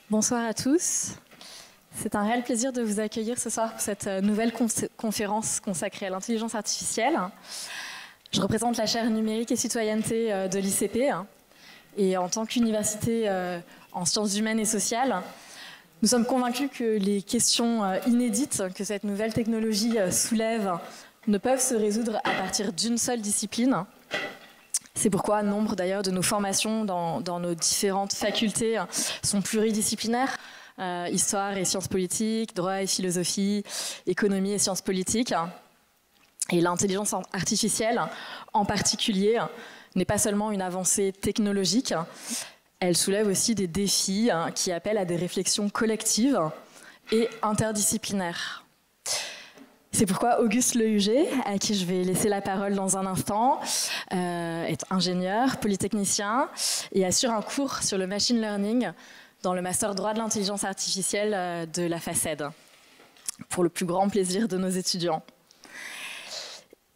Bonsoir à tous. C'est un réel plaisir de vous accueillir ce soir pour cette nouvelle conférence consacrée à l'intelligence artificielle. Je représente la chaire numérique et citoyenneté de l'ICP et en tant qu'université en sciences humaines et sociales, nous sommes convaincus que les questions inédites que cette nouvelle technologie soulève ne peuvent se résoudre à partir d'une seule discipline. C'est pourquoi nombre d'ailleurs de nos formations dans nos différentes facultés sont pluridisciplinaires. Histoire et sciences politiques, droit et philosophie, économie et sciences politiques. Et l'intelligence artificielle, en particulier, n'est pas seulement une avancée technologique, elle soulève aussi des défis qui appellent à des réflexions collectives et interdisciplinaires. C'est pourquoi Auguste Lehuger, à qui je vais laisser la parole dans un instant, est ingénieur, polytechnicien et assure un cours sur le machine learning dans le master droit de l'intelligence artificielle de la FACED, pour le plus grand plaisir de nos étudiants.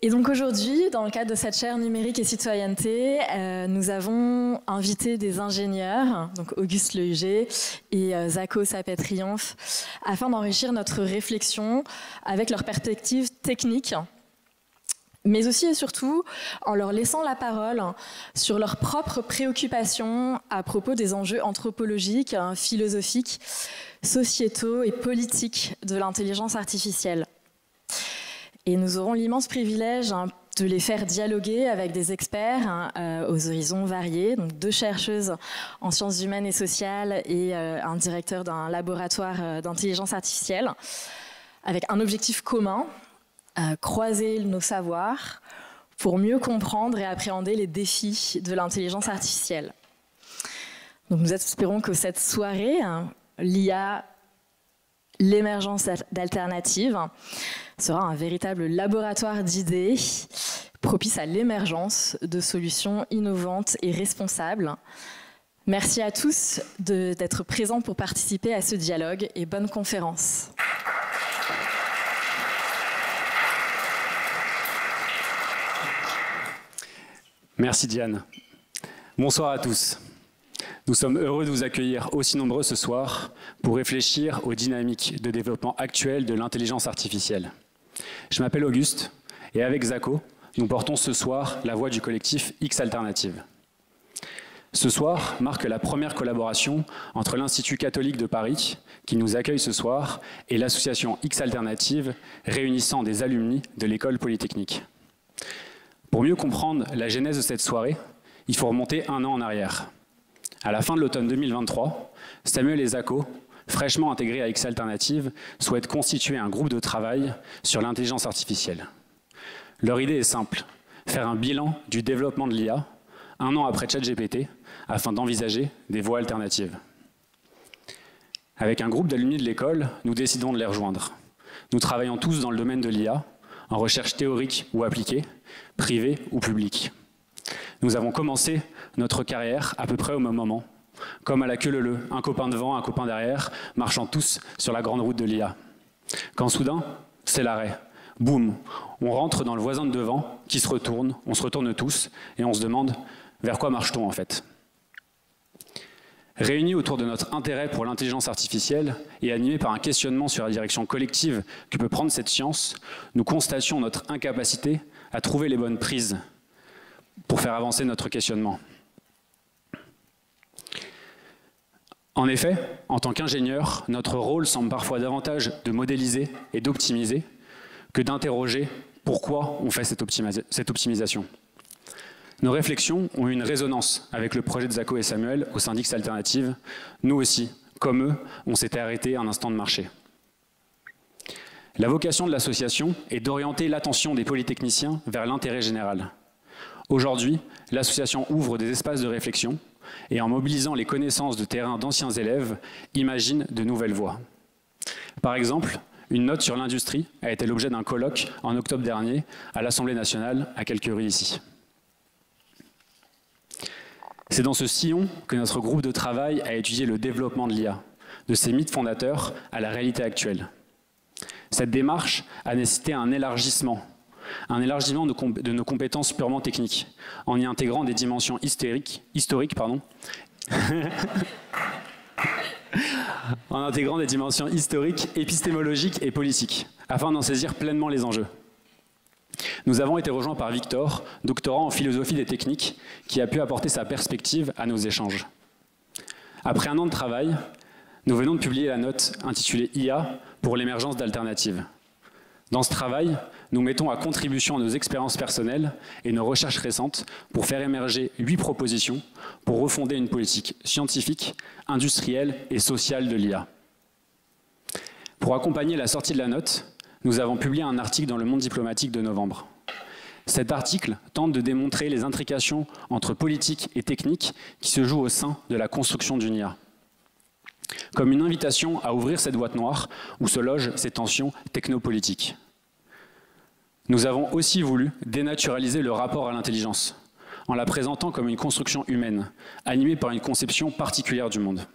Et donc aujourd'hui, dans le cadre de cette chaire numérique et citoyenneté, nous avons invité des ingénieurs, donc Auguste Lehuger et Zako Sapet-Triomphe, afin d'enrichir notre réflexion avec leurs perspectives techniques, mais aussi et surtout en leur laissant la parole sur leurs propres préoccupations à propos des enjeux anthropologiques, philosophiques, sociétaux et politiques de l'intelligence artificielle. Et nous aurons l'immense privilège de les faire dialoguer avec des experts aux horizons variés, donc 2 chercheuses en sciences humaines et sociales et un directeur d'un laboratoire d'intelligence artificielle, avec un objectif commun, croiser nos savoirs pour mieux comprendre et appréhender les défis de l'intelligence artificielle. Donc nous espérons que cette soirée, l'IA, l'émergence d'alternatives, sera un véritable laboratoire d'idées propice à l'émergence de solutions innovantes et responsables. Merci à tous d'être présents pour participer à ce dialogue et bonne conférence. Merci Diane. Bonsoir à tous. Nous sommes heureux de vous accueillir aussi nombreux ce soir pour réfléchir aux dynamiques de développement actuelles de l'intelligence artificielle. Je m'appelle Auguste et avec Zako, nous portons ce soir la voix du collectif X Alternative. Ce soir marque la première collaboration entre l'Institut catholique de Paris, qui nous accueille ce soir, et l'association X Alternative, réunissant des alumni de l'école polytechnique. Pour mieux comprendre la genèse de cette soirée, il faut remonter 1 an en arrière. À la fin de l'automne 2023, Samuel et Zako, fraîchement intégrés à X Alternative, souhaitent constituer un groupe de travail sur l'intelligence artificielle. Leur idée est simple, faire un bilan du développement de l'IA 1 an après ChatGPT, afin d'envisager des voies alternatives. Avec un groupe d'alumni de l'école, nous décidons de les rejoindre. Nous travaillons tous dans le domaine de l'IA, en recherche théorique ou appliquée, privée ou publique. Nous avons commencé notre carrière à peu près au même moment, comme à la queue leu-leu, un copain devant, un copain derrière, marchant tous sur la grande route de l'IA. Quand soudain, c'est l'arrêt. Boum, on rentre dans le voisin de devant, qui se retourne, on se retourne tous, et on se demande vers quoi marche-t-on en fait ? Réunis autour de notre intérêt pour l'intelligence artificielle et animés par un questionnement sur la direction collective que peut prendre cette science, nous constations notre incapacité à trouver les bonnes prises pour faire avancer notre questionnement. En effet, en tant qu'ingénieur, notre rôle semble parfois davantage de modéliser et d'optimiser que d'interroger pourquoi on fait cette optimisation. Nos réflexions ont eu une résonance avec le projet de Zako et Samuel au sein d'X Alternative. Nous aussi, comme eux, on s'était arrêté un instant de marché. La vocation de l'association est d'orienter l'attention des polytechniciens vers l'intérêt général. Aujourd'hui, l'association ouvre des espaces de réflexion et en mobilisant les connaissances de terrain d'anciens élèves, imagine de nouvelles voies. Par exemple, une note sur l'industrie a été l'objet d'un colloque en octobre dernier à l'Assemblée nationale, à quelques rues ici. C'est dans ce sillon que notre groupe de travail a étudié le développement de l'IA, de ses mythes fondateurs à la réalité actuelle. Cette démarche a nécessité un élargissement de nos compétences purement techniques, en y intégrant des dimensions historiques en intégrant des dimensions historiques, épistémologiques et politiques, afin d'en saisir pleinement les enjeux. Nous avons été rejoints par Victor, doctorant en philosophie des techniques, qui a pu apporter sa perspective à nos échanges. Après un an de travail, nous venons de publier la note intitulée « IA pour l'émergence d'alternatives ». Dans ce travail, nous mettons à contribution nos expériences personnelles et nos recherches récentes pour faire émerger 8 propositions pour refonder une politique scientifique, industrielle et sociale de l'IA. Pour accompagner la sortie de la note, nous avons publié un article dans Le Monde diplomatique de novembre. Cet article tente de démontrer les intrications entre politique et technique qui se jouent au sein de la construction d'une IA. Comme une invitation à ouvrir cette boîte noire où se logent ces tensions technopolitiques. Nous avons aussi voulu dénaturaliser le rapport à l'intelligence, en la présentant comme une construction humaine, animée par une conception particulière du monde.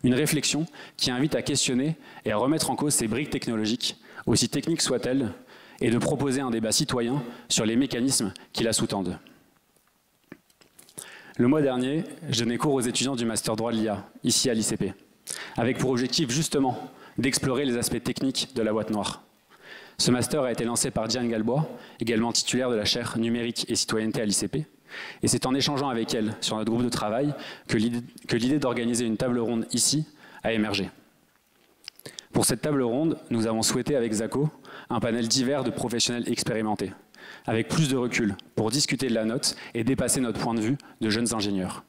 Une réflexion qui invite à questionner et à remettre en cause ces briques technologiques, aussi techniques soient-elles, et de proposer un débat citoyen sur les mécanismes qui la sous-tendent. Le mois dernier, je donnais cours aux étudiants du Master droit de l'IA, ici à l'ICP, avec pour objectif justement d'explorer les aspects techniques de la boîte noire. Ce master a été lancé par Diane Galbois, également titulaire de la chaire numérique et citoyenneté à l'ICP, et c'est en échangeant avec elle sur notre groupe de travail que l'idée d'organiser une table ronde ici a émergé. Pour cette table ronde, nous avons souhaité avec Zako un panel divers de professionnels expérimentés, avec plus de recul pour discuter de la note et dépasser notre point de vue de jeunes ingénieurs.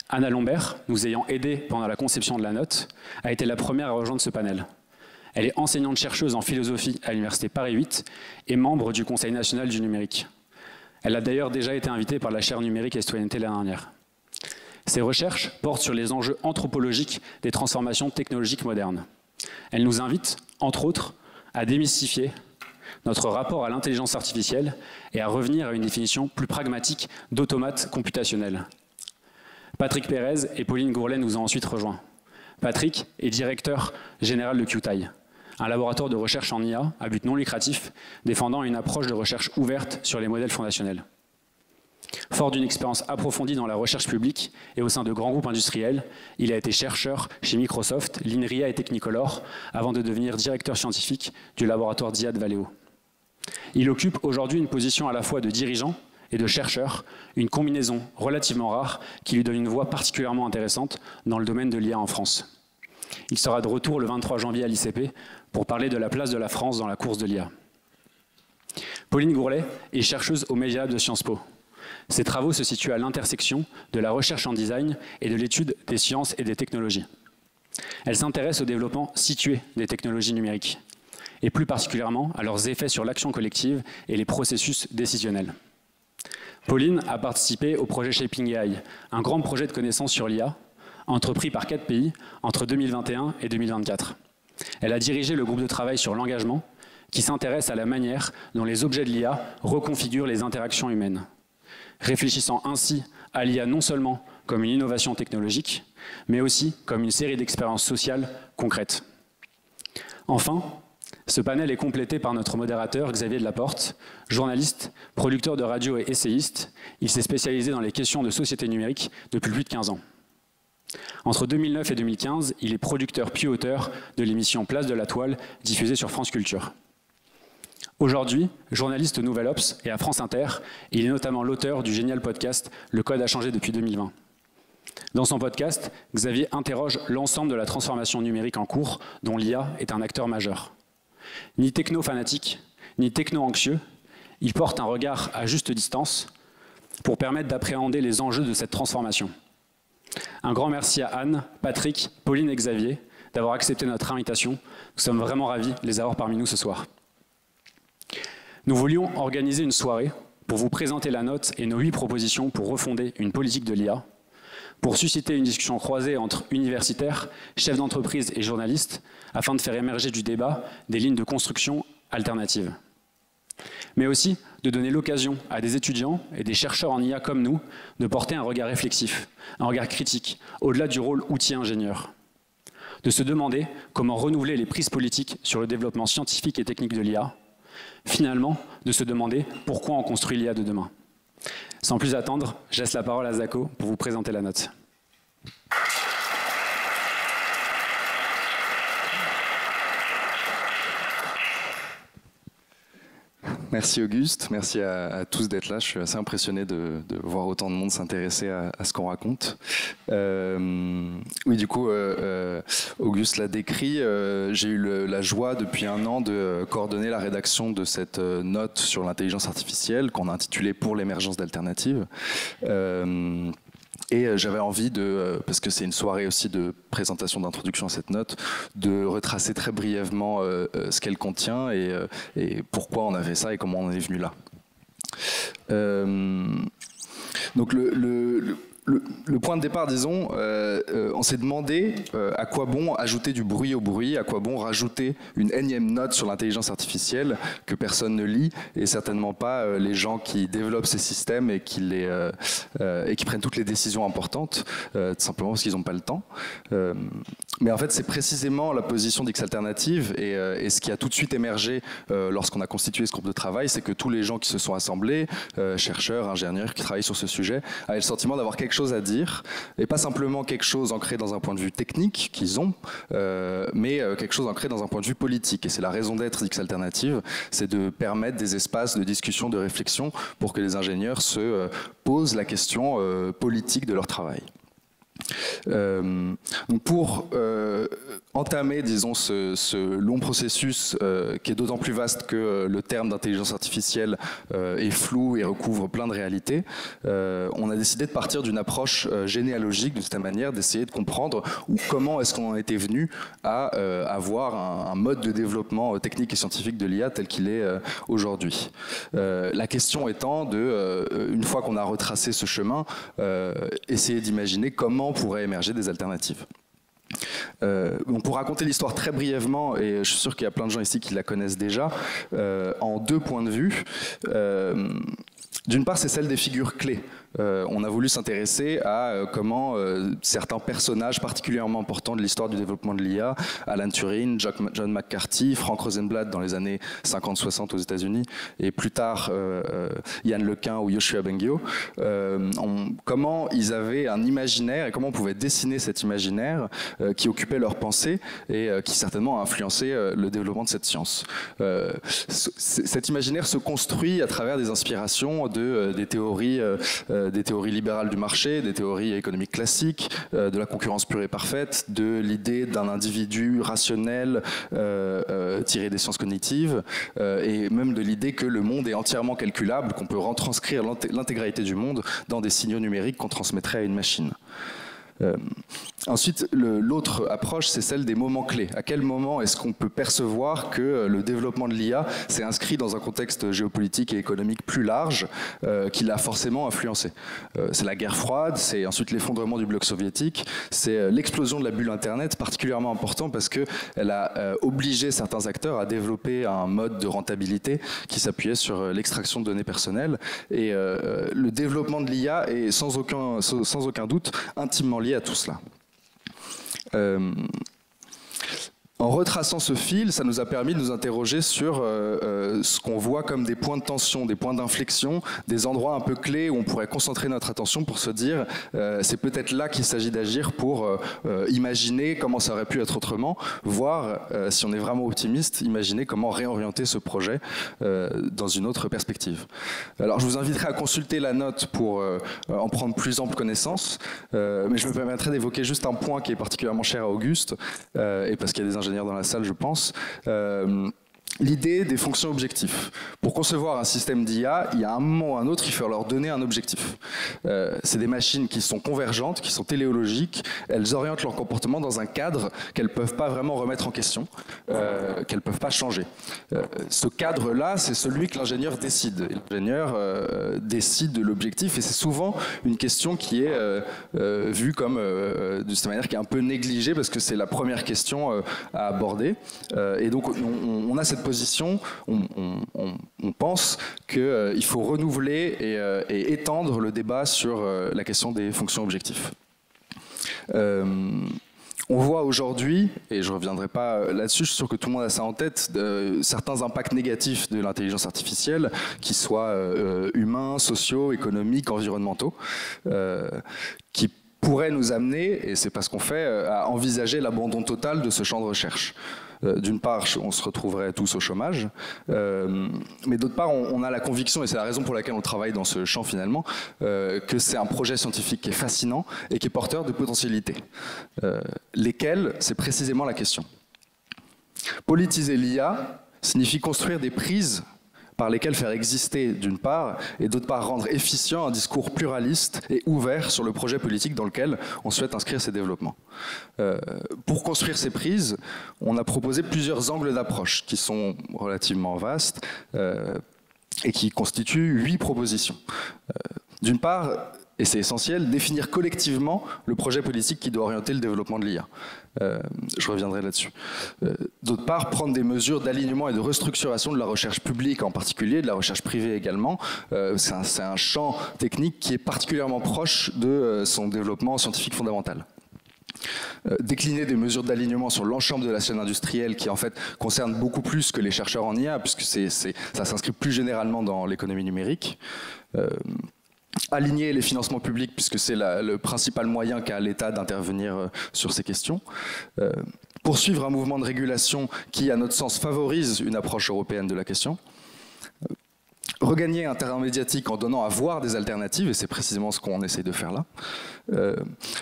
Anna Lombert, nous ayant aidés pendant la conception de la note, a été la première à rejoindre ce panel. Elle est enseignante-chercheuse en philosophie à l'Université Paris 8 et membre du Conseil national du numérique. Elle a d'ailleurs déjà été invitée par la chaire numérique et citoyenneté l'année dernière. Ses recherches portent sur les enjeux anthropologiques des transformations technologiques modernes. Elle nous invite, entre autres, à démystifier notre rapport à l'intelligence artificielle et à revenir à une définition plus pragmatique d'automate computationnel. Patrick Pérez et Pauline Gourlet nous ont ensuite rejoints. Patrick est directeur général de QTI, un laboratoire de recherche en IA à but non lucratif, défendant une approche de recherche ouverte sur les modèles fondationnels. Fort d'une expérience approfondie dans la recherche publique et au sein de grands groupes industriels, il a été chercheur chez Microsoft, l'INRIA et Technicolor, avant de devenir directeur scientifique du laboratoire d'IA de Valeo. Il occupe aujourd'hui une position à la fois de dirigeant et de chercheur, une combinaison relativement rare qui lui donne une voix particulièrement intéressante dans le domaine de l'IA en France. Il sera de retour le 23 janvier à l'ICP pour parler de la place de la France dans la course de l'IA. Pauline Gourlet est chercheuse au Media Lab de Sciences Po. Ses travaux se situent à l'intersection de la recherche en design et de l'étude des sciences et des technologies. Elle s'intéresse au développement situé des technologies numériques, et plus particulièrement à leurs effets sur l'action collective et les processus décisionnels. Pauline a participé au projet Shaping AI, un grand projet de connaissances sur l'IA, entrepris par 4 pays entre 2021 et 2024. Elle a dirigé le groupe de travail sur l'engagement, qui s'intéresse à la manière dont les objets de l'IA reconfigurent les interactions humaines, réfléchissant ainsi à l'IA non seulement comme une innovation technologique, mais aussi comme une série d'expériences sociales concrètes. Enfin, ce panel est complété par notre modérateur Xavier Delaporte, journaliste, producteur de radio et essayiste. Il s'est spécialisé dans les questions de société numérique depuis plus de 15 ans. Entre 2009 et 2015, il est producteur puis auteur de l'émission Place de la Toile, diffusée sur France Culture. Aujourd'hui, journaliste au Nouvel Obs et à France Inter, il est notamment l'auteur du génial podcast Le Code a changé depuis 2020. Dans son podcast, Xavier interroge l'ensemble de la transformation numérique en cours, dont l'IA est un acteur majeur. Ni techno-fanatique, ni techno-anxieux, il porte un regard à juste distance pour permettre d'appréhender les enjeux de cette transformation. Un grand merci à Anne, Patrick, Pauline et Xavier d'avoir accepté notre invitation. Nous sommes vraiment ravis de les avoir parmi nous ce soir. Nous voulions organiser une soirée pour vous présenter la note et nos 8 propositions pour refonder une politique de l'IA, pour susciter une discussion croisée entre universitaires, chefs d'entreprise et journalistes, afin de faire émerger du débat des lignes de construction alternatives. Mais aussi de donner l'occasion à des étudiants et des chercheurs en IA comme nous de porter un regard réflexif, un regard critique, au-delà du rôle outil-ingénieur. De se demander comment renouveler les prises politiques sur le développement scientifique et technique de l'IA. Finalement, de se demander pourquoi on construit l'IA de demain. Sans plus attendre, je laisse la parole à Zako pour vous présenter la note. Merci Auguste, merci à tous d'être là. Je suis assez impressionné de voir autant de monde s'intéresser à ce qu'on raconte. Oui, du coup, Auguste l'a décrit. J'ai eu la joie depuis un an de coordonner la rédaction de cette note sur l'intelligence artificielle qu'on a intitulée « Pour l'émergence d'alternatives ». Et j'avais envie parce que c'est une soirée aussi de présentation d'introduction à cette note, de retracer très brièvement ce qu'elle contient et pourquoi on a fait ça et comment on en est venu là. Donc le point de départ, disons, on s'est demandé à quoi bon ajouter du bruit au bruit, à quoi bon rajouter une énième note sur l'intelligence artificielle que personne ne lit, et certainement pas les gens qui développent ces systèmes et qui prennent toutes les décisions importantes, tout simplement parce qu'ils n'ont pas le temps. Mais en fait, c'est précisément la position d'X Alternative et ce qui a tout de suite émergé lorsqu'on a constitué ce groupe de travail, c'est que tous les gens qui se sont assemblés, chercheurs, ingénieurs qui travaillent sur ce sujet, avaient le sentiment d'avoir quelque chose à dire, et pas simplement quelque chose ancré dans un point de vue technique qu'ils ont, mais quelque chose ancré dans un point de vue politique. Et c'est la raison d'être d'X Alternative, c'est de permettre des espaces de discussion, de réflexion, pour que les ingénieurs se posent la question politique de leur travail. Donc pour entamer, disons, ce long processus qui est d'autant plus vaste que le terme d'intelligence artificielle est flou et recouvre plein de réalités, on a décidé de partir d'une approche généalogique, de cette manière d'essayer de comprendre comment est-ce qu'on en était venu à avoir un mode de développement technique et scientifique de l'IA tel qu'il est aujourd'hui. La question étant une fois qu'on a retracé ce chemin, essayer d'imaginer comment pourraient émerger des alternatives. Pour raconter l'histoire très brièvement, et je suis sûr qu'il y a plein de gens ici qui la connaissent déjà, en deux points de vue. D'une part, c'est celle des figures clés. On a voulu s'intéresser à comment certains personnages particulièrement importants de l'histoire du développement de l'IA, Alan Turing, John McCarthy, Frank Rosenblatt dans les années 50-60 aux États-Unis, et plus tard Yann LeCun ou Yoshua Bengio, comment ils avaient un imaginaire et comment on pouvait dessiner cet imaginaire qui occupait leur pensée et qui certainement a influencé le développement de cette science. Cet imaginaire se construit à travers des inspirations des théories libérales du marché, des théories économiques classiques, de la concurrence pure et parfaite, de l'idée d'un individu rationnel tiré des sciences cognitives, et même de l'idée que le monde est entièrement calculable, qu'on peut retranscrire l'intégralité du monde dans des signaux numériques qu'on transmettrait à une machine. Ensuite, l'autre approche, c'est celle des moments clés. À quel moment est-ce qu'on peut percevoir que le développement de l'IA s'est inscrit dans un contexte géopolitique et économique plus large qui l'a forcément influencé? C'est la guerre froide, c'est ensuite l'effondrement du bloc soviétique, c'est l'explosion de la bulle Internet, particulièrement important parce qu'elle a obligé certains acteurs à développer un mode de rentabilité qui s'appuyait sur l'extraction de données personnelles. Et le développement de l'IA est sans aucun doute intimement lié à tout cela. En retraçant ce fil, ça nous a permis de nous interroger sur ce qu'on voit comme des points de tension, des points d'inflexion, des endroits un peu clés où on pourrait concentrer notre attention pour se dire c'est peut-être là qu'il s'agit d'agir pour imaginer comment ça aurait pu être autrement, voire, si on est vraiment optimiste, imaginer comment réorienter ce projet dans une autre perspective. Alors je vous inviterai à consulter la note pour en prendre plus ample connaissance, mais je me permettrai d'évoquer juste un point qui est particulièrement cher à Auguste, et parce qu'il y a des ingénieurs dans la salle, je pense. L'idée des fonctions objectifs. Pour concevoir un système d'IA, il y a un moment ou un autre, il faut leur donner un objectif. C'est des machines qui sont convergentes, qui sont téléologiques, elles orientent leur comportement dans un cadre qu'elles ne peuvent pas vraiment remettre en question, qu'elles ne peuvent pas changer. Ce cadre-là, c'est celui que l'ingénieur décide. L'ingénieur décide de l'objectif et c'est souvent une question qui est vue comme, de cette manière, qui est un peu négligée parce que c'est la première question à aborder. Et donc on a cette position, on pense qu'il faut renouveler et étendre le débat sur la question des fonctions objectifs. On voit aujourd'hui, et je ne reviendrai pas là-dessus, je suis sûr que tout le monde a ça en tête, certains impacts négatifs de l'intelligence artificielle, qui soient humains, sociaux, économiques, environnementaux, qui pourrait nous amener, et c'est pas ce qu'on fait, à envisager l'abandon total de ce champ de recherche. D'une part, on se retrouverait tous au chômage, mais d'autre part, on a la conviction, et c'est la raison pour laquelle on travaille dans ce champ finalement, que c'est un projet scientifique qui est fascinant et qui est porteur de potentialités. Lesquelles, c'est précisément la question. Politiser l'IA signifie construire des prises par lesquelles faire exister, d'une part, et d'autre part, rendre efficient un discours pluraliste et ouvert sur le projet politique dans lequel on souhaite inscrire ces développements. Pour construire ces prises, on a proposé plusieurs angles d'approche qui sont relativement vastes et qui constituent 8 propositions. D'une part, et c'est essentiel, définir collectivement le projet politique qui doit orienter le développement de l'IA. Je reviendrai là-dessus. D'autre part, prendre des mesures d'alignement et de restructuration de la recherche publique en particulier, de la recherche privée également. C'est un champ technique qui est particulièrement proche de son développement scientifique fondamental. Décliner des mesures d'alignement sur l'ensemble de la chaîne industrielle qui en fait concerne beaucoup plus que les chercheurs en IA, puisque ça s'inscrit plus généralement dans l'économie numérique. Aligner les financements publics, puisque c'est le principal moyen qu'a l'État d'intervenir sur ces questions. Poursuivre un mouvement de régulation qui, à notre sens, favorise une approche européenne de la question. Regagner un terrain médiatique en donnant à voir des alternatives, et c'est précisément ce qu'on essaye de faire là.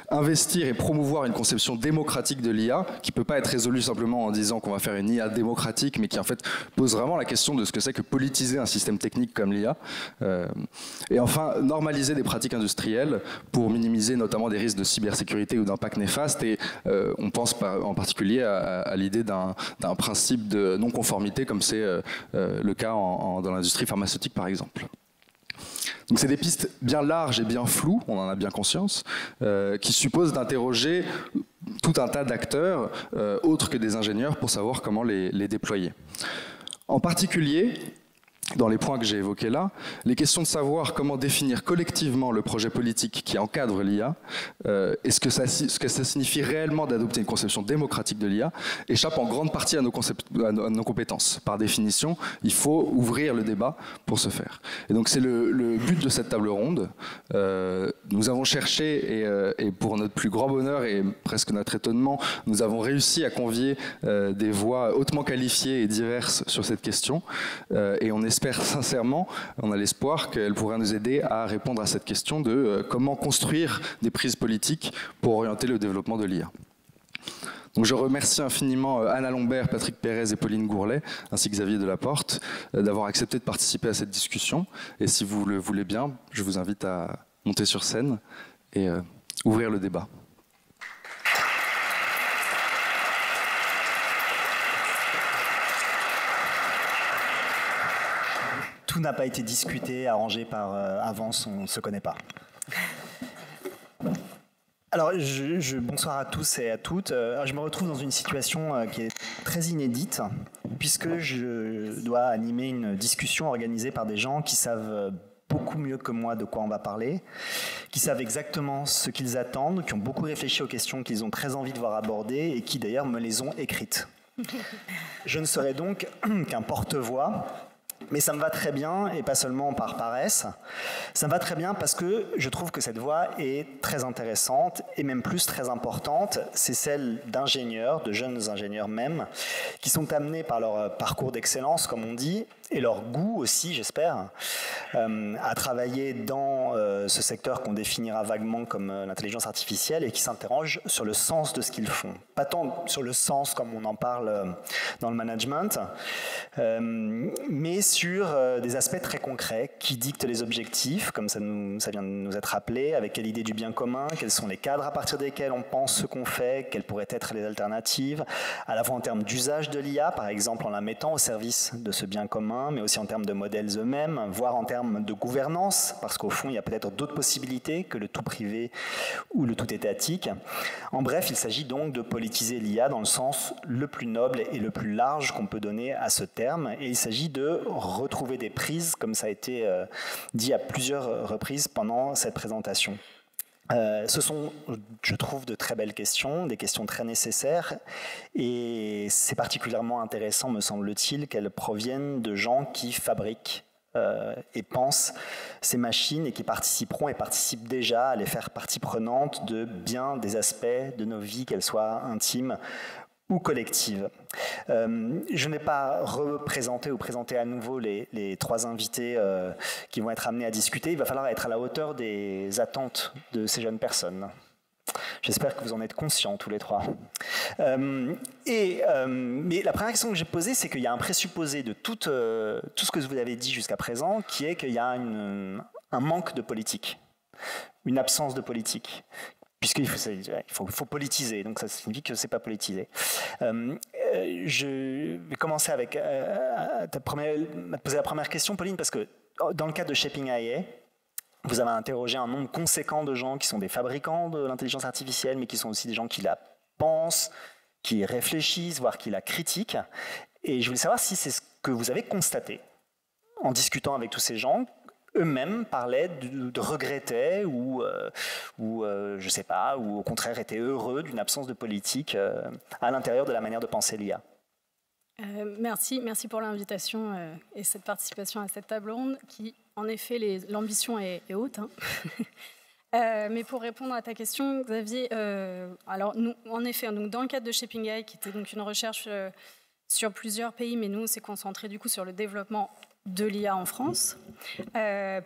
Investir et promouvoir une conception démocratique de l'IA, qui ne peut pas être résolue simplement en disant qu'on va faire une IA démocratique, mais qui en fait pose vraiment la question de ce que c'est que politiser un système technique comme l'IA. Et enfin, normaliser des pratiques industrielles pour minimiser notamment des risques de cybersécurité ou d'impact néfaste. Et on pense en particulier à l'idée d'un principe de non-conformité, comme c'est le cas dans l'industrie pharmaceutique par exemple. Donc c'est des pistes bien larges et bien floues, on en a bien conscience, qui supposent d'interroger tout un tas d'acteurs autres que des ingénieurs pour savoir comment les déployer. En particulier, dans les points que j'ai évoqués là, les questions de savoir comment définir collectivement le projet politique qui encadre l'IA et ce que ça signifie réellement d'adopter une conception démocratique de l'IA échappent en grande partie à nos compétences. Par définition, il faut ouvrir le débat pour ce faire. Et donc c'est le but de cette table ronde. Nous avons cherché, et pour notre plus grand bonheur et presque notre étonnement, nous avons réussi à convier des voix hautement qualifiées et diverses sur cette question. Et on espère sincèrement, on a l'espoir qu'elle pourra nous aider à répondre à cette question de comment construire des prises politiques pour orienter le développement de l'IA. Donc je remercie infiniment Anna Lombert, Patrick Pérez et Pauline Gourlet, ainsi que Xavier Delaporte, d'avoir accepté de participer à cette discussion. Et si vous le voulez bien, je vous invite à monter sur scène et ouvrir le débat. Tout n'a pas été discuté, arrangé par avance, on ne se connaît pas. Alors, bonsoir à tous et à toutes. Je me retrouve dans une situation qui est très inédite, puisque je dois animer une discussion organisée par des gens qui savent beaucoup mieux que moi de quoi on va parler, qui savent exactement ce qu'ils attendent, qui ont beaucoup réfléchi aux questions qu'ils ont très envie de voir abordées et qui d'ailleurs me les ont écrites. Je ne serai donc qu'un porte-voix. Mais ça me va très bien, et pas seulement par paresse. Ça me va très bien parce que je trouve que cette voie est très intéressante, et même plus très importante. C'est celle d'ingénieurs, de jeunes ingénieurs même, qui sont amenés par leur parcours d'excellence, comme on dit, et leur goût aussi, j'espère, à travailler dans ce secteur qu'on définira vaguement comme l'intelligence artificielle et qui s'interrogent sur le sens de ce qu'ils font. Pas tant sur le sens comme on en parle dans le management, mais sur des aspects très concrets qui dictent les objectifs, comme ça vient de nous être rappelé, avec quelle idée du bien commun, quels sont les cadres à partir desquels on pense ce qu'on fait, quelles pourraient être les alternatives, à la fois en termes d'usage de l'IA, par exemple en la mettant au service de ce bien commun, mais aussi en termes de modèles eux-mêmes, voire en termes de gouvernance, parce qu'au fond, il y a peut-être d'autres possibilités que le tout privé ou le tout étatique. En bref, il s'agit donc de politiser l'IA dans le sens le plus noble et le plus large qu'on peut donner à ce terme, et il s'agit de retrouver des prises, comme ça a été dit à plusieurs reprises pendant cette présentation. Ce sont, je trouve, de très belles questions, des questions très nécessaires, et c'est particulièrement intéressant, me semble-t-il, qu'elles proviennent de gens qui fabriquent et pensent ces machines et qui participeront et participent déjà à les faire partie prenante de bien des aspects de nos vies, qu'elles soient intimes ou collectives. Je n'ai pas représenté ou présenté à nouveau les trois invités qui vont être amenés à discuter. Il va falloir être à la hauteur des attentes de ces jeunes personnes. J'espère que vous en êtes conscients tous les trois. Mais la première question que j'ai posée, c'est qu'il y a un présupposé de tout ce que vous avez dit jusqu'à présent, qui est qu'il y a un manque de politique, une absence de politique. Puisqu'il faut politiser, donc ça signifie que ce n'est pas politisé. Je vais commencer avec te poser la première question, Pauline, parce que dans le cadre de Shaping IA, vous avez interrogé un nombre conséquent de gens qui sont des fabricants de l'intelligence artificielle, mais qui sont aussi des gens qui la pensent, qui réfléchissent, voire qui la critiquent. Et je voulais savoir si c'est ce que vous avez constaté en discutant avec tous ces gens. Eux-mêmes parlaient de regrettaient ou je sais pas, ou au contraire étaient heureux d'une absence de politique à l'intérieur de la manière de penser l'IA. Merci pour l'invitation et cette participation à cette table ronde qui, en effet, l'ambition est haute. Hein. Mais pour répondre à ta question, Xavier, alors nous, en effet, donc dans le cadre de Shaping AI, qui était donc une recherche sur plusieurs pays, mais nous, on s'est concentré du coup sur le développement de l'IA en France,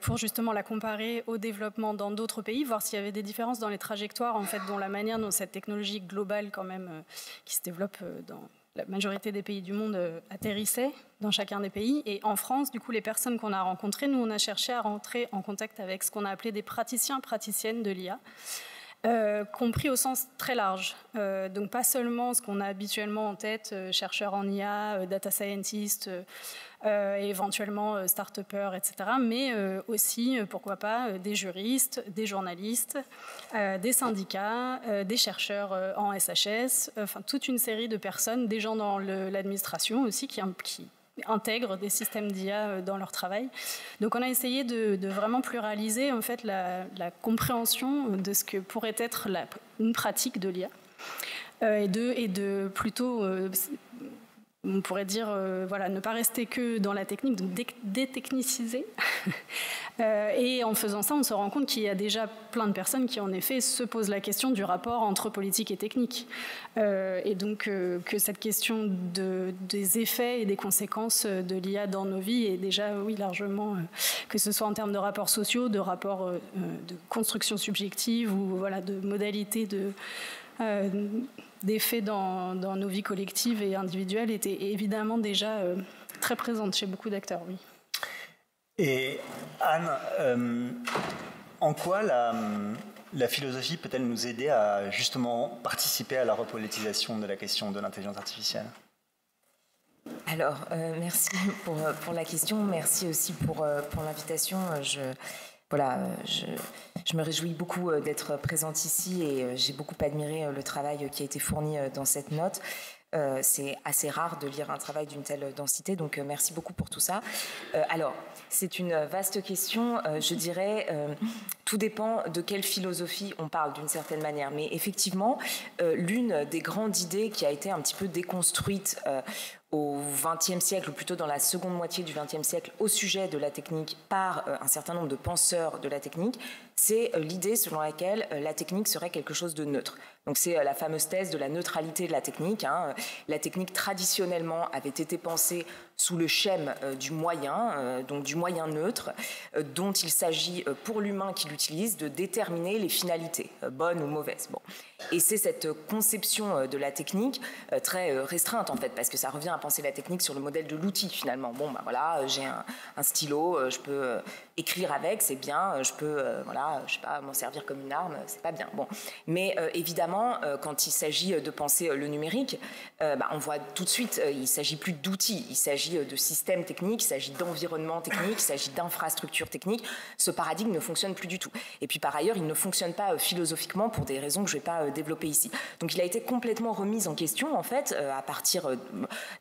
pour justement la comparer au développement dans d'autres pays, voir s'il y avait des différences dans les trajectoires, en fait, dans la manière dont cette technologie globale, quand même, qui se développe dans la majorité des pays du monde, atterrissait dans chacun des pays. Et en France, du coup, les personnes qu'on a rencontrées, nous, on a cherché à rentrer en contact avec ce qu'on a appelé des praticiens, praticiennes de l'IA, compris au sens très large. Donc pas seulement ce qu'on a habituellement en tête, chercheurs en IA, data scientists, éventuellement start-upers, etc. Mais aussi, pourquoi pas, des juristes, des journalistes, des syndicats, des chercheurs en SHS, enfin toute une série de personnes, des gens dans l'administration aussi qui intègrent des systèmes d'IA dans leur travail. Donc on a essayé de vraiment pluraliser en fait la compréhension de ce que pourrait être une pratique de l'IA et de plutôt on pourrait dire, voilà, ne pas rester que dans la technique, donc détechniciser. Et en faisant ça, on se rend compte qu'il y a déjà plein de personnes qui, en effet, se posent la question du rapport entre politique et technique. Et donc, que cette question des effets et des conséquences de l'IA dans nos vies est déjà, oui, largement, que ce soit en termes de rapports sociaux, de rapports de construction subjective ou voilà, de modalités d'effets dans nos vies collectives et individuelles était évidemment déjà très présente chez beaucoup d'acteurs, oui. Et Anne, en quoi la philosophie peut-elle nous aider à justement participer à la repolitisation de la question de l'intelligence artificielle ? Alors, merci pour la question, merci aussi pour l'invitation. Je me réjouis beaucoup d'être présente ici et j'ai beaucoup admiré le travail qui a été fourni dans cette note. C'est assez rare de lire un travail d'une telle densité, donc merci beaucoup pour tout ça. Alors, c'est une vaste question, je dirais, tout dépend de quelle philosophie on parle d'une certaine manière. Mais effectivement, l'une des grandes idées qui a été un petit peu déconstruite au XXe siècle, ou plutôt dans la seconde moitié du XXe siècle, au sujet de la technique par un certain nombre de penseurs de la technique, c'est l'idée selon laquelle la technique serait quelque chose de neutre. Donc c'est la fameuse thèse de la neutralité de la technique. Hein. La technique traditionnellement avait été pensée sous le schème du moyen, donc du moyen neutre, dont il s'agit pour l'humain qui l'utilise de déterminer les finalités, bonnes ou mauvaises. Bon. Et c'est cette conception de la technique très restreinte en fait, parce que ça revient à penser la technique sur le modèle de l'outil finalement. Bon, ben voilà, j'ai un stylo, je peux écrire avec, c'est bien, je peux, voilà, je sais pas, m'en servir comme une arme, c'est pas bien. Bon, mais évidemment, quand il s'agit de penser le numérique, on voit tout de suite, il s'agit plus d'outils, il s'agit de systèmes techniques, il s'agit d'environnement technique, il s'agit d'infrastructures techniques. Ce paradigme ne fonctionne plus du tout. Et puis par ailleurs, il ne fonctionne pas philosophiquement pour des raisons que je vais pas développer ici. Donc il a été complètement remis en question en fait à partir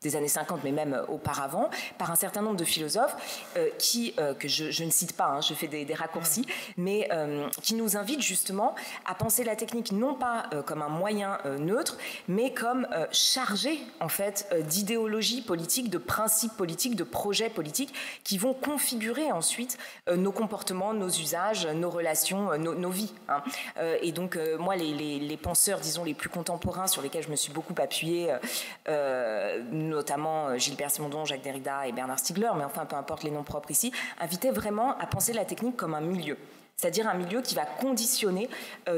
des des années 50, mais même auparavant, par un certain nombre de philosophes que je ne cite pas, je fais des raccourcis, mais qui nous invitent justement à penser la technique non pas comme un moyen neutre, mais comme chargé en fait d'idéologie politique, de principes politiques, de projets politiques qui vont configurer ensuite nos comportements, nos usages, nos relations, nos vies. Et donc moi, les penseurs, disons, les plus contemporains sur lesquels je me suis beaucoup appuyée, notamment Gilbert Simondon, Jacques Derrida et Bernard Stiegler, mais enfin peu importe les noms propres ici, invitaient vraiment à penser la technique comme un milieu. C'est-à-dire un milieu qui va conditionner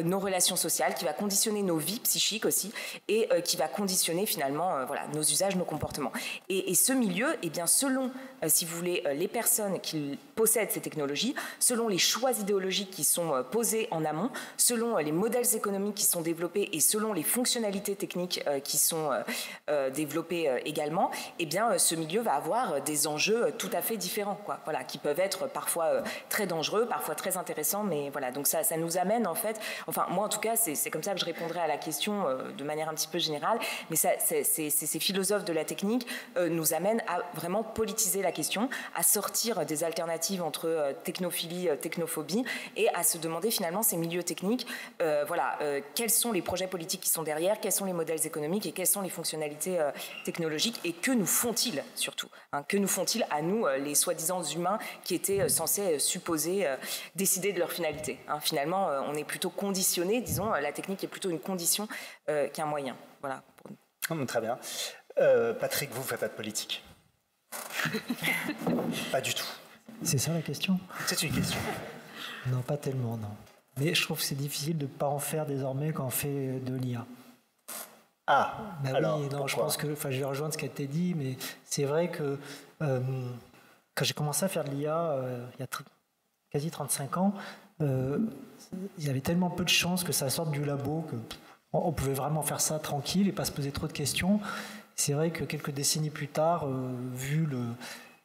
nos relations sociales, qui va conditionner nos vies psychiques aussi, et qui va conditionner finalement voilà, nos usages, nos comportements. Et ce milieu, eh bien, selon, si vous voulez, les personnes qui possèdent ces technologies, selon les choix idéologiques qui sont posés en amont, selon les modèles économiques qui sont développés et selon les fonctionnalités techniques qui sont développées également, eh bien, ce milieu va avoir des enjeux tout à fait différents, quoi. Voilà, qui peuvent être parfois très dangereux, parfois très intéressants, mais voilà, donc ça nous amène en fait, enfin moi en tout cas c'est comme ça que je répondrai à la question de manière un petit peu générale, mais ces philosophes de la technique nous amènent à vraiment politiser la question, à sortir des alternatives entre technophilie, technophobie, et à se demander finalement ces milieux techniques, quels sont les projets politiques qui sont derrière, quels sont les modèles économiques et quelles sont les fonctionnalités technologiques, et que nous font-ils surtout, que nous font-ils à nous, les soi-disant humains qui étaient censés supposer décider de leur finalité. Finalement, on est plutôt conditionné, disons, la technique est plutôt une condition qu'un moyen. Voilà. Très bien. Patrick, vous ne faites pas de politique? Pas du tout. C'est ça la question? C'est une question. Non, pas tellement, non. Mais je trouve que c'est difficile de ne pas en faire désormais quand on fait de l'IA. Ah, bah alors, oui, non, je pense que, je vais rejoindre ce qui a été dit, mais c'est vrai que quand j'ai commencé à faire de l'IA il y a quasi 35 ans, il y avait tellement peu de chances que ça sorte du labo qu'on pouvait vraiment faire ça tranquille et pas se poser trop de questions. C'est vrai que quelques décennies plus tard, vu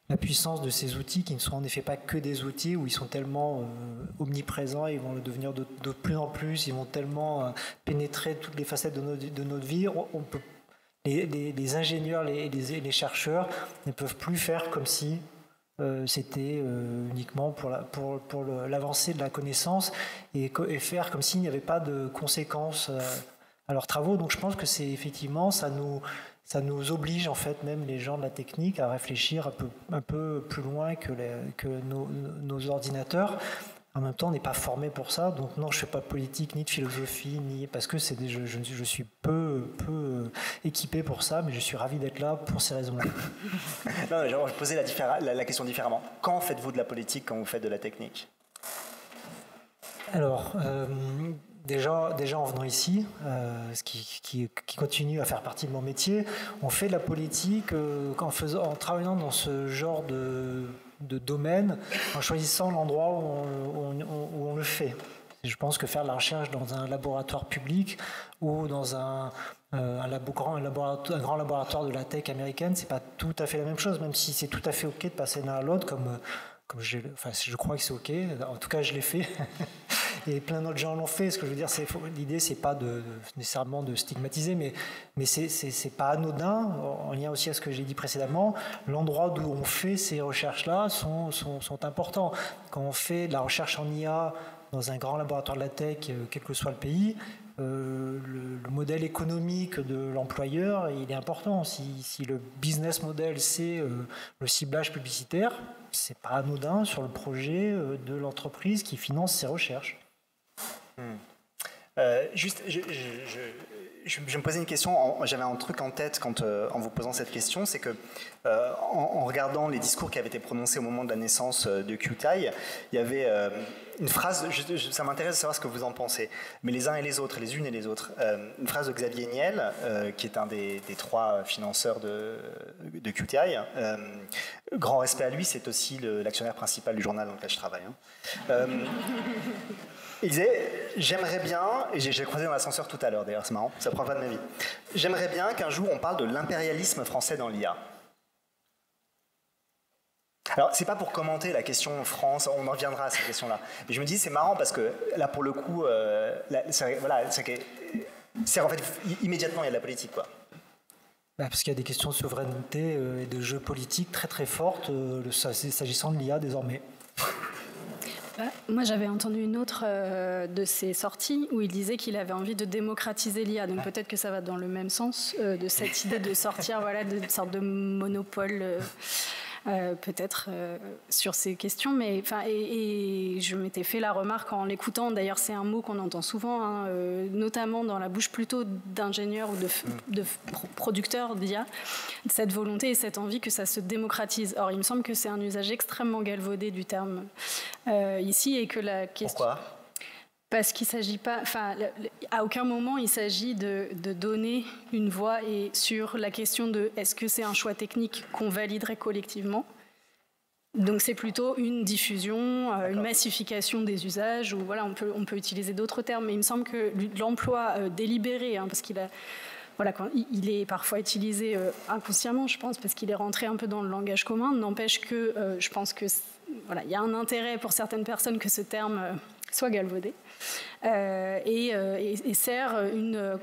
la puissance de ces outils, qui ne sont en effet pas que des outils, où ils sont tellement omniprésents, ils vont le devenir de plus en plus, ils vont tellement pénétrer toutes les facettes de notre vie, on peut, les ingénieurs, les chercheurs ne peuvent plus faire comme si c'était uniquement pour l'avancée de la connaissance et faire comme s'il n'y avait pas de conséquences à leurs travaux. Donc je pense que c'est effectivement, ça nous oblige en fait, même les gens de la technique, à réfléchir un peu plus loin que nos ordinateurs. En même temps, on n'est pas formé pour ça, donc non, je ne fais pas de politique, ni de philosophie, parce que je suis peu équipé pour ça, mais je suis ravi d'être là pour ces raisons-là. Non, je vais poser la question différemment. Quand faites-vous de la politique quand vous faites de la technique? Alors, déjà en venant ici, ce qui continue à faire partie de mon métier, on fait de la politique en travaillant dans ce genre de domaine, en choisissant l'endroit où on le fait. Je pense que faire de la recherche dans un laboratoire public ou dans un grand laboratoire de la tech américaine, c'est pas tout à fait la même chose, même si c'est tout à fait OK de passer l'un à l'autre, comme je crois que c'est OK. En tout cas, je l'ai fait. Et plein d'autres gens l'ont fait. Ce que je veux dire, l'idée, c'est pas nécessairement de stigmatiser, mais c'est pas anodin, en lien aussi à ce que j'ai dit précédemment. L'endroit d'où on fait ces recherches-là sont importants. Quand on fait de la recherche en IA dans un grand laboratoire de la tech, quel que soit le pays, le modèle économique de l'employeur, il est important. Si le business model, c'est le ciblage publicitaire, c'est pas anodin sur le projet de l'entreprise qui finance ses recherches. Juste, je me posais une question, j'avais un truc en tête en vous posant cette question, c'est que en regardant les discours qui avaient été prononcés au moment de la naissance de QTI, il y avait une phrase, ça m'intéresse de savoir ce que vous en pensez, mais les uns et les autres, les unes et les autres, une phrase de Xavier Niel, qui est un des 3 financeurs de QTI, grand respect à lui, c'est aussi l'actionnaire principal du journal dans lequel je travaille. Il disait, j'aimerais bien, et j'ai croisé dans l'ascenseur tout à l'heure d'ailleurs, c'est marrant, ça prend pas de ma vie, j'aimerais bien qu'un jour on parle de l'impérialisme français dans l'IA. Alors, c'est pas pour commenter la question France, on en reviendra à cette question-là, mais je me dis, c'est marrant parce que là, pour le coup, c'est en fait, immédiatement, il y a de la politique, quoi. Parce qu'il y a des questions de souveraineté et de jeu politique très très fortes s'agissant de l'IA désormais. Moi, j'avais entendu une autre de ses sorties où il disait qu'il avait envie de démocratiser l'IA. Donc peut-être que ça va dans le même sens de cette idée de sortir d'une sorte de monopole peut-être sur ces questions. Mais, et je m'étais fait la remarque en l'écoutant. D'ailleurs, c'est un mot qu'on entend souvent, notamment dans la bouche plutôt d'ingénieurs ou de producteurs d'IA, cette volonté et cette envie que ça se démocratise. Or, il me semble que c'est un usage extrêmement galvaudé du terme ici et que la question... Pourquoi ? Parce qu'il s'agit pas, à aucun moment il s'agit de donner une voix et sur la question de est-ce que c'est un choix technique qu'on validerait collectivement. Donc c'est plutôt une diffusion, une massification des usages, ou voilà, on peut utiliser d'autres termes, mais il me semble que l'emploi délibéré, parce qu'il a, voilà, quand il est parfois utilisé inconsciemment, je pense, parce qu'il est rentré un peu dans le langage commun, n'empêche que je pense que voilà, il y a un intérêt pour certaines personnes que ce terme soit galvaudé. Et sert une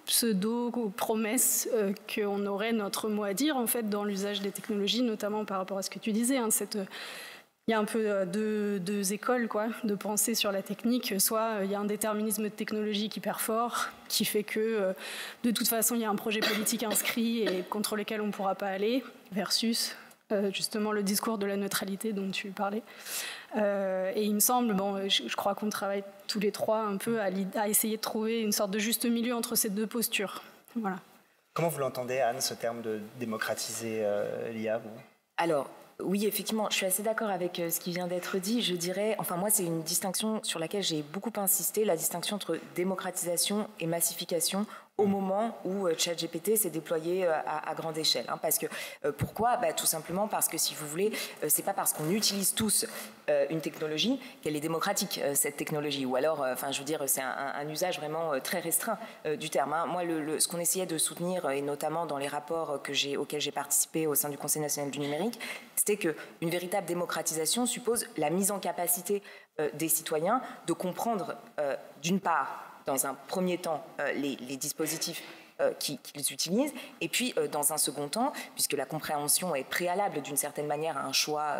pseudo-promesse qu'on aurait notre mot à dire en fait dans l'usage des technologies, notamment par rapport à ce que tu disais. Il y a un peu deux écoles de pensée sur la technique. Soit il y a un déterminisme de technologie hyper fort, qui fait que de toute façon il y a un projet politique inscrit et contre lequel on ne pourra pas aller, versus justement le discours de la neutralité dont tu parlais. Et il me semble, je crois qu'on travaille tous les trois un peu à essayer de trouver une sorte de juste milieu entre ces deux postures. Voilà. Comment vous l'entendez, Anne, ce terme de démocratiser l'IA, vous ? Alors, oui, effectivement, je suis assez d'accord avec ce qui vient d'être dit. Je dirais, enfin moi, c'est une distinction sur laquelle j'ai beaucoup insisté, la distinction entre démocratisation et massification au moment où ChatGPT s'est déployé à grande échelle. Parce que, pourquoi ? Tout simplement parce que, si vous voulez, c'est pas parce qu'on utilise tous une technologie qu'elle est démocratique, cette technologie. Ou alors, je veux dire, c'est un usage vraiment très restreint du terme. Moi, ce qu'on essayait de soutenir, et notamment dans les rapports auxquels j'ai participé au sein du Conseil national du numérique, c'était qu'une véritable démocratisation suppose la mise en capacité des citoyens de comprendre, d'une part, dans un premier temps, les dispositifs qu'ils utilisent, et puis dans un second temps, puisque la compréhension est préalable d'une certaine manière à un choix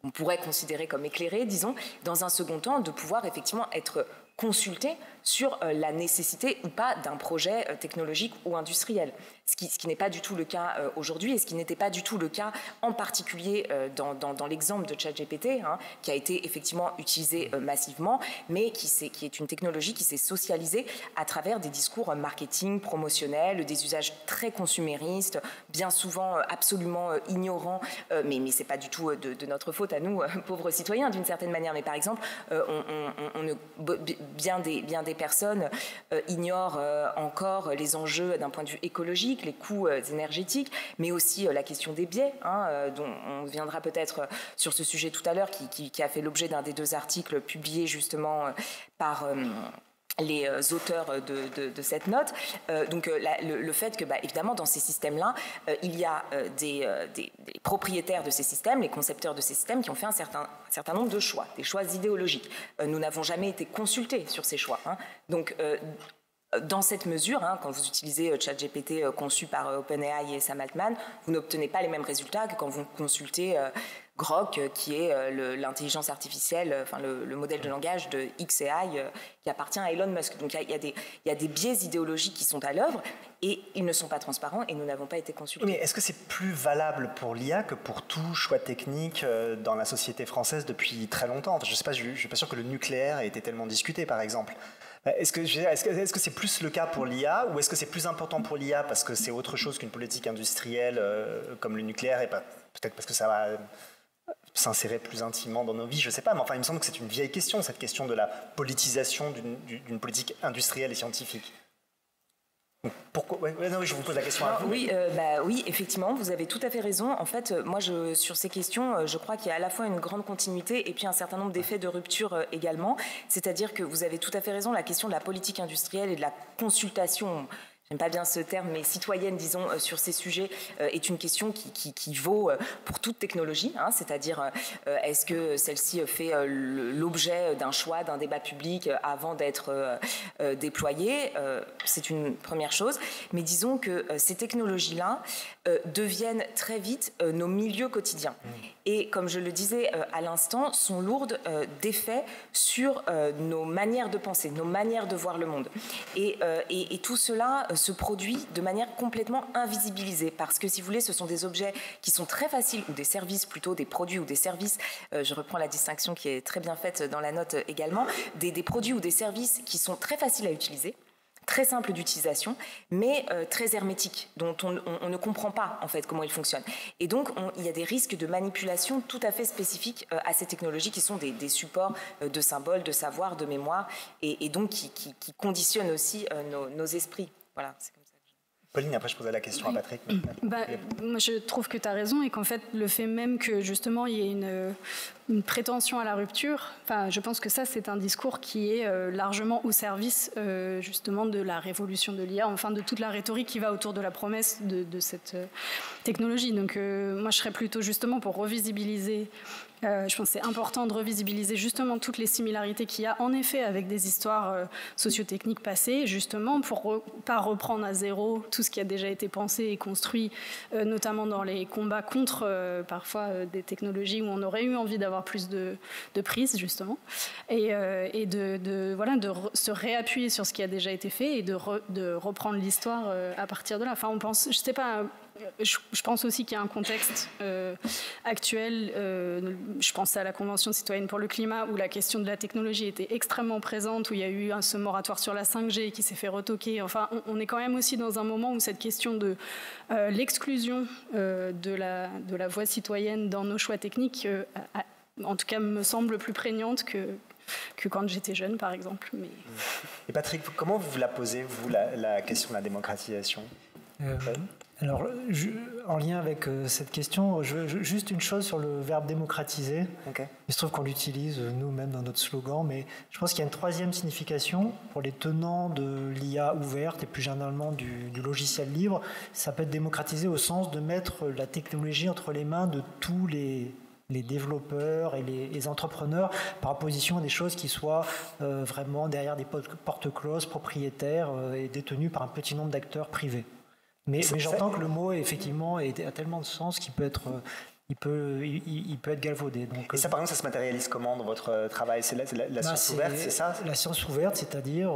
qu'on pourrait considérer comme éclairé, disons, dans un second temps, de pouvoir effectivement être consulté sur la nécessité ou pas d'un projet technologique ou industriel. Ce qui n'est pas du tout le cas aujourd'hui, et ce qui n'était pas du tout le cas en particulier dans l'exemple de ChatGPT, qui a été effectivement utilisé massivement, mais qui est une technologie qui s'est socialisée à travers des discours marketing, promotionnels, des usages très consuméristes, bien souvent absolument ignorants, mais c'est pas du tout de notre faute à nous, pauvres citoyens, d'une certaine manière. Mais par exemple, bien des personnes ignorent encore les enjeux d'un point de vue écologique, les coûts énergétiques, mais aussi la question des biais, dont on viendra peut-être sur ce sujet tout à l'heure, qui a fait l'objet d'un des 2 articles publiés justement par les auteurs de cette note. Donc le fait que, évidemment, dans ces systèmes-là, il y a des propriétaires de ces systèmes, les concepteurs de ces systèmes, qui ont fait un certain nombre de choix, des choix idéologiques. Nous n'avons jamais été consultés sur ces choix. Donc, dans cette mesure, quand vous utilisez ChatGPT conçu par OpenAI et Sam Altman, vous n'obtenez pas les mêmes résultats que quand vous consultez Grok, qui est l'intelligence artificielle, le modèle de langage de xAI qui appartient à Elon Musk. Donc il y a des biais idéologiques qui sont à l'œuvre et ils ne sont pas transparents et nous n'avons pas été consultés. Mais est-ce que c'est plus valable pour l'IA que pour tout choix technique dans la société française depuis très longtemps ? Je ne suis pas sûr que le nucléaire ait été tellement discuté, par exemple. Est-ce que c'est plus le cas pour l'IA, ou est-ce que c'est plus important pour l'IA parce que c'est autre chose qu'une politique industrielle comme le nucléaire, et peut-être parce que ça va s'insérer plus intimement dans nos vies, je ne sais pas, mais enfin il me semble que c'est une vieille question, cette question de la politisation d'une politique industrielle et scientifique. Pourquoi non, je vous pose la question à vous. Oui, effectivement, vous avez tout à fait raison. En fait, moi, sur ces questions, je crois qu'il y a à la fois une grande continuité et puis un certain nombre d'effets de rupture également. C'est-à-dire que vous avez tout à fait raison, la question de la politique industrielle et de la consultation, j'aime pas bien ce terme, mais citoyenne, disons, sur ces sujets, est une question qui vaut pour toute technologie, hein, c'est-à-dire est-ce que celle-ci fait l'objet d'un choix, d'un débat public avant d'être déployée, c'est une première chose, mais disons que ces technologies-là deviennent très vite nos milieux quotidiens. Et comme je le disais à l'instant, sont lourdes d'effets sur nos manières de penser, nos manières de voir le monde. Et tout cela se produit de manière complètement invisibilisée, parce que, si vous voulez, ce sont des objets qui sont très faciles, ou des services plutôt, des produits ou des services, je reprends la distinction qui est très bien faite dans la note également, des produits ou des services qui sont très faciles à utiliser, très simple d'utilisation, mais très hermétique, dont on ne comprend pas en fait comment ils fonctionnent. Et donc il y a des risques de manipulation tout à fait spécifiques à ces technologies qui sont des supports de symboles, de savoir, de mémoire, et donc qui conditionnent aussi nos esprits. Voilà, c'est comme ça. Pauline, après je posais la question à Patrick. Moi je trouve que tu as raison, et qu'en fait le fait même que justement il y ait une prétention à la rupture, je pense que ça c'est un discours qui est largement au service justement de la révolution de l'IA, enfin de toute la rhétorique qui va autour de la promesse de cette technologie. Donc moi je serais plutôt justement pour revisibiliser. Je pense que c'est important de revisibiliser justement toutes les similarités qu'il y a en effet avec des histoires sociotechniques passées, justement pour pas reprendre à zéro tout ce qui a déjà été pensé et construit, notamment dans les combats contre parfois des technologies où on aurait eu envie d'avoir plus de prise justement, et de se réappuyer sur ce qui a déjà été fait et de reprendre l'histoire à partir de là. Enfin, on pense, je sais pas. Je pense aussi qu'il y a un contexte actuel, je pense à la Convention citoyenne pour le climat, où la question de la technologie était extrêmement présente, où il y a eu ce moratoire sur la 5G qui s'est fait retoquer. Enfin, on est quand même aussi dans un moment où cette question de l'exclusion de la voix citoyenne dans nos choix techniques, en tout cas, me semble plus prégnante que quand j'étais jeune, par exemple. Mais... Et Patrick, comment vous la posez, vous, la question de la démocratisation ? Alors, en lien avec cette question, juste une chose sur le verbe démocratiser. Okay. Il se trouve qu'on l'utilise nous-mêmes dans notre slogan, mais je pense qu'il y a une troisième signification pour les tenants de l'IA ouverte et plus généralement du logiciel libre. Ça peut être démocratiser au sens de mettre la technologie entre les mains de tous les développeurs et les entrepreneurs, par opposition à des choses qui soient vraiment derrière des portes closes, propriétaires et détenues par un petit nombre d'acteurs privés. Mais j'entends que le mot, effectivement, a tellement de sens qu'il peut être... Il peut être galvaudé. Donc, et ça, par exemple, ça se matérialise comment dans votre travail ? C'est la science ouverte, c'est ça ? La science ouverte, c'est-à-dire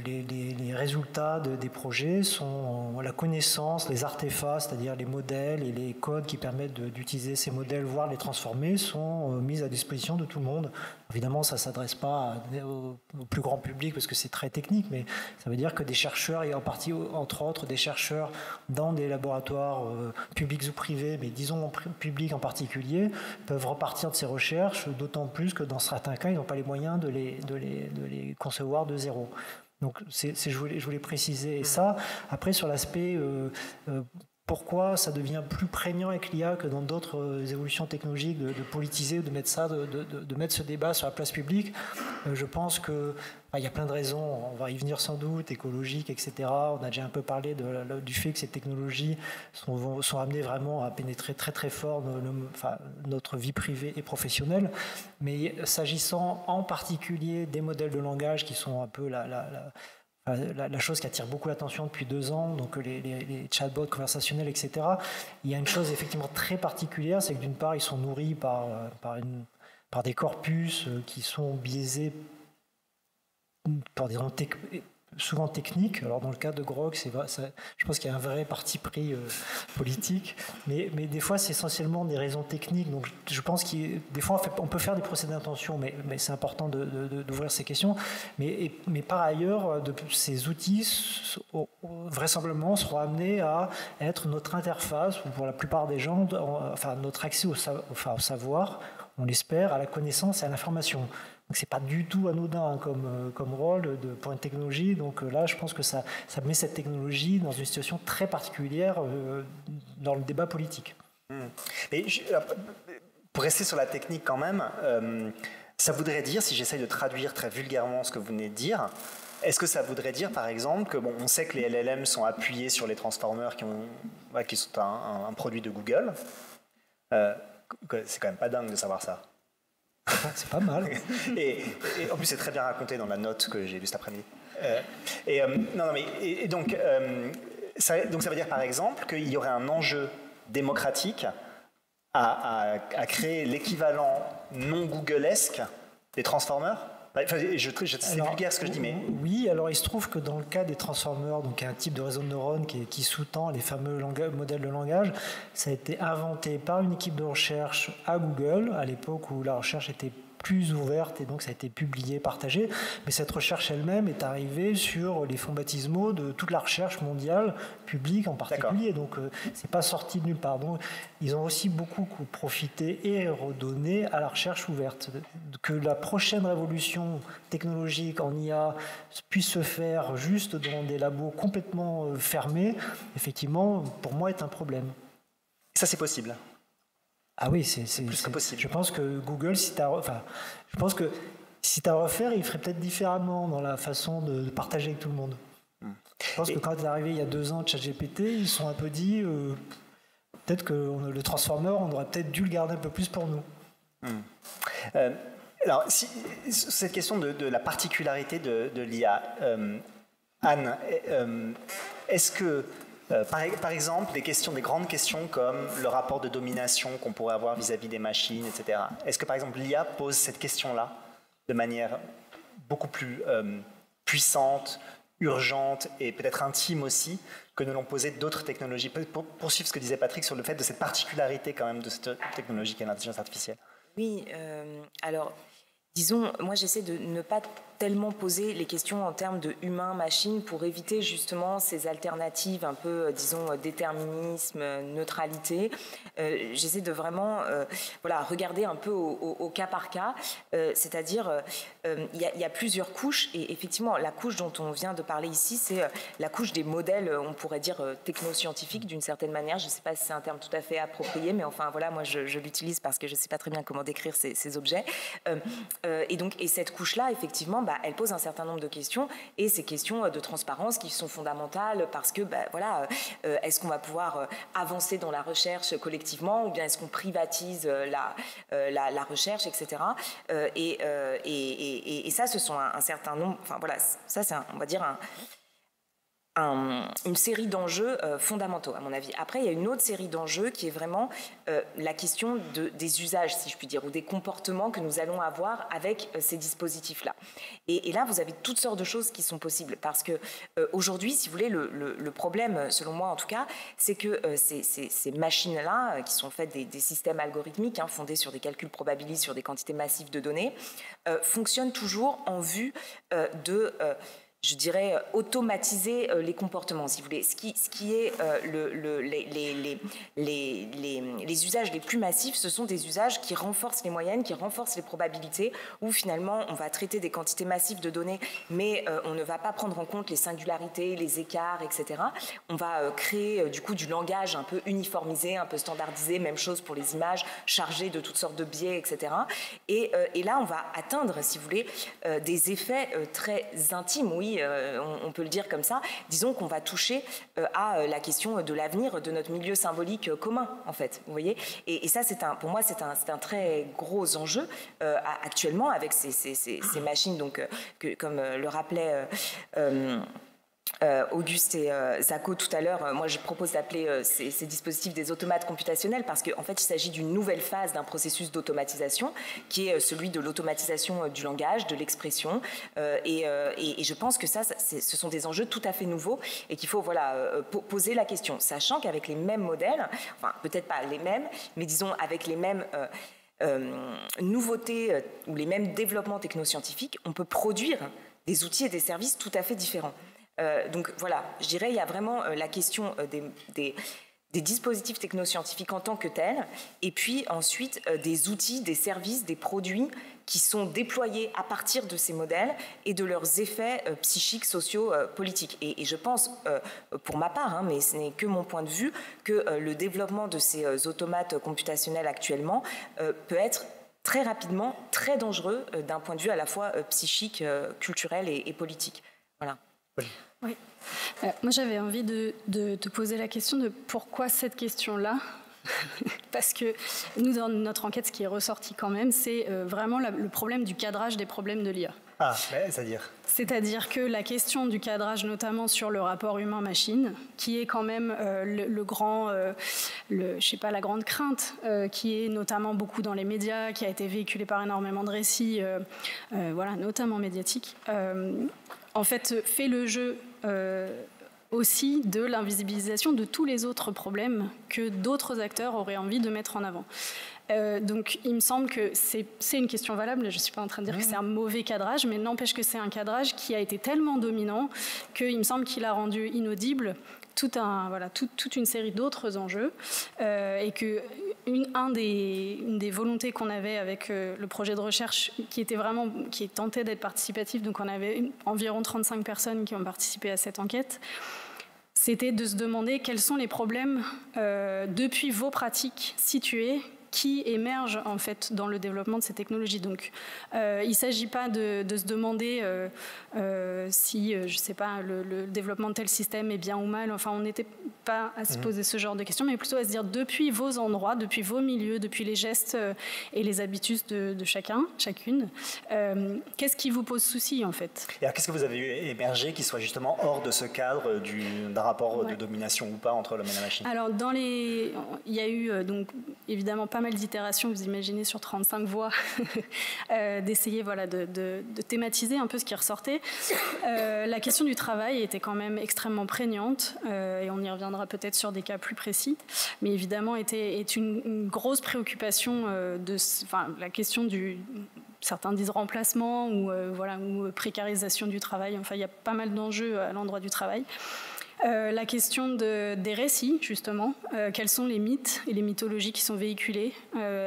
les résultats des projets sont la connaissance, les artefacts, c'est-à-dire les modèles et les codes qui permettent d'utiliser ces modèles, voire les transformer, sont mis à disposition de tout le monde. Évidemment, ça ne s'adresse pas au plus grand public parce que c'est très technique, mais ça veut dire que des chercheurs, et en partie, entre autres, des chercheurs dans des laboratoires publics ou privés, mais disons publics en particulier, peuvent repartir de ces recherches, d'autant plus que dans certains cas, ils n'ont pas les moyens de les concevoir de zéro. Donc, je voulais préciser ça. Après, sur l'aspect... pourquoi ça devient plus prégnant avec l'IA que dans d'autres évolutions technologiques de politiser ou de mettre ce débat sur la place publique. Je pense que il y a plein de raisons, on va y venir sans doute, écologiques, etc. On a déjà un peu parlé du fait que ces technologies sont amenées vraiment à pénétrer très très fort notre vie privée et professionnelle. Mais s'agissant en particulier des modèles de langage qui sont un peu la chose qui attire beaucoup l'attention depuis 2 ans, donc les chatbots conversationnels, etc. Il y a une chose effectivement très particulière, c'est que d'une part, ils sont nourris par des corpus qui sont biaisés par des souvent techniques. Alors dans le cas de Grok, je pense qu'il y a un vrai parti pris politique, mais des fois c'est essentiellement des raisons techniques. Donc je pense que des fois on peut faire des procès d'intention, mais c'est important d'ouvrir ces questions. Mais par ailleurs, ces outils vraisemblablement seront amenés à être notre interface, ou pour la plupart des gens, notre accès au savoir, on l'espère, à la connaissance et à l'information. Donc c'est pas du tout anodin comme rôle pour une technologie. Donc là, je pense que ça met cette technologie dans une situation très particulière dans le débat politique. Mais pour rester sur la technique quand même, ça voudrait dire, si j'essaye de traduire très vulgairement ce que vous venez de dire, est-ce que ça voudrait dire, par exemple, que on sait que les LLM sont appuyés sur les transformers qui sont un produit de Google. C'est quand même pas dingue de savoir ça. C'est pas mal. et en plus, c'est très bien raconté dans la note que j'ai lue cet après-midi. Donc ça veut dire, par exemple, qu'il y aurait un enjeu démocratique à créer l'équivalent non Google-esque des transformers. Enfin, c'est vulgaire ce que je dis, mais... Oui, alors il se trouve que dans le cas des transformers, donc un type de réseau de neurones qui sous-tend les fameux modèles de langage, ça a été inventé par une équipe de recherche à Google, à l'époque où la recherche était plus ouverte et donc ça a été publié, partagé. Mais cette recherche elle-même est arrivée sur les fonds baptismaux de toute la recherche mondiale, publique en particulier. Donc c'est pas sorti de nulle part. Donc ils ont aussi beaucoup profité et redonné à la recherche ouverte. Que la prochaine révolution technologique en IA puisse se faire juste dans des labos complètement fermés, effectivement, pour moi, est un problème. Ça, c'est possible. Ah oui, c'est plus que possible. Je pense que Google, si tu as à refaire, il ferait peut-être différemment dans la façon de partager avec tout le monde. Je pense que quand il est arrivé il y a 2 ans ChatGPT, ils sont un peu dit peut-être que le transformer, on aurait peut-être dû le garder un peu plus pour nous. Alors, cette question de la particularité de l'IA, Anne, est-ce que par exemple, des grandes questions comme le rapport de domination qu'on pourrait avoir vis-à-vis des machines, etc. Est-ce que, par exemple, l'IA pose cette question-là de manière beaucoup plus puissante, urgente et peut-être intime aussi que ne l'ont posé d'autres technologies? Pour poursuivre ce que disait Patrick sur le fait de cette particularité quand même de cette technologie qu'est l'intelligence artificielle. Oui, alors... Disons, moi j'essaie de ne pas tellement poser les questions en termes de humain-machine pour éviter justement ces alternatives un peu, disons, déterminisme, neutralité. J'essaie de vraiment regarder un peu au cas par cas, c'est-à-dire il y a plusieurs couches et effectivement la couche dont on vient de parler ici, c'est la couche des modèles, on pourrait dire technoscientifiques d'une certaine manière. Je ne sais pas si c'est un terme tout à fait approprié, mais enfin voilà, moi je l'utilise parce que je ne sais pas très bien comment décrire ces objets. Et cette couche-là, effectivement, elle pose un certain nombre de questions, et ces questions de transparence qui sont fondamentales parce que, est-ce qu'on va pouvoir avancer dans la recherche collectivement, ou bien est-ce qu'on privatise la recherche, etc. Et ça, ce sont un certain nombre. Enfin voilà, ça c'est on va dire une série d'enjeux fondamentaux, à mon avis. Après, il y a une autre série d'enjeux qui est vraiment la question des usages, si je puis dire, ou des comportements que nous allons avoir avec ces dispositifs-là. Et là, vous avez toutes sortes de choses qui sont possibles, parce que aujourd'hui, si vous voulez, le problème, selon moi en tout cas, c'est que ces machines-là, qui sont faites des systèmes algorithmiques, fondés sur des calculs probabilistes, sur des quantités massives de données, fonctionnent toujours en vue je dirais, automatiser les comportements, si vous voulez. Ce qui est les usages les plus massifs, ce sont des usages qui renforcent les moyennes, qui renforcent les probabilités, où finalement on va traiter des quantités massives de données, mais on ne va pas prendre en compte les singularités, les écarts, etc. On va créer du coup du langage un peu uniformisé, un peu standardisé, même chose pour les images, chargées de toutes sortes de biais, etc. Et là, on va atteindre, si vous voulez, des effets très intimes, oui, on peut le dire comme ça. Disons qu'on va toucher à la question de l'avenir de notre milieu symbolique commun, en fait. Vous voyez ? Et ça, pour moi, c'est un très gros enjeu actuellement avec ces machines, donc, comme le rappelait Auguste et Zako tout à l'heure. Moi je propose d'appeler ces dispositifs des automates computationnels parce qu'en fait il s'agit d'une nouvelle phase d'un processus d'automatisation qui est celui de l'automatisation du langage, de l'expression, et je pense que ce sont des enjeux tout à fait nouveaux et qu'il faut poser la question, sachant qu'avec les mêmes modèles, enfin peut-être pas les mêmes, mais disons avec les mêmes nouveautés ou les mêmes développements technoscientifiques, on peut produire des outils et des services tout à fait différents. Donc voilà, je dirais il y a vraiment la question des dispositifs technoscientifiques en tant que tels, et puis ensuite des outils, des services, des produits qui sont déployés à partir de ces modèles et de leurs effets psychiques, sociaux, politiques. Et je pense, pour ma part, mais ce n'est que mon point de vue, que le développement de ces automates computationnels actuellement peut être très rapidement très dangereux d'un point de vue à la fois psychique, culturel et politique. Oui. Moi, j'avais envie de te poser la question de pourquoi cette question-là. Parce que nous, dans notre enquête, ce qui est ressorti quand même, c'est vraiment le problème du cadrage des problèmes de l'IA. Ah, c'est-à-dire ? C'est-à-dire que la question du cadrage, notamment sur le rapport humain-machine, qui est quand même la grande crainte, qui est notamment beaucoup dans les médias, qui a été véhiculée par énormément de récits, notamment médiatiques, en fait, fait le jeu aussi de l'invisibilisation de tous les autres problèmes que d'autres acteurs auraient envie de mettre en avant. Donc il me semble que c'est une question valable, je ne suis pas en train de dire que c'est un mauvais cadrage, mais n'empêche que c'est un cadrage qui a été tellement dominant qu'il me semble qu'il a rendu inaudible toute une série d'autres enjeux et que une des volontés qu'on avait avec le projet de recherche qui tentait d'être participatif, donc on avait environ 35 personnes qui ont participé à cette enquête, c'était de se demander quels sont les problèmes depuis vos pratiques situées qui émergent en fait dans le développement de ces technologies. Donc, il ne s'agit pas de se demander si, je sais pas, le développement de tel système est bien ou mal. Enfin, on n'était pas à se poser ce genre de questions, mais plutôt à se dire depuis vos endroits, depuis vos milieux, depuis les gestes et les habitudes de chacune, qu'est-ce qui vous pose souci en fait ? Et alors, qu'est-ce que vous avez vu émerger qui soit justement hors de ce cadre d'un rapport de domination ou pas entre l'homme et la machine ? Alors, il y a eu donc évidemment pas mal d'itérations, vous imaginez, sur 35 voix, d'essayer de thématiser un peu ce qui ressortait. La question du travail était quand même extrêmement prégnante, et on y reviendra peut-être sur des cas plus précis, mais évidemment est une grosse préoccupation la question du... Certains disent remplacement ou précarisation du travail. Enfin, il y a pas mal d'enjeux à l'endroit du travail. La question des récits, justement, quels sont les mythes et les mythologies qui sont véhiculés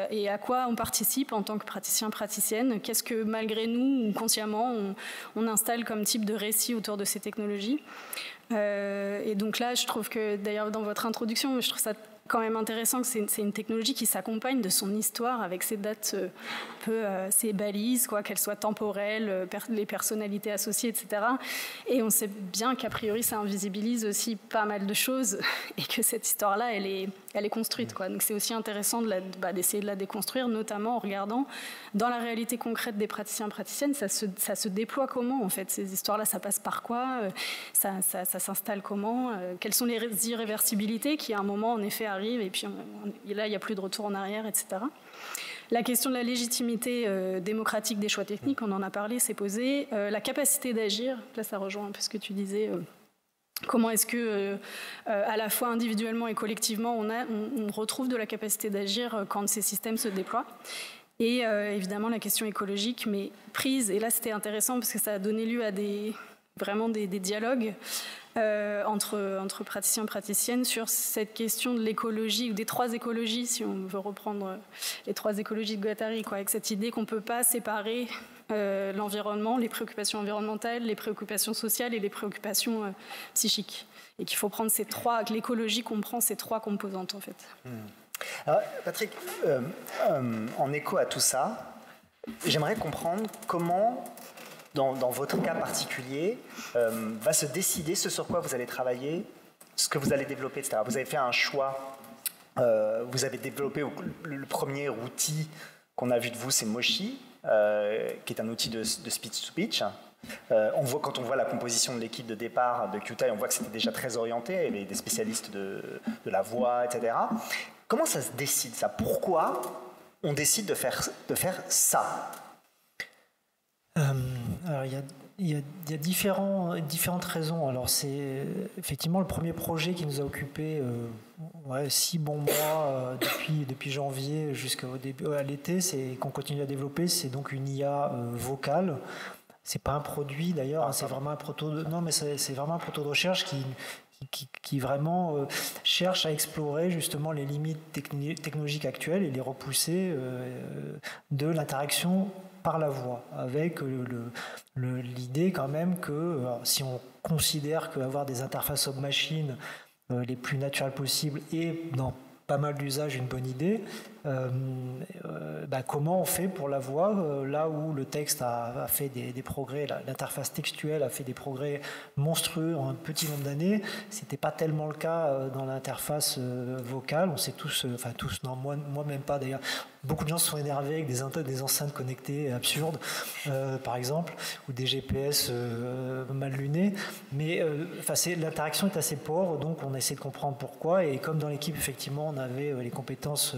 et à quoi on participe en tant que praticien, praticienne, qu'est-ce que malgré nous ou consciemment on installe comme type de récit autour de ces technologies. Et donc là, je trouve que d'ailleurs dans votre introduction, je trouve ça quand même intéressant que c'est une technologie qui s'accompagne de son histoire avec ses dates, ses balises, qu'elles soient temporelles, les personnalités associées, etc. Et on sait bien qu'a priori, ça invisibilise aussi pas mal de choses et que cette histoire-là, elle est construite, quoi. Donc c'est aussi intéressant d'essayer de la déconstruire, notamment en regardant dans la réalité concrète des praticiens, praticiennes, ça se déploie comment, en fait, ces histoires-là, ça passe par quoi, ça s'installe comment, quelles sont les irréversibilités qui, à un moment, en effet, arrivent et puis là, il n'y a plus de retour en arrière, etc. La question de la légitimité démocratique des choix techniques, on en a parlé, s'est posée. La capacité d'agir, là, ça rejoint un peu ce que tu disais. Comment est-ce que, à la fois individuellement et collectivement, on retrouve de la capacité d'agir quand ces systèmes se déploient. Et évidemment, la question écologique, mais prise. Et là, c'était intéressant parce que ça a donné lieu à des dialogues entre praticiens et praticiennes sur cette question de l'écologie, ou des trois écologies, si on veut reprendre les trois écologies de Guattari, avec cette idée qu'on ne peut pas séparer l'environnement, les préoccupations environnementales, les préoccupations sociales et les préoccupations psychiques. Et qu'il faut prendre que l'écologie comprend ces trois composantes, en fait. Alors, Patrick, en écho à tout ça, j'aimerais comprendre comment, dans votre cas particulier, va se décider ce sur quoi vous allez travailler, ce que vous allez développer, etc. Vous avez fait un choix, vous avez développé le premier outil qu'on a vu de vous, c'est Moshi, qui est un outil de speech-to-speech. Quand on voit la composition de l'équipe de départ de QTI, on voit que c'était déjà très orienté, il y avait des spécialistes de la voix, etc. Comment ça se décide, ça ? Pourquoi on décide de faire ça ? Alors, il y a différentes raisons. Alors, c'est effectivement le premier projet qui nous a occupé 6 bons mois depuis janvier jusqu'au début à l'été, c'est qu'on continue à développer. C'est donc une IA vocale. C'est pas un produit d'ailleurs, c'est vraiment un proto. Non, mais c'est vraiment un proto de recherche qui vraiment cherche à explorer justement les limites technologiques actuelles et les repousser de l'interaction par la voix, avec l'idée quand même que si on considère qu'avoir des interfaces homme-machine les plus naturelles possibles et dans pas mal d'usages une bonne idée. Comment on fait pour la voix là où le texte a fait des progrès, l'interface textuelle a fait des progrès monstrueux en un petit nombre d'années. C'était pas tellement le cas dans l'interface vocale. On sait tous, non, moi même pas d'ailleurs. Beaucoup de gens se sont énervés avec des enceintes connectées absurdes, par exemple, ou des GPS mal lunés. Mais l'interaction est assez pauvre, donc on essaie de comprendre pourquoi. Et comme dans l'équipe, effectivement, on avait les compétences,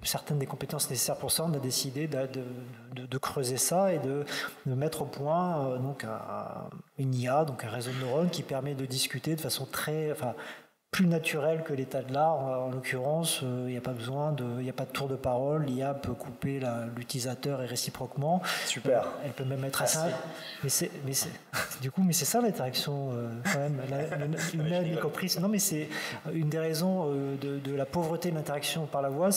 certaines des compétences nécessaires pour ça, on a décidé de creuser ça et de mettre au point une IA, donc un réseau de neurones qui permet de discuter de façon plus naturel que l'état de l'art. En l'occurrence, il n'y a pas besoin il n'y a pas de tour de parole. L'IA peut couper l'utilisateur et réciproquement. Super. Elle peut même être assez. Mais c'est ça l'interaction quand même. Humaine y compris. Non, mais c'est une des raisons de la pauvreté de l'interaction par la voix.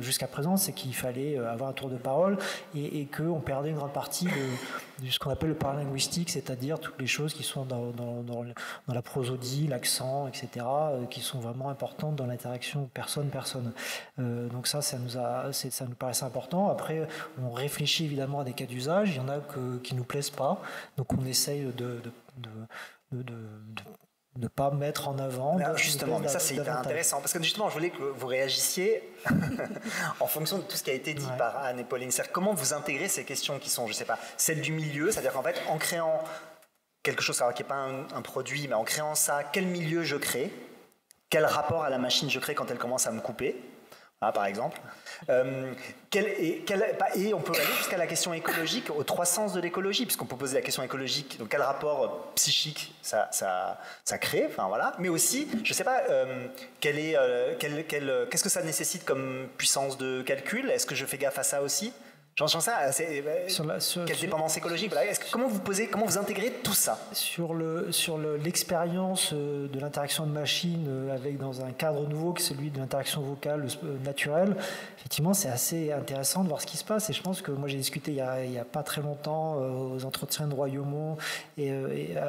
Jusqu'à présent, c'est qu'il fallait avoir un tour de parole et qu'on perdait une grande partie de ce qu'on appelle le paralinguistique, c'est-à-dire toutes les choses qui sont dans la prosodie, l'accent, etc., qui sont vraiment importantes dans l'interaction personne-personne. Donc ça nous paraissait important. Après, on réfléchit évidemment à des cas d'usage. Il y en a qui nous plaisent pas, donc on essaye de ne pas mettre en avant. Justement, mais ça c'est hyper intéressant, parce que justement je voulais que vous réagissiez en fonction de tout ce qui a été dit par Anne et Pauline. C'est-à-dire comment vous intégrez ces questions qui sont, je sais pas, celles du milieu, c'est-à-dire qu'en fait en créant quelque chose qui n'est pas un produit, mais en créant ça, quel milieu je crée, quel rapport à la machine je crée quand elle commence à me couper, par exemple. Et on peut aller jusqu'à la question écologique, aux trois sens de l'écologie, puisqu'on peut poser la question écologique, donc quel rapport psychique ça crée, enfin voilà, mais aussi, je ne sais pas, qu'est-ce que ça nécessite comme puissance de calcul, est-ce que je fais gaffe à ça aussi? J'en sais ça, quelle dépendance écologique, voilà. Comment vous intégrez tout ça? Sur l'expérience de l'interaction de machine dans un cadre nouveau qui est celui de l'interaction vocale naturelle, effectivement c'est assez intéressant de voir ce qui se passe, et je pense que moi j'ai discuté il y a pas très longtemps aux entretiens de Royaumont et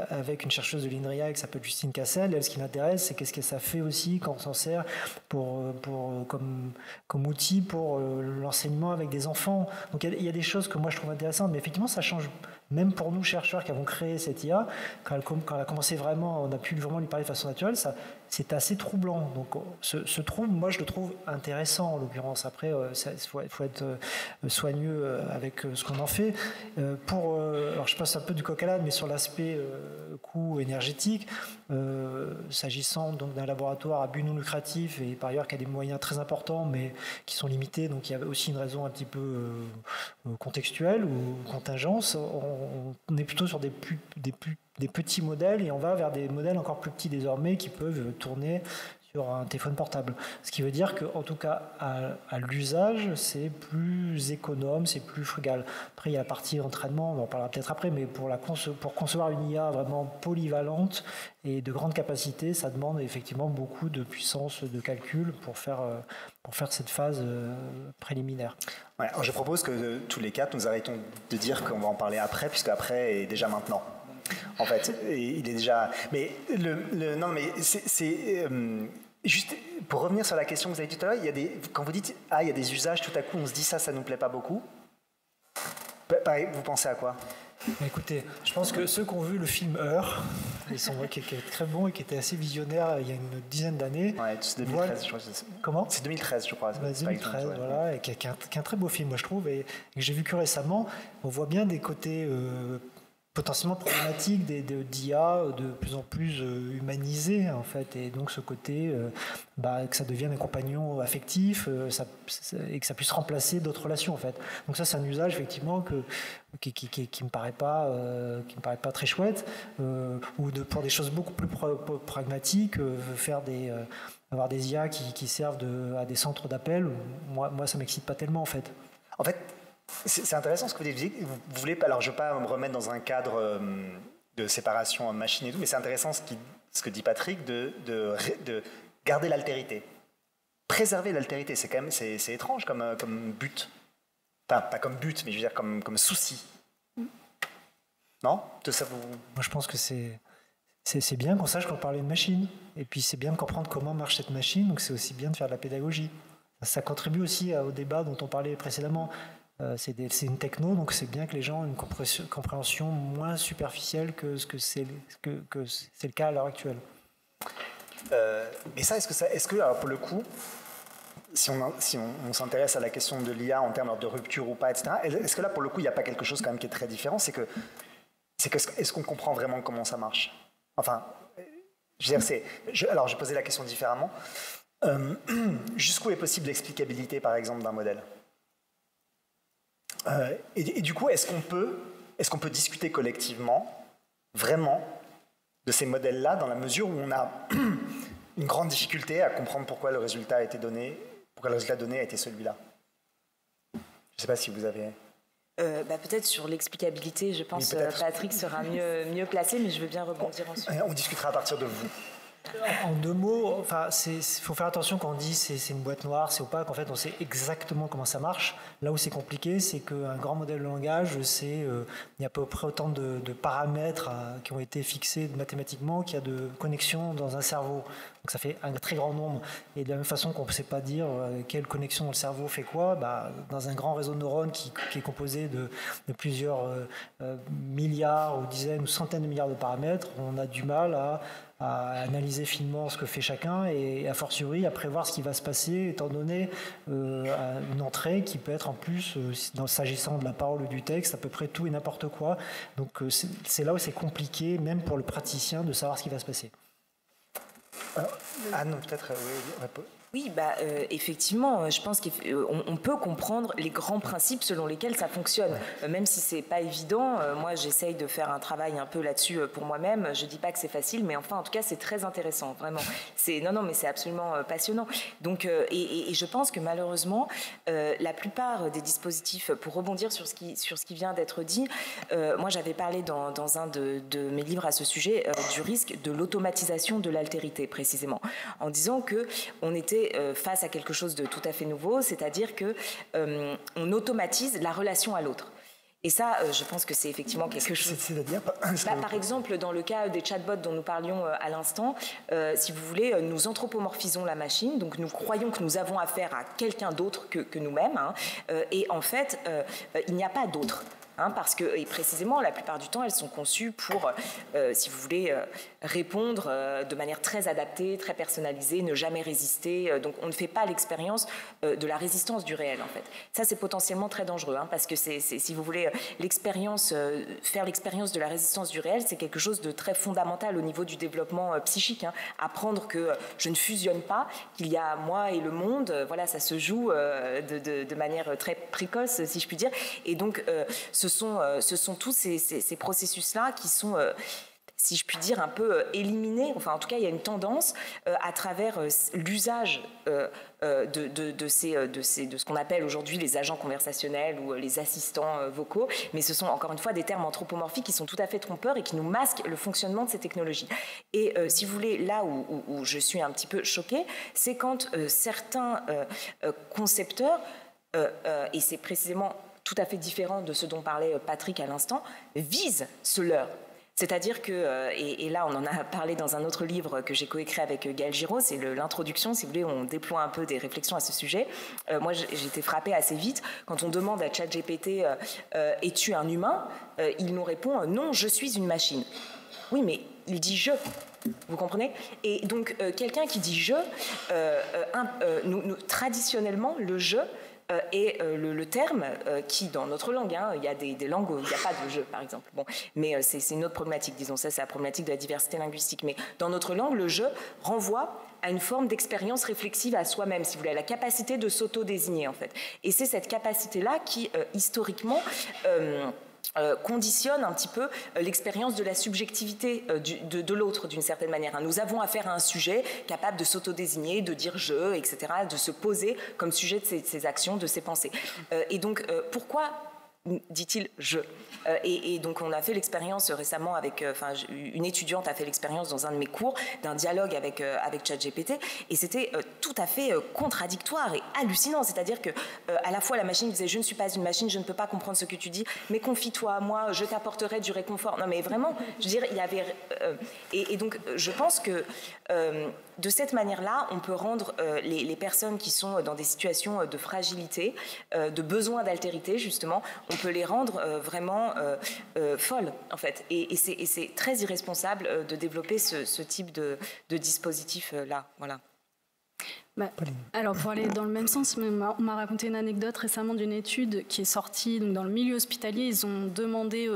avec une chercheuse de l'INRIA qui s'appelle Justine Cassel. Elle, ce qui l'intéresse, c'est qu'est-ce que ça fait aussi quand on s'en sert comme outil pour l'enseignement avec des enfants. Donc il y a des choses que moi je trouve intéressantes, mais effectivement ça change, même pour nous chercheurs qui avons créé cette IA, quand elle a commencé vraiment, on a pu vraiment lui parler de façon naturelle, c'est assez troublant. Donc ce trouble, moi je le trouve intéressant en l'occurrence. Après, il faut être soigneux avec ce qu'on en fait. Alors je passe un peu du coq à l'âne, mais sur l'aspect coût énergétique, s'agissant donc d'un laboratoire à but non lucratif et par ailleurs qui a des moyens très importants mais qui sont limités, donc il y a aussi une raison un petit peu contextuelle ou contingence. On est plutôt sur des petits modèles et on va vers des modèles encore plus petits désormais qui peuvent tourner sur un téléphone portable. Ce qui veut dire qu'en tout cas, à l'usage, c'est plus économe, c'est plus frugal. Après, il y a la partie entraînement, on en parlera peut-être après, mais pour concevoir une IA vraiment polyvalente et de grande capacité, ça demande effectivement beaucoup de puissance de calcul pour faire cette phase préliminaire. Ouais, alors je propose que tous les quatre, nous arrêtons de dire qu'on va en parler après, puisque après est déjà maintenant. En fait, il est déjà. Mais non, mais c'est juste pour revenir sur la question que vous avez dit tout à l'heure. Quand vous dites il y a des usages, tout à coup, on se dit ça nous plaît pas beaucoup. Pareil, vous pensez à quoi? Écoutez, je pense que ceux qui ont vu le film Heure, qui est très bon et qui était assez visionnaire il y a une dizaine d'années. Ouais, c'est 2013, je crois. Comment? C'est 2013, je crois. 2013, voilà, et qui est un très beau film, moi je trouve, et que j'ai vu que récemment. On voit bien des côtés potentiellement problématiques d'IA de plus en plus humanisés en fait, et donc ce côté que ça devienne un compagnon affectif et que ça puisse remplacer d'autres relations en fait. Donc ça c'est un usage effectivement qui me paraît pas très chouette, ou pour des choses beaucoup plus pragmatiques, avoir des IA qui servent à des centres d'appel, moi ça m'excite pas tellement en fait. En fait, c'est intéressant ce que vous dites. Vous voulez, alors je ne vais pas me remettre dans un cadre de séparation machine et tout, mais c'est intéressant ce que dit Patrick de garder l'altérité. Préserver l'altérité, c'est quand même c'est étrange comme but. Enfin, pas comme but, mais je veux dire comme souci. Non? De ça vous... Moi je pense que c'est c'est bien qu'on sache qu'on parlait de machine. Et puis c'est bien de comprendre comment marche cette machine, donc c'est aussi bien de faire de la pédagogie. Ça contribue aussi au débat dont on parlait précédemment. C'est une techno, donc c'est bien que les gens aient une compréhension moins superficielle que c'est le cas à l'heure actuelle. Et ça, est-ce que alors pour le coup, si on s'intéresse à la question de l'IA en termes de rupture ou pas, etc., est-ce que là, pour le coup, il n'y a pas quelque chose quand même qui est très différent? Est-ce qu'on comprend vraiment comment ça marche? Enfin, je veux dire, alors, je vais poser la question différemment. Jusqu'où est possible l'explicabilité, par exemple, d'un modèle? Et du coup, est-ce qu'on peut discuter collectivement, vraiment, de ces modèles-là, dans la mesure où on a une grande difficulté à comprendre pourquoi le résultat a été donné, pourquoi le résultat donné a été celui-là? Je ne sais pas si vous avez... Peut-être sur l'explicabilité, je pense que Patrick sera mieux placé, mais je veux bien rebondir ensuite. On discutera à partir de vous. En 2 mots, enfin, faut faire attention quand on dit c'est une boîte noire, c'est opaque. En fait, on sait exactement comment ça marche. Là où c'est compliqué, c'est qu'un grand modèle de langage, il y a à peu près autant de paramètres qui ont été fixés mathématiquement qu'il y a de connexions dans un cerveau. Donc ça fait un très grand nombre. Et de la même façon qu'on ne sait pas dire quelle connexion dans le cerveau fait quoi, dans un grand réseau de neurones qui est composé de plusieurs milliards ou dizaines ou centaines de milliards de paramètres, on a du mal à analyser finement ce que fait chacun et a fortiori à prévoir ce qui va se passer étant donné une entrée qui peut être en plus, s'agissant de la parole ou du texte, à peu près tout et n'importe quoi. Donc c'est là où c'est compliqué, même pour le praticien, de savoir ce qui va se passer. Anne, peut-être... oui. Oui, effectivement, je pense qu'on peut comprendre les grands principes selon lesquels ça fonctionne. Même si c'est pas évident, moi j'essaye de faire un travail un peu là-dessus pour moi-même. Je dis pas que c'est facile, mais enfin en tout cas c'est très intéressant, vraiment. Non, mais c'est absolument passionnant. Donc, et je pense que malheureusement, la plupart des dispositifs, pour rebondir sur ce qui vient d'être dit, moi j'avais parlé dans un de mes livres à ce sujet du risque de l'automatisation de l'altérité, précisément, en disant que on était face à quelque chose de tout à fait nouveau, c'est-à-dire que on automatise la relation à l'autre. Et ça, je pense que c'est effectivement quelque chose... C'est-à-dire par exemple, dans le cas des chatbots dont nous parlions à l'instant, si vous voulez, nous anthropomorphisons la machine, donc nous croyons que nous avons affaire à quelqu'un d'autre que nous-mêmes, et en fait, il n'y a pas d'autre. Parce que, et précisément, la plupart du temps, elles sont conçues pour, si vous voulez, répondre de manière très adaptée, très personnalisée, ne jamais résister. Donc, on ne fait pas l'expérience de la résistance du réel, en fait. Ça, c'est potentiellement très dangereux, parce que si vous voulez, faire l'expérience de la résistance du réel, c'est quelque chose de très fondamental au niveau du développement psychique. Apprendre que je ne fusionne pas, qu'il y a moi et le monde, voilà, ça se joue de manière très précoce, si je puis dire. Et donc, ce sont tous ces processus-là qui sont, si je puis dire, un peu éliminés. Enfin, en tout cas, il y a une tendance à travers l'usage de ce qu'on appelle aujourd'hui les agents conversationnels ou les assistants vocaux, mais ce sont encore une fois des termes anthropomorphiques qui sont tout à fait trompeurs et qui nous masquent le fonctionnement de ces technologies. Et si vous voulez, là où je suis un petit peu choquée, c'est quand certains concepteurs, et c'est précisément tout à fait différent de ce dont parlait Patrick à l'instant, vise ce leurre. C'est-à-dire que, et là on en a parlé dans un autre livre que j'ai coécrit avec Gaël Giraud, c'est l'introduction, si vous voulez, on déploie un peu des réflexions à ce sujet. Moi j'ai été frappée assez vite, quand on demande à ChatGPT « Es-tu un humain ?» il nous répond « Non, je suis une machine ». Oui, mais il dit « je ». Vous comprenez? Et donc quelqu'un qui dit « je », traditionnellement le « je », et le terme qui, dans notre langue, il y a des langues où il n'y a pas de jeu, par exemple. Bon, mais c'est une autre problématique, disons ça, c'est la problématique de la diversité linguistique. Mais dans notre langue, le jeu renvoie à une forme d'expérience réflexive à soi-même, si vous voulez, à la capacité de s'auto-désigner, en fait. Et c'est cette capacité-là qui, historiquement, conditionne un petit peu l'expérience de la subjectivité de l'autre d'une certaine manière. Nous avons affaire à un sujet capable de s'auto-désigner, de dire « je », etc., de se poser comme sujet de ses actions, de ses pensées. Et donc, pourquoi dit-il je. Et donc on a fait l'expérience récemment avec, une étudiante a fait l'expérience dans un de mes cours d'un dialogue avec ChatGPT, et c'était tout à fait contradictoire et hallucinant. C'est-à-dire que à la fois la machine disait je ne suis pas une machine, je ne peux pas comprendre ce que tu dis, mais confie-toi à moi, je t'apporterai du réconfort. Non mais vraiment, je veux dire, il y avait et donc je pense que de cette manière-là, on peut rendre les personnes qui sont dans des situations de fragilité, de besoin d'altérité justement, on peut les rendre vraiment folles en fait. Et c'est très irresponsable de développer ce type de dispositif-là. Voilà. Alors pour aller dans le même sens, on m'a raconté une anecdote récemment d'une étude qui est sortie donc, dans le milieu hospitalier. Ils ont demandé,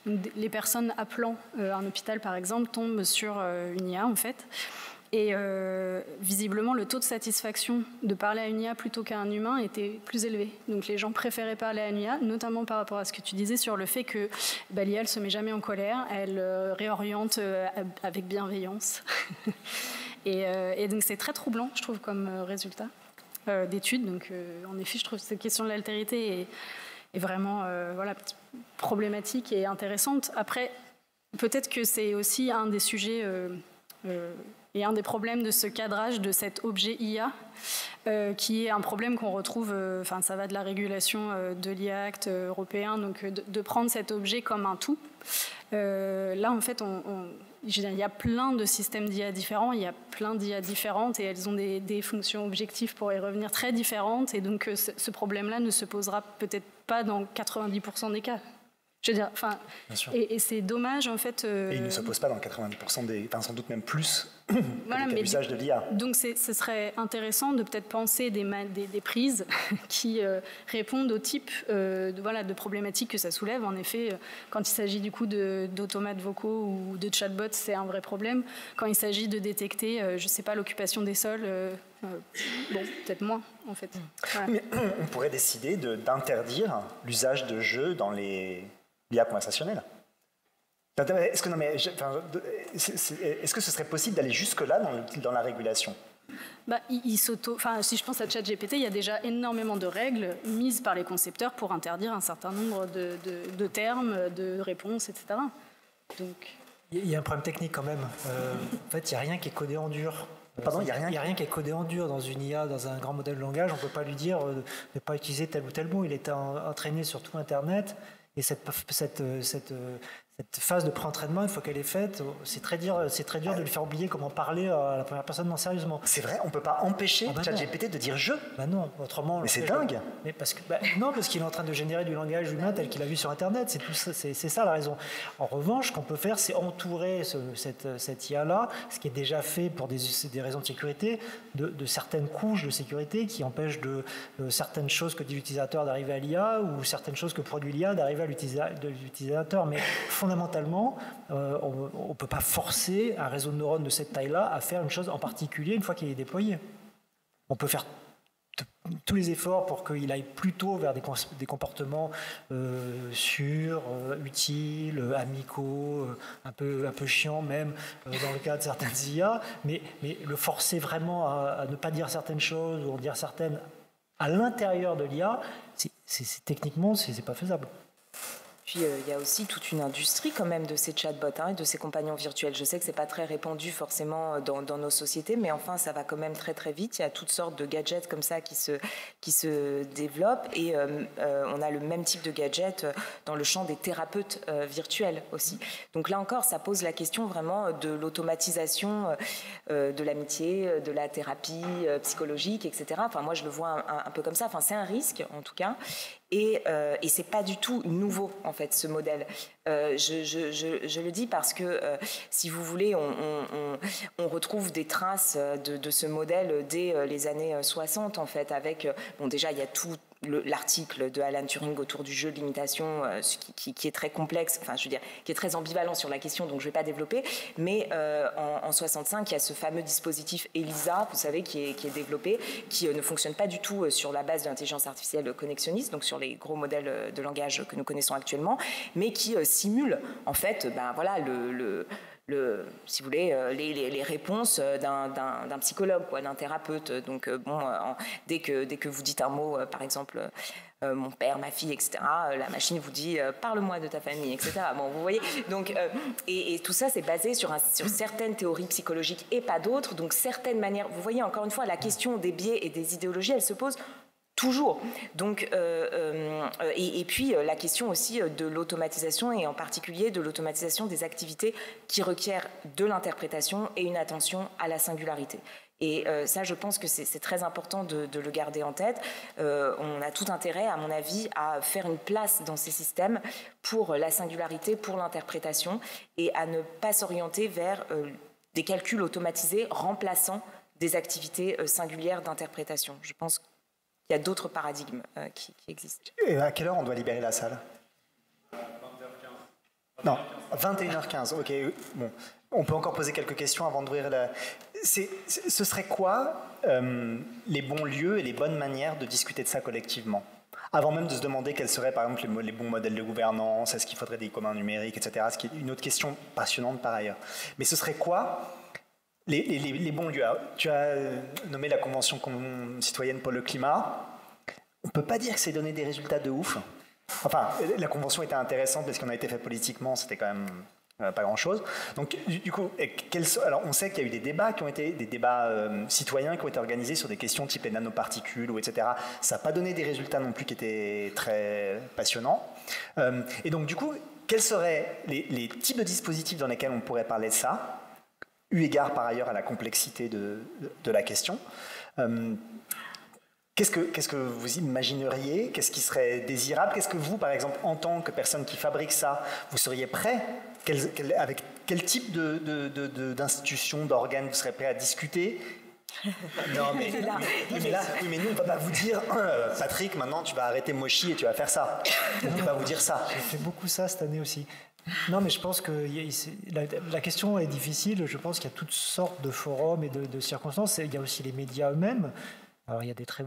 les personnes appelant un hôpital par exemple tombent sur une IA en fait. Et visiblement, le taux de satisfaction de parler à une IA plutôt qu'à un humain était plus élevé. Donc les gens préféraient parler à une IA, notamment par rapport à ce que tu disais sur le fait que l'IA, elle ne se met jamais en colère, elle réoriente avec bienveillance. Et donc c'est très troublant, je trouve, comme résultat d'études. Donc en effet, je trouve que cette question de l'altérité est vraiment problématique et intéressante. Après, peut-être que c'est aussi un des sujets... et un des problèmes de ce cadrage de cet objet IA, qui est un problème qu'on retrouve, ça va de la régulation de l'IA Act européen, donc de prendre cet objet comme un tout. Là, en fait, il y a plein de systèmes d'IA différents, il y a plein d'IA différentes, et elles ont des fonctions objectives pour y revenir très différentes, et donc ce problème-là ne se posera peut-être pas dans 90% des cas. Je veux dire, et c'est dommage en fait. Et il ne se pose pas dans 90% des, sans doute même plus, voilà, de l'usage de l'IA. Donc ce serait intéressant de peut-être penser des prises qui répondent au type de problématiques que ça soulève. En effet, quand il s'agit du coup d'automates vocaux ou de chatbots, c'est un vrai problème. Quand il s'agit de détecter, je ne sais pas, l'occupation des sols, peut-être moins en fait. Voilà. Mais on pourrait décider d'interdire l'usage de jeux dans l'IA conversationnelle. Est-ce que ce serait possible d'aller jusque-là dans la régulation ? Si je pense à ChatGPT, il y a déjà énormément de règles mises par les concepteurs pour interdire un certain nombre de termes, de réponses, etc. Donc... Il y a un problème technique quand même. En fait, il n'y a rien qui est codé en dur. Pardon, il n'y a rien qui est codé en dur dans une IA, dans un grand modèle de langage. On ne peut pas lui dire de ne pas utiliser tel ou tel mot. Il est entraîné sur tout Internet. Et cette phase de pré-entraînement, une fois qu'elle est faite, c'est très dur de lui faire oublier comment parler à la première personne, non, sérieusement. C'est vrai, on ne peut pas empêcher ChatGPT de dire « je ». Non, autrement... Mais c'est dingue. Mais parce qu'il est en train de générer du langage humain tel qu'il a vu sur Internet. C'est ça la raison. En revanche, ce qu'on peut faire, c'est entourer cette IA-là, ce qui est déjà fait pour des raisons de sécurité, de certaines couches de sécurité qui empêchent de certaines choses que dit l'utilisateur d'arriver à l'IA ou certaines choses que produit l'IA d'arriver à l'utilisateur. Mais fondamentalement, on ne peut pas forcer un réseau de neurones de cette taille-là à faire une chose en particulier une fois qu'il est déployé. On peut faire tous les efforts pour qu'il aille plutôt vers des comportements sûrs, utiles, amicaux, un peu chiants même dans le cas de certaines IA, mais le forcer vraiment à ne pas dire certaines choses ou en dire certaines à l'intérieur de l'IA, techniquement, c'est pas faisable. Puis il y a aussi toute une industrie quand même de ces chatbots et de ces compagnons virtuels. Je sais que c'est pas très répandu forcément dans nos sociétés, mais enfin ça va quand même très très vite. Il y a toutes sortes de gadgets comme ça qui se développent, et on a le même type de gadget dans le champ des thérapeutes virtuels aussi. Donc là encore, ça pose la question vraiment de l'automatisation de l'amitié, de la thérapie psychologique, etc. Enfin moi je le vois un peu comme ça. Enfin c'est un risque en tout cas. Et c'est pas du tout nouveau en fait ce modèle. Je le dis parce que si vous voulez, on retrouve des traces de ce modèle dès les années 60 en fait. Avec déjà il y a tout l'article de Alan Turing autour du jeu de l'imitation qui est très complexe, enfin je veux dire qui est très ambivalent sur la question, donc je vais pas développer, mais en 65 il y a ce fameux dispositif ELISA, vous savez, qui est développé, qui ne fonctionne pas du tout sur la base de l'intelligence artificielle connexionniste, donc sur les gros modèles de langage que nous connaissons actuellement, mais qui simule en fait si vous voulez, les réponses d'un psychologue, d'un thérapeute. Donc dès que vous dites un mot, par exemple, mon père, ma fille, etc. La machine vous dit parle-moi de ta famille, etc. Bon, vous voyez. Donc, et tout ça, c'est basé sur certaines théories psychologiques et pas d'autres. Donc, certaines manières. Vous voyez, encore une fois, la question des biais et des idéologies, elle se pose toujours. Donc, et puis la question aussi de l'automatisation et en particulier de l'automatisation des activités qui requièrent de l'interprétation et une attention à la singularité. Et ça, je pense que c'est très important de le garder en tête. On a tout intérêt, à mon avis, à faire une place dans ces systèmes pour la singularité, pour l'interprétation, et à ne pas s'orienter vers des calculs automatisés remplaçant des activités singulières d'interprétation. Je pense qu'il y a d'autres paradigmes qui existent. Et à quelle heure on doit libérer la salle ? 21h15. Non, 21h15, ok. Bon. On peut encore poser quelques questions avant d'ouvrir la... Ce serait quoi les bons lieux et les bonnes manières de discuter de ça collectivement ? Avant même de se demander quels seraient par exemple les bons modèles de gouvernance, est-ce qu'il faudrait des communs numériques, etc. Ce qui est une autre question passionnante par ailleurs. Mais ce serait quoi les bons lieux ? Alors, tu as nommé la Convention citoyenne pour le climat. On ne peut pas dire que c'est donné des résultats de ouf. Enfin, la Convention était intéressante parce qu'on a été fait politiquement, c'était quand même... pas grand-chose. Donc, du coup, alors on sait qu'il y a eu des débats qui ont été des débats citoyens qui ont été organisés sur des questions type les nanoparticules ou etc. Ça n'a pas donné des résultats non plus qui étaient très passionnants. Et donc, du coup, quels seraient les types de dispositifs dans lesquels on pourrait parler de ça, eu égard par ailleurs à la complexité de la question. Qu'est-ce que vous imagineriez? Qu'est-ce qui serait désirable? Qu'est-ce que vous, par exemple, en tant que personne qui fabrique ça, vous seriez prêt? Avec quel type d'institution, d'organe vous serez prêt à discuter? Non, mais nous, on ne va pas vous dire Patrick, maintenant tu vas arrêter Moshi et tu vas faire ça. On ne va pas vous dire ça. J'ai fait beaucoup ça cette année aussi. Non, mais je pense que la question est difficile. Je pense qu'il y a toutes sortes de forums et de circonstances. Il y a aussi les médias eux-mêmes. Alors, il y a des très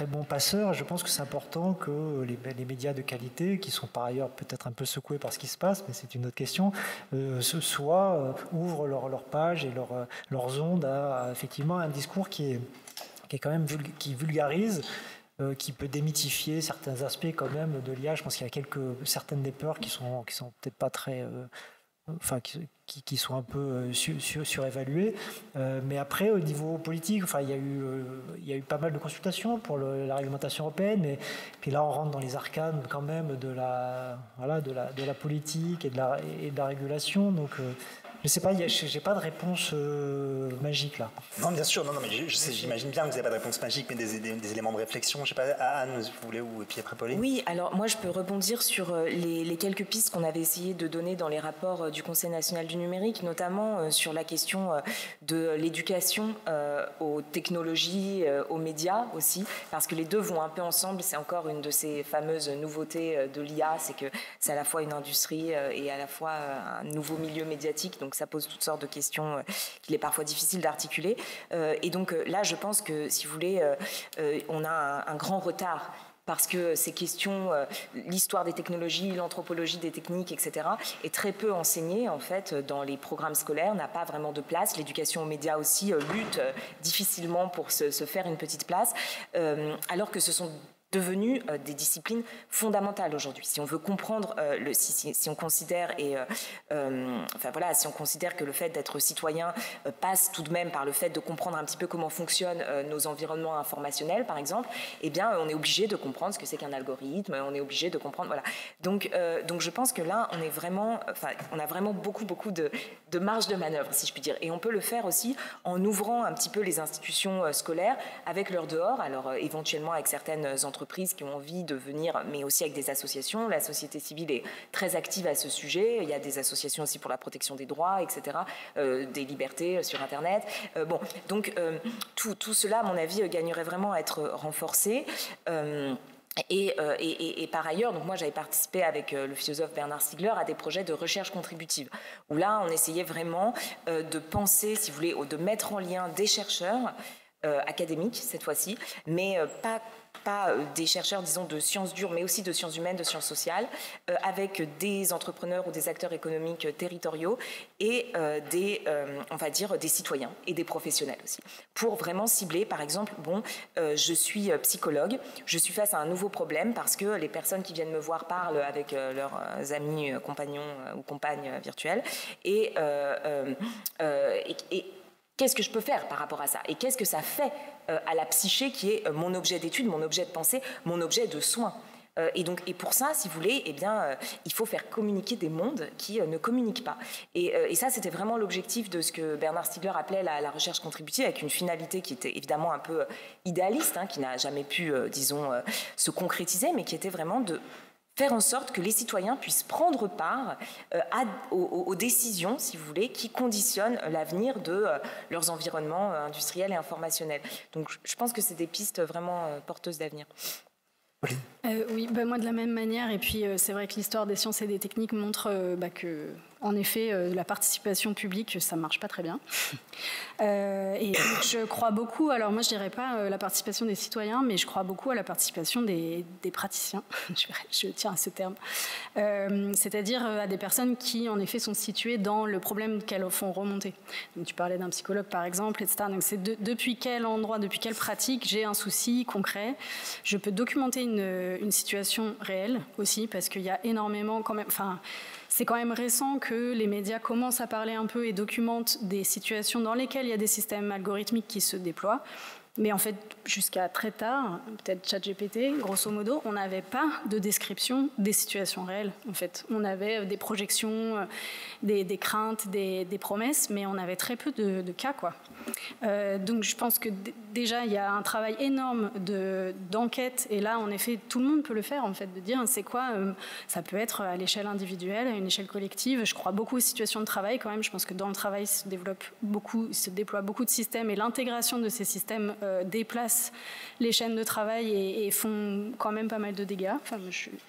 bons passeurs. Je pense que c'est important que les médias de qualité, qui sont par ailleurs peut-être un peu secoués par ce qui se passe, mais c'est une autre question, ouvrent leurs pages et leurs ondes à effectivement un discours qui est quand même qui vulgarise, qui peut démythifier certains aspects quand même de l'IA. Je pense qu'il y a certaines des peurs qui sont peut-être pas très... qui sont un peu surévaluées. Mais après, au niveau politique, il y a eu pas mal de consultations pour la réglementation européenne, mais puis là, on rentre dans les arcanes quand même de la politique et de la régulation. Donc, je ne sais pas, j'ai pas de réponse magique là. Non, bien sûr, mais j'imagine bien que vous n'avez pas de réponse magique, mais des éléments de réflexion. Je ne sais pas, Anne, vous voulez, et puis après Pauline. Oui, alors moi je peux rebondir sur les quelques pistes qu'on avait essayé de donner dans les rapports du Conseil national du numérique, notamment sur la question de l'éducation aux technologies, aux médias aussi, parce que les deux vont un peu ensemble. C'est encore une de ces fameuses nouveautés de l'IA, c'est que c'est à la fois une industrie et à la fois un nouveau milieu médiatique. Donc ça pose toutes sortes de questions qu'il est parfois difficile d'articuler. Et donc là, je pense que, si vous voulez, on a un grand retard parce que ces questions, l'histoire des technologies, l'anthropologie des techniques, etc., est très peu enseignée en fait dans les programmes scolaires, n'a pas vraiment de place. L'éducation aux médias aussi lutte difficilement pour se faire une petite place, alors que ce sont devenues des disciplines fondamentales aujourd'hui. Si on veut comprendre, si on considère si on considère que le fait d'être citoyen passe tout de même par le fait de comprendre un petit peu comment fonctionnent nos environnements informationnels, par exemple, eh bien, on est obligé de comprendre ce que c'est qu'un algorithme, on est obligé de comprendre, voilà. Donc je pense que là, on a vraiment beaucoup de marge de manœuvre, si je puis dire. Et on peut le faire aussi en ouvrant un petit peu les institutions scolaires avec leur dehors, alors éventuellement avec certaines entreprises qui ont envie de venir, mais aussi avec des associations. La société civile est très active à ce sujet. Il y a des associations aussi pour la protection des droits, etc., des libertés sur Internet. Donc tout cela, à mon avis, gagnerait vraiment à être renforcé. Et par ailleurs, donc moi j'avais participé avec le philosophe Bernard Stiegler à des projets de recherche contributive, où là on essayait vraiment de penser, si vous voulez, de mettre en lien des chercheurs académiques cette fois-ci, mais pas des chercheurs, disons, de sciences dures, mais aussi de sciences humaines, de sciences sociales, avec des entrepreneurs ou des acteurs économiques territoriaux et on va dire, des citoyens et des professionnels aussi, pour vraiment cibler, par exemple, je suis psychologue, je suis face à un nouveau problème parce que les personnes qui viennent me voir parlent avec leurs amis, compagnons ou compagnes virtuelles, et qu'est-ce que je peux faire par rapport à ça? Et qu'est-ce que ça fait à la psyché qui est mon objet d'étude, mon objet de pensée, mon objet de soin? Et pour ça, si vous voulez, il faut faire communiquer des mondes qui ne communiquent pas. Et ça, c'était vraiment l'objectif de ce que Bernard Stiegler appelait la recherche contributive, avec une finalité qui était évidemment un peu idéaliste, qui n'a jamais pu, disons, se concrétiser, mais qui était vraiment de faire en sorte que les citoyens puissent prendre part aux décisions, si vous voulez, qui conditionnent l'avenir de leurs environnements industriels et informationnels. Donc je pense que c'est des pistes vraiment porteuses d'avenir. Oui, moi de la même manière, et puis c'est vrai que l'histoire des sciences et des techniques montre que, en effet, la participation publique, ça ne marche pas très bien. Et je crois beaucoup, alors moi je ne dirais pas la participation des citoyens, mais je crois beaucoup à la participation des praticiens, je tiens à ce terme, c'est-à-dire à des personnes qui, en effet, sont situées dans le problème qu'elles font remonter. Donc tu parlais d'un psychologue, par exemple, etc. Donc c'est depuis quel endroit, depuis quelle pratique j'ai un souci concret, je peux documenter une situation réelle aussi, parce qu'il y a énormément quand même... C'est quand même récent que les médias commencent à parler un peu et documentent des situations dans lesquelles il y a des systèmes algorithmiques qui se déploient. Mais en fait, jusqu'à très tard, peut-être ChatGPT, grosso modo, on n'avait pas de description des situations réelles. En fait, on avait des projections, des craintes, des promesses, mais on avait très peu de cas, quoi. Donc je pense que déjà, il y a un travail énorme d'enquête, et là, en effet, tout le monde peut le faire, en fait, de dire, c'est quoi, ça peut être à l'échelle individuelle, à une échelle collective. Je crois beaucoup aux situations de travail, quand même. Je pense que dans le travail, il se déploie beaucoup de systèmes, et l'intégration de ces systèmes déplacent les chaînes de travail et font quand même pas mal de dégâts. Enfin,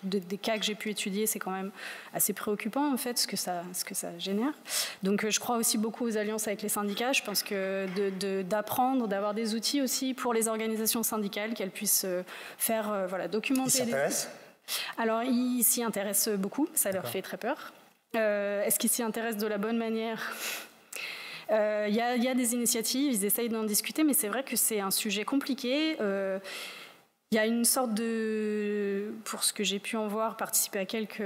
des cas que j'ai pu étudier, c'est quand même assez préoccupant, en fait, ce que ça génère. Donc je crois aussi beaucoup aux alliances avec les syndicats. Je pense que d'apprendre, d'avoir des outils aussi pour les organisations syndicales, qu'elles puissent faire, documenter... Ils s'intéressent ? Alors, ils s'y intéressent beaucoup, ça leur fait très peur. Est-ce qu'ils s'y intéressent de la bonne manière ? Il y a des initiatives, ils essayent d'en discuter, mais c'est vrai que c'est un sujet compliqué. Il y a une sorte pour ce que j'ai pu en voir, participer à quelques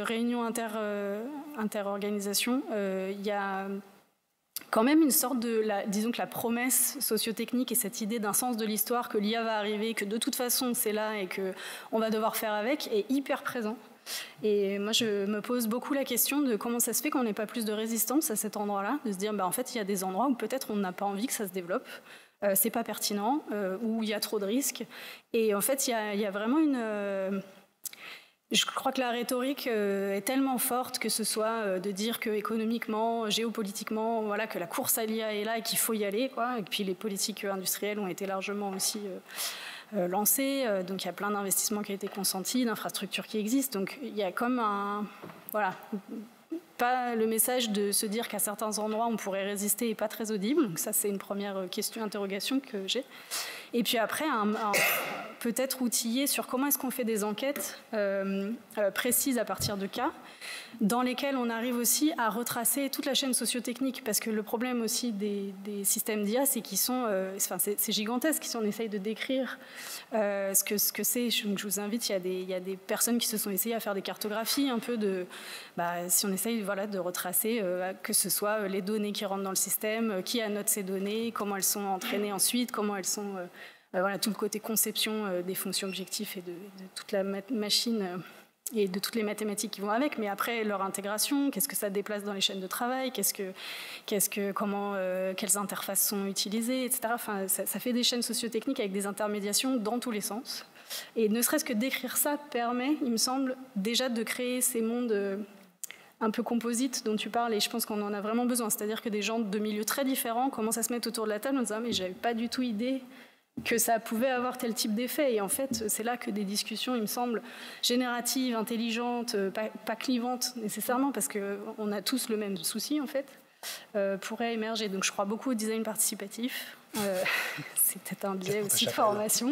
réunions interorganisations, il y a quand même une sorte disons que la promesse sociotechnique et cette idée d'un sens de l'histoire, que l'IA va arriver, que de toute façon c'est là et qu'on va devoir faire avec, est hyper présent. Et moi, je me pose beaucoup la question de comment ça se fait qu'on n'ait pas plus de résistance à cet endroit-là, de se dire, en fait, il y a des endroits où peut-être on n'a pas envie que ça se développe, c'est pas pertinent, où il y a trop de risques. Et en fait, il y a vraiment je crois que la rhétorique est tellement forte, que ce soit de dire que économiquement, géopolitiquement, voilà, que la course à l'IA est là et qu'il faut y aller, quoi. Et puis les politiques industrielles ont été largement aussi lancées. Donc il y a plein d'investissements qui ont été consentis, d'infrastructures qui existent. Donc il y a comme pas le message de se dire qu'à certains endroits on pourrait résister est pas très audible. Donc ça, c'est une première interrogation que j'ai. Et puis après, peut-être outillé sur comment est-ce qu'on fait des enquêtes précises à partir de cas, dans lesquels on arrive aussi à retracer toute la chaîne sociotechnique, parce que le problème aussi des systèmes d'IA, c'est qu'ils sont, c'est gigantesque, si on essaye de décrire ce que c'est. Je vous invite, il y a des personnes qui se sont essayées à faire des cartographies un peu si on essaye de retracer que ce soit les données qui rentrent dans le système, qui annote ces données, comment elles sont entraînées ensuite, comment elles sont... tout le côté conception des fonctions objectifs et de toute la machine et de toutes les mathématiques qui vont avec, mais après leur intégration, qu'est-ce que ça déplace dans les chaînes de travail, quelles interfaces sont utilisées, etc. Enfin, ça fait des chaînes sociotechniques avec des intermédiations dans tous les sens. Et ne serait-ce que d'écrire ça permet, il me semble, déjà de créer ces mondes un peu composites dont tu parles, et je pense qu'on en a vraiment besoin. C'est-à-dire que des gens de milieux très différents commencent à se mettre autour de la table en disant « mais j'avais pas du tout idée que ça pouvait avoir tel type d'effet ». Et en fait, c'est là que des discussions, il me semble, génératives, intelligentes, pas clivantes nécessairement, parce qu'on a tous le même souci, en fait, pourrait émerger. Donc je crois beaucoup au design participatif. C'est peut-être un biais aussi de formation.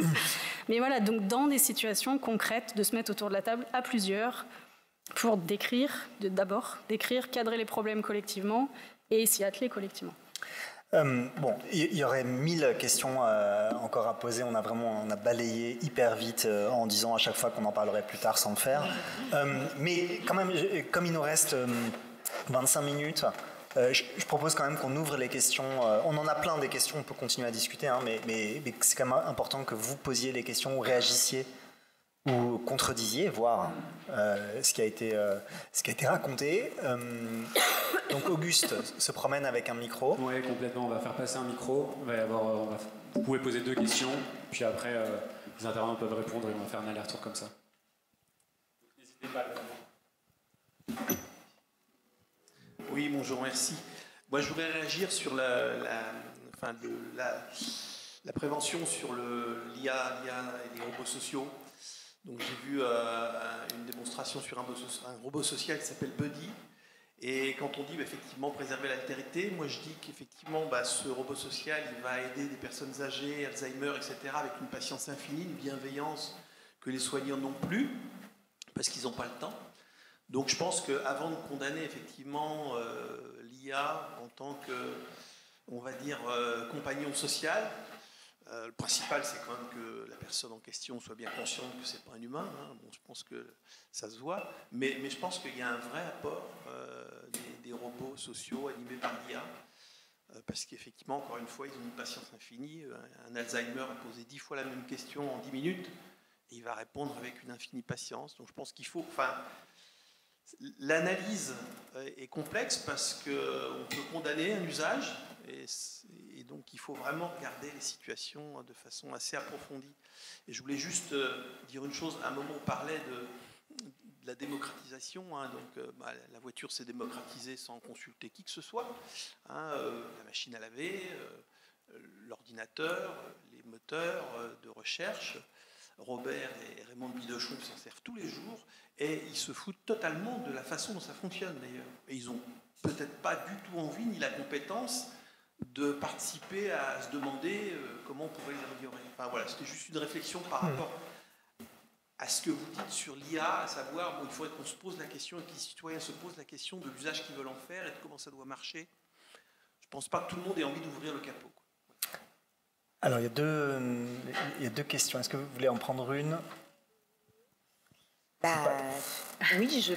Mais voilà, donc dans des situations concrètes, de se mettre autour de la table à plusieurs pour d'abord décrire, cadrer les problèmes collectivement et s'y atteler collectivement. Bon, il y aurait 1000 questions encore à poser. On a balayé hyper vite en disant à chaque fois qu'on en parlerait plus tard sans le faire. Mais quand même, comme il nous reste 25 minutes, je propose quand même qu'on ouvre les questions. On en a plein des questions, on peut continuer à discuter, hein, mais c'est quand même important que vous posiez les questions ou réagissiez ou contredisiez, voire ce qui a été raconté. Donc Auguste se promène avec un micro. Oui, complètement. On va faire passer un micro. Vous pouvez poser 2 questions, puis après, les intervenants peuvent répondre et on va faire un aller-retour comme ça. N'hésitez pas à le faire. Oui, bonjour, merci. Moi, je voudrais réagir sur la prévention sur l'IA et les robots sociaux. Donc, j'ai vu une démonstration sur un robot social qui s'appelle Buddy. Et quand on dit effectivement préserver l'altérité, moi je dis qu'effectivement ce robot social il va aider des personnes âgées, Alzheimer, etc. avec une patience infinie, une bienveillance que les soignants n'ont plus parce qu'ils n'ont pas le temps. Donc je pense qu'avant de condamner effectivement l'IA en tant que, on va dire, compagnon social, le principal c'est quand même que la personne en question soit bien consciente que c'est pas un humain. Hein. Bon, je pense que ça se voit, mais je pense qu'il y a un vrai apport des robots sociaux animés par l'IA, parce qu'effectivement, encore une fois, ils ont une patience infinie. Un Alzheimer a posé 10 fois la même question en 10 minutes, et il va répondre avec une infinie patience. Donc je pense qu'il faut... L'analyse est complexe parce qu'on peut condamner un usage et donc il faut vraiment regarder les situations de façon assez approfondie. Et je voulais juste dire une chose. À un moment, on parlait de la démocratisation. Hein, donc, la voiture s'est démocratisée sans consulter qui que ce soit. Hein, la machine à laver, l'ordinateur, les moteurs de recherche. Robert et Raymond Bidochon s'en servent tous les jours et ils se foutent totalement de la façon dont ça fonctionne d'ailleurs. Et ils n'ont peut-être pas du tout envie ni la compétence de participer à se demander comment on pourrait les améliorer. Enfin voilà, c'était juste une réflexion par rapport à ce que vous dites sur l'IA, à savoir, il faudrait qu'on se pose la question et que les citoyens se posent la question de l'usage qu'ils veulent en faire et de comment ça doit marcher. Je ne pense pas que tout le monde ait envie d'ouvrir le capot. Alors, il y a deux questions. Est-ce que vous voulez en prendre une ? Oui,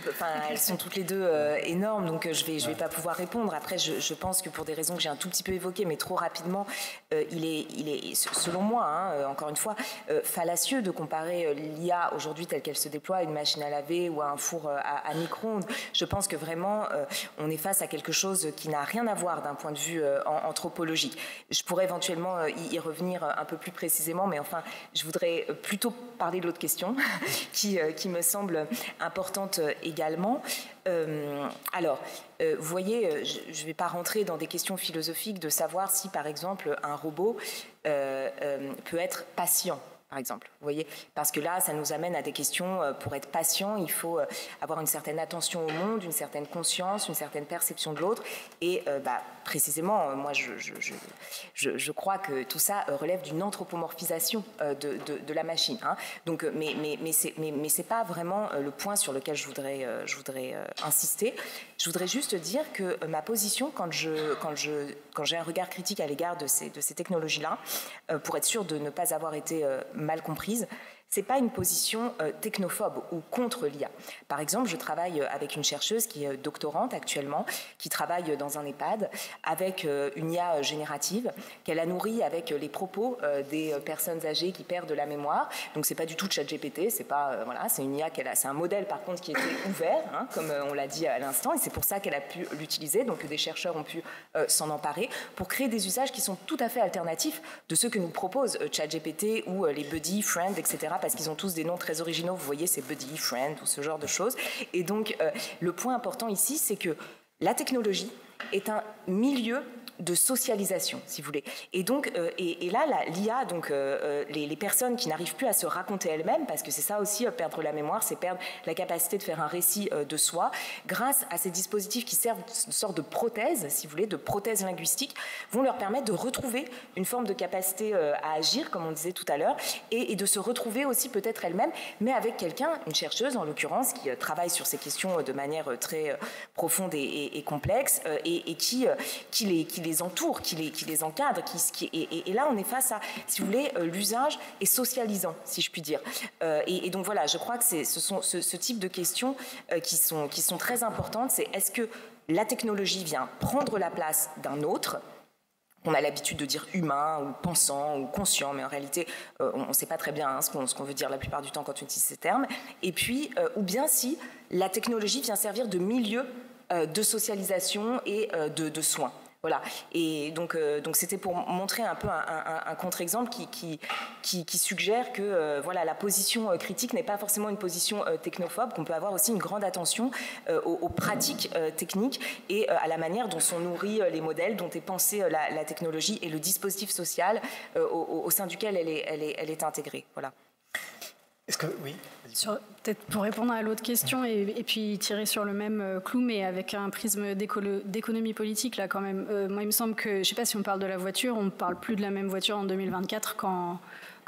elles sont toutes les deux énormes, donc je vais pas pouvoir répondre. Après, je pense que pour des raisons que j'ai un tout petit peu évoquées, mais trop rapidement, il est selon moi, encore une fois, fallacieux de comparer l'IA aujourd'hui telle qu'elle se déploie à une machine à laver ou à un four à micro-ondes. Je pense que vraiment, on est face à quelque chose qui n'a rien à voir d'un point de vue anthropologique. Je pourrais éventuellement y revenir un peu plus précisément, mais enfin, je voudrais plutôt parler de l'autre question qui me semble importante également. Vous voyez, je ne vais pas rentrer dans des questions philosophiques de savoir si, par exemple, un robot peut être patient, par exemple. Vous voyez, parce que là, ça nous amène à des questions. Pour être patient, il faut avoir une certaine attention au monde, une certaine conscience, une certaine perception de l'autre. Et précisément, moi, je crois que tout ça relève d'une anthropomorphisation de la machine. Hein. Donc, mais c'est pas vraiment le point sur lequel je voudrais insister. Je voudrais juste dire que ma position, quand j'ai un regard critique à l'égard de ces technologies-là, pour être sûr de ne pas avoir été mal comprise, c'est pas une position technophobe ou contre l'IA. Par exemple, je travaille avec une chercheuse qui est doctorante actuellement, qui travaille dans un EHPAD avec une IA générative qu'elle a nourrie avec les propos des personnes âgées qui perdent la mémoire. Donc c'est pas du tout ChatGPT, c'est pas c'est une IA c'est un modèle par contre qui était ouvert, hein, comme on l'a dit à l'instant, et c'est pour ça qu'elle a pu l'utiliser. Donc des chercheurs ont pu s'en emparer pour créer des usages qui sont tout à fait alternatifs de ceux que nous propose ChatGPT ou les Buddy, Friend, etc. Parce qu'ils ont tous des noms très originaux, vous voyez, c'est Buddy, Friend, ou ce genre de choses. Et donc, le point important ici, c'est que la technologie est un milieu de socialisation, si vous voulez. Et donc, et là, l'IA, donc les personnes qui n'arrivent plus à se raconter elles-mêmes, parce que c'est ça aussi, perdre la mémoire, c'est perdre la capacité de faire un récit de soi, grâce à ces dispositifs qui servent une sorte de prothèse, si vous voulez, de prothèse linguistique, vont leur permettre de retrouver une forme de capacité à agir, comme on disait tout à l'heure, et de se retrouver aussi peut-être elles-mêmes, mais avec quelqu'un, une chercheuse en l'occurrence, qui travaille sur ces questions de manière très profonde et complexe, et qui les entoure, qui les encadre. Et là, on est face à, si vous voulez, l'usage est socialisant, si je puis dire. Et donc voilà, je crois que ce sont ce type de questions qui sont très importantes. C'est est-ce que la technologie vient prendre la place d'un autre ? On a l'habitude de dire humain, ou pensant, ou conscient, mais en réalité, on ne sait pas très bien ce qu'on veut dire la plupart du temps quand on utilise ces termes. Et puis, ou bien si la technologie vient servir de milieu de socialisation et de soins. Voilà. Et donc c'était pour montrer un peu un contre-exemple qui suggère que voilà, la position critique n'est pas forcément une position technophobe, qu'on peut avoir aussi une grande attention aux pratiques techniques et à la manière dont sont nourris les modèles, dont est pensée la technologie et le dispositif social au sein duquel elle est intégrée. Voilà. Est-ce que oui. Peut-être pour répondre à l'autre question et puis tirer sur le même clou, mais avec un prisme d'économie politique là quand même. Moi, il me semble que, je ne sais pas si on parle de la voiture, on ne parle plus de la même voiture en 2024 qu'en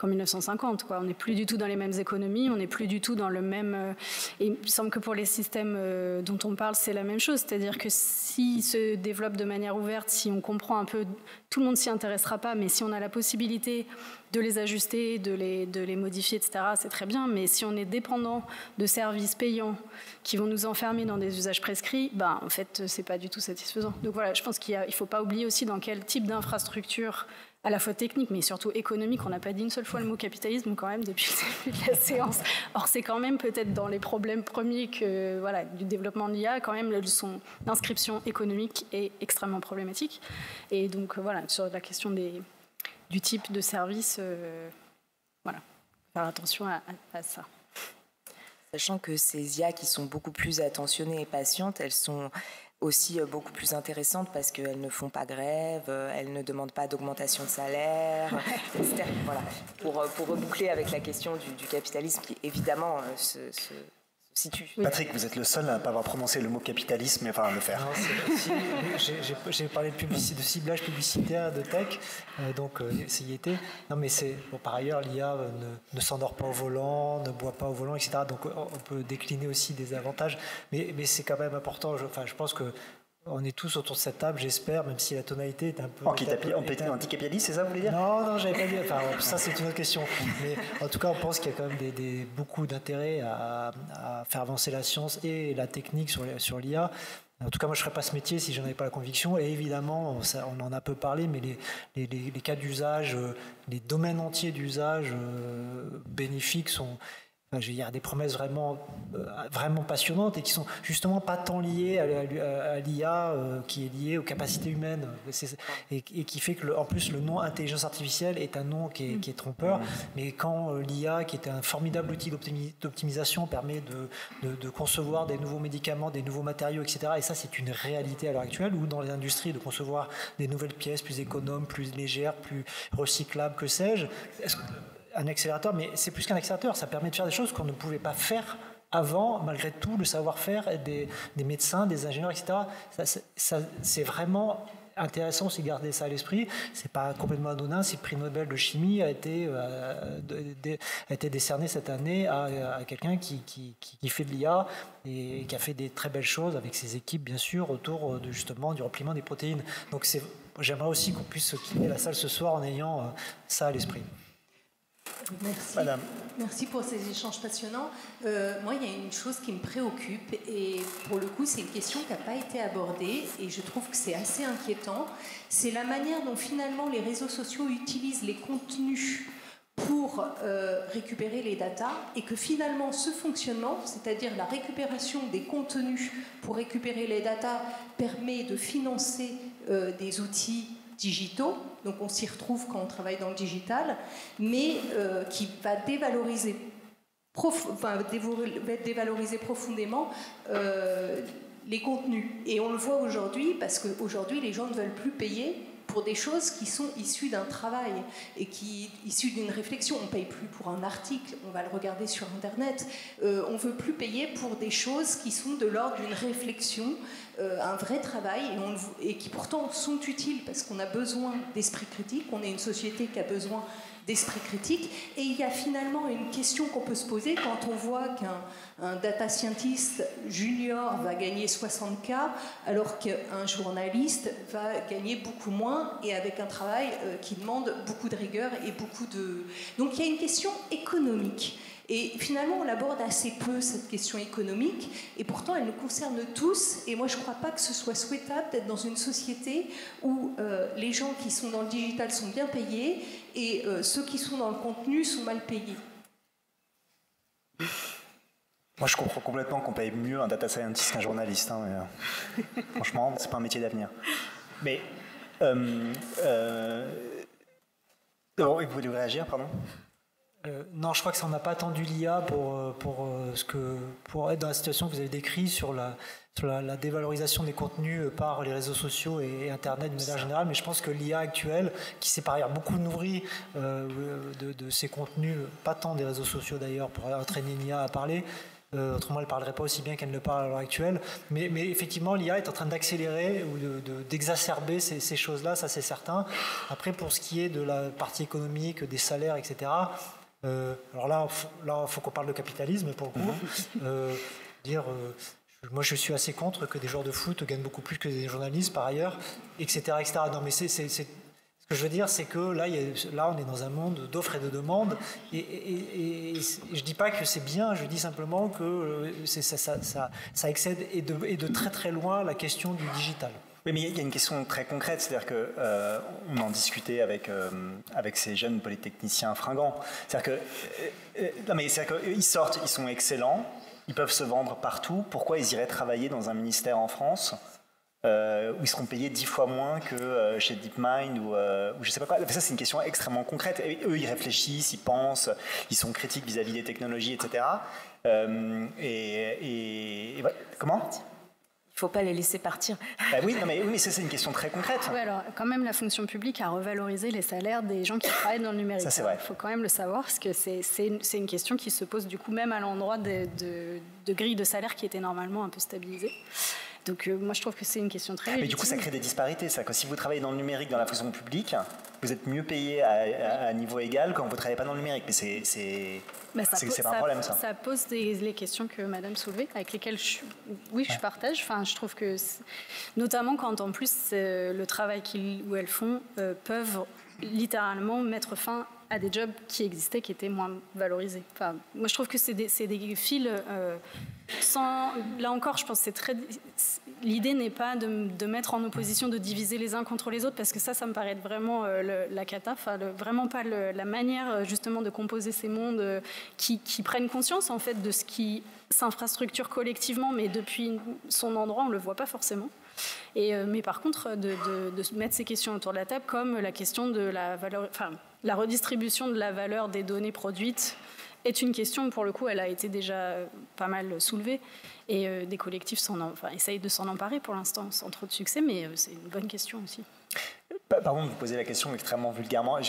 1950. Quoi. On n'est plus du tout dans les mêmes économies, on n'est plus du tout dans le même... Et il me semble que pour les systèmes dont on parle, c'est la même chose. C'est-à-dire que s'ils se développent de manière ouverte, si on comprend un peu, tout le monde s'y intéressera pas, mais si on a la possibilité de les ajuster, de les modifier, etc., c'est très bien. Mais si on est dépendant de services payants qui vont nous enfermer dans des usages prescrits, ben, en fait, c'est pas du tout satisfaisant. Donc voilà, je pense qu'il ne faut pas oublier aussi dans quel type d'infrastructure, à la fois technique, mais surtout économique. On n'a pas dit une seule fois le mot capitalisme quand même depuis le début de la séance. Or, c'est quand même peut-être dans les problèmes premiers du développement de l'IA, quand même, son inscription économique est extrêmement problématique. Et donc, voilà, sur la question du type de service, voilà, faire attention à ça. Sachant que ces IA qui sont beaucoup plus attentionnées et patientes, elles sont aussi beaucoup plus intéressantes parce qu'elles ne font pas grève, elles ne demandent pas d'augmentation de salaire, etc. Voilà. Pour reboucler avec la question du capitalisme qui évidemment se situe. Patrick, vous êtes le seul à ne pas avoir prononcé le mot capitalisme, mais enfin à le faire. J'ai parlé de ciblage publicitaire, de tech, donc c'est y était. Non, mais c'est bon, par ailleurs, l'IA ne s'endort pas au volant, ne boit pas au volant, etc. Donc on peut décliner aussi des avantages, mais c'est quand même important. Je pense que on est tous autour de cette table, j'espère, même si la tonalité est un peu... Anticapitaliste, c'est ça, vous voulez dire ? Non, j'avais pas dit. Enfin, ça, c'est une autre question. Mais en tout cas, on pense qu'il y a quand même beaucoup d'intérêt à faire avancer la science et la technique sur l'IA. En tout cas, moi, je ne ferais pas ce métier si je n'en avais pas la conviction. Et évidemment, on en a peu parlé, mais les cas d'usage, les domaines entiers d'usage bénéfiques sont... Il y a des promesses vraiment passionnantes et qui sont justement pas tant liées à l'IA qui est liée aux capacités humaines et qui fait que en plus le nom intelligence artificielle est un nom qui est trompeur, mais quand l'IA qui est un formidable outil d'optimisation permet de concevoir des nouveaux médicaments, des nouveaux matériaux, etc. Et ça c'est une réalité à l'heure actuelle, ou dans les industries de concevoir des nouvelles pièces plus économes, plus légères, plus recyclables, que sais-je. Un accélérateur, mais c'est plus qu'un accélérateur, ça permet de faire des choses qu'on ne pouvait pas faire avant, malgré tout, le savoir-faire des médecins, des ingénieurs, etc. C'est vraiment intéressant aussi de garder ça à l'esprit. C'est pas complètement anodin si le prix Nobel de chimie a été décerné cette année à quelqu'un qui fait de l'IA et qui a fait des très belles choses avec ses équipes, bien sûr, autour justement du repliement des protéines. Donc j'aimerais aussi qu'on puisse quitter la salle ce soir en ayant ça à l'esprit. Merci. Madame. Merci pour ces échanges passionnants. Moi, il y a une chose qui me préoccupe et pour le coup, c'est une question qui n'a pas été abordée et je trouve que c'est assez inquiétant. C'est la manière dont finalement les réseaux sociaux utilisent les contenus pour récupérer les datas et que finalement ce fonctionnement, c'est-à-dire la récupération des contenus pour récupérer les datas, permet de financer des outils digitaux, donc on s'y retrouve quand on travaille dans le digital, mais qui va dévaloriser profondément les contenus. Et on le voit aujourd'hui, parce qu'aujourd'hui, les gens ne veulent plus payer pour des choses qui sont issues d'un travail et qui issues d'une réflexion. On ne paye plus pour un article, on va le regarder sur Internet. On ne veut plus payer pour des choses qui sont de l'ordre d'une réflexion, un vrai travail, et qui pourtant sont utiles, parce qu'on a besoin d'esprit critique, on est une société qui a besoin d'esprit critique. Et il y a finalement une question qu'on peut se poser quand on voit qu'un data scientist junior va gagner 60K alors qu'un journaliste va gagner beaucoup moins et avec un travail qui demande beaucoup de rigueur et beaucoup de... Donc il y a une question économique. Et finalement, on l'aborde assez peu, cette question économique, et pourtant elle nous concerne tous. Et moi, je ne crois pas que ce soit souhaitable d'être dans une société où les gens qui sont dans le digital sont bien payés et ceux qui sont dans le contenu sont mal payés. Moi, je comprends complètement qu'on paye mieux un data scientist qu'un journaliste. Hein, mais, franchement, c'est pas un métier d'avenir. Mais... vous voulez réagir, pardon ? Non, je crois que ça, on n'a pas attendu l'IA pour être dans la situation que vous avez décrite sur la dévalorisation des contenus par les réseaux sociaux et Internet de manière générale. Mais je pense que l'IA actuelle, qui s'est par ailleurs beaucoup nourrie de ces contenus, pas tant des réseaux sociaux d'ailleurs, pour entraîner une IA à parler, autrement elle ne parlerait pas aussi bien qu'elle ne parle à l'heure actuelle, mais effectivement l'IA est en train d'accélérer ou d'exacerber ces choses-là, ça c'est certain. Après, pour ce qui est de la partie économique, des salaires, etc., alors là, il faut qu'on parle de capitalisme pour le coup. Moi, je suis assez contre que des joueurs de foot gagnent beaucoup plus que des journalistes, par ailleurs, etc. etc. Non, mais ce que je veux dire, c'est que là, on est dans un monde d'offres et de demandes, et je dis pas que c'est bien, je dis simplement que ça excède et de très très loin la question du digital. Oui, mais il y a une question très concrète, c'est-à-dire qu'on en discutait avec ces jeunes polytechniciens fringants. C'est-à-dire qu'ils sortent, ils sont excellents, ils peuvent se vendre partout. Pourquoi ils iraient travailler dans un ministère en France où ils seront payés 10 fois moins que chez DeepMind ou je ne sais pas quoi. Ça, c'est une question extrêmement concrète. Et eux, ils réfléchissent, ils pensent, ils sont critiques vis-à-vis des technologies, etc. Comment ? Il ne faut pas les laisser partir. Oui, mais ça, c'est une question très concrète. Oui, alors quand même, la fonction publique a revalorisé les salaires des gens qui travaillent dans le numérique. Ça, c'est vrai. Il faut quand même le savoir, parce que c'est une question qui se pose du coup même à l'endroit de grilles de salaire qui étaient normalement un peu stabilisées. Donc moi, je trouve que c'est une question très légitime. Mais du coup, ça crée des disparités. C'est-à-dire que si vous travaillez dans le numérique, dans la fonction publique, vous êtes mieux payé à niveau égal quand vous ne travaillez pas dans le numérique. Mais c'est pas un problème, ça. Ça pose les questions que Madame soulevait, avec lesquelles je partage. Enfin, je trouve que, notamment quand en plus le travail qu'ils ou elles font peuvent littéralement mettre fin à des jobs qui existaient, qui étaient moins valorisés. Enfin, moi, je trouve que c'est des fils là encore, je pense que l'idée n'est pas de mettre en opposition, de diviser les uns contre les autres, parce que ça me paraît être vraiment la cata, enfin, vraiment pas la manière justement de composer ces mondes qui prennent conscience en fait de ce qui s'infrastructure collectivement, mais depuis son endroit, on le voit pas forcément. Mais par contre, de mettre ces questions autour de la table, comme la question de la valeur, enfin, la redistribution de la valeur des données produites, est une question, pour le coup, elle a été déjà pas mal soulevée, et des collectifs essayent de s'en emparer pour l'instant, sans trop de succès, mais c'est une bonne question aussi. Pardon de vous poser la question extrêmement vulgairement.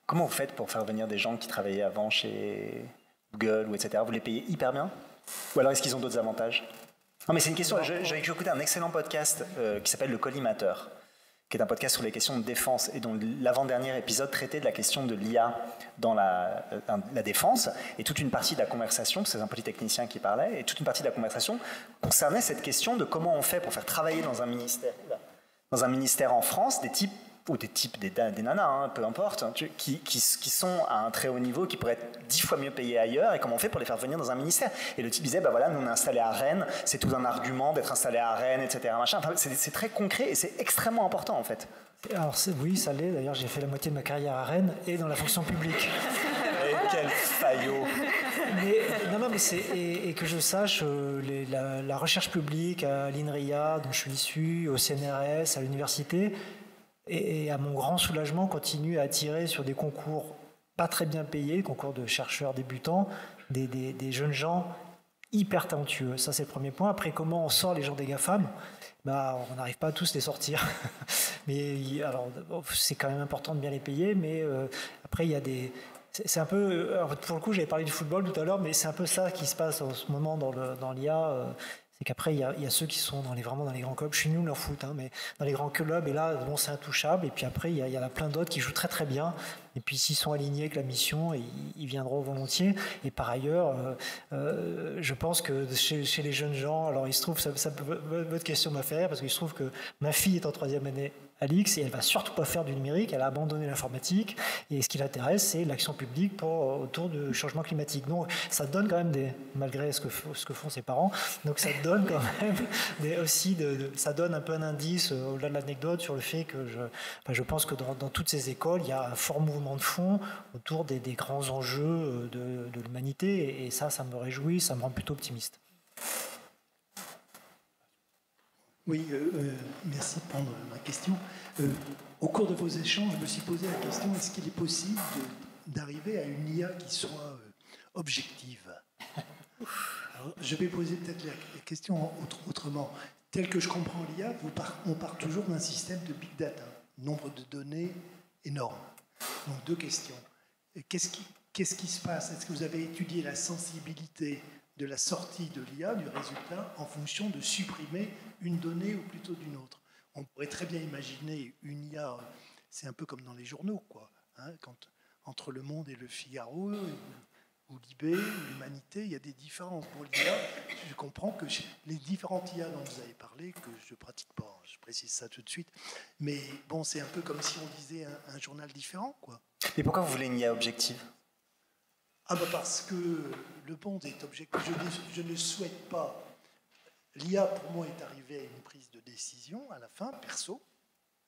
Comment vous faites pour faire venir des gens qui travaillaient avant chez Google, ou etc. Vous les payez hyper bien ? Ou alors est-ce qu'ils ont d'autres avantages ? Non, mais c'est une question. J'ai écouté un excellent podcast qui s'appelle Le Collimateur, qui est un podcast sur les questions de défense, et dont l'avant-dernier épisode traitait de la question de l'IA dans la défense, et toute une partie de la conversation, c'est un polytechnicien qui parlait, et toute une partie de la conversation concernait cette question de comment on fait pour faire travailler dans un ministère en France des types, ou des nanas, hein, peu importe, hein, qui sont à un très haut niveau, qui pourraient être 10 fois mieux payés ailleurs, et comment on fait pour les faire venir dans un ministère. Et le type disait, nous on est installé à Rennes, c'est tout un argument d'être installé à Rennes, etc. Machin. Enfin, c'est très concret, et c'est extrêmement important en fait. Alors oui, ça l'est, d'ailleurs j'ai fait la moitié de ma carrière à Rennes, et dans la fonction publique. Et quel faillot. Et que je sache, la recherche publique à l'INRIA, dont je suis issu, au CNRS, à l'université, et à mon grand soulagement, continue à attirer sur des concours pas très bien payés, concours de chercheurs débutants, des jeunes gens hyper talentueux. Ça, c'est le premier point. Après, comment on sort les gens des GAFAM? On n'arrive pas à tous les sortir. Mais alors, c'est quand même important de bien les payer. Mais après, il y a des... C'est un peu... Alors, pour le coup, j'avais parlé du football tout à l'heure, mais c'est un peu ça qui se passe en ce moment dans l'IA. C'est qu'après, il y a ceux qui sont vraiment dans les grands clubs. Je suis nul en foot, hein, mais dans les grands clubs, et là, bon, c'est intouchable. Et puis après, il y en a plein d'autres qui jouent très très bien. Et puis s'ils sont alignés avec la mission, ils viendront volontiers. Et par ailleurs, je pense que chez les jeunes gens, alors il se trouve, votre question m'a fait rire, parce qu'il se trouve que ma fille est en 3e année à l'IX et elle ne va surtout pas faire du numérique, elle a abandonné l'informatique. Et ce qui l'intéresse, c'est l'action publique autour du changement climatique. Donc ça donne quand même malgré ce que font ses parents, donc ça donne quand même ça donne un peu un indice, au-delà de l'anecdote, sur le fait que je pense que dans toutes ces écoles, il y a un fort mouvement de fond autour des grands enjeux de l'humanité, et ça me réjouit, ça me rend plutôt optimiste. Oui, merci de prendre ma question. Au cours de vos échanges, je me suis posé la question, est-ce qu'il est possible d'arriver à une IA qui soit objective? Alors, je vais poser peut-être la question autrement. Tel que je comprends l'IA, on part toujours d'un système de big data, nombre de données énorme. Donc 2 questions. Qu'est-ce qui se passe? Est-ce que vous avez étudié la sensibilité de la sortie de l'IA, du résultat, en fonction de supprimer une donnée ou plutôt d'une autre? On pourrait très bien imaginer une IA, c'est un peu comme dans les journaux, quoi, hein, entre Le Monde et Le Figaro, ou Libé, ou l'Humanité, il y a des différences. Pour l'IA, je comprends que les différentes IA dont vous avez parlé, que je ne pratique pas, je précise ça tout de suite, mais bon, c'est un peu comme si on disait un journal différent, quoi. Mais pourquoi vous voulez une IA objective? Parce que Le Monde est objectif. Je ne souhaite pas. L'IA, pour moi, est arrivée à une prise de décision, à la fin, perso,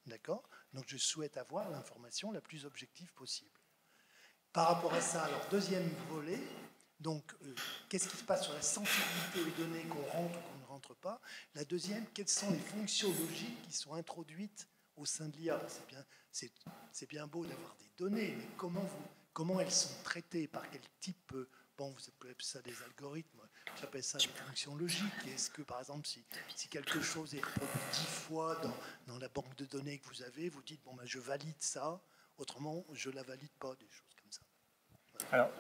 d'accord? Donc je souhaite avoir l'information la plus objective possible. Par rapport à ça, alors deuxième volet, donc qu'est-ce qui se passe sur la sensibilité aux données qu'on rentre ou qu'on ne rentre pas? La deuxième, quelles sont les fonctions logiques qui sont introduites au sein de l'IA? C'est bien beau d'avoir des données, mais comment elles sont traitées, par quel type? Bon, vous appelez ça des algorithmes, j'appelle ça des fonctions logiques. Est-ce que, par exemple, si quelque chose est reproduit 10 fois dans la banque de données que vous avez, vous dites, je valide ça, autrement, je ne la valide pas, des choses comme ça. Voilà.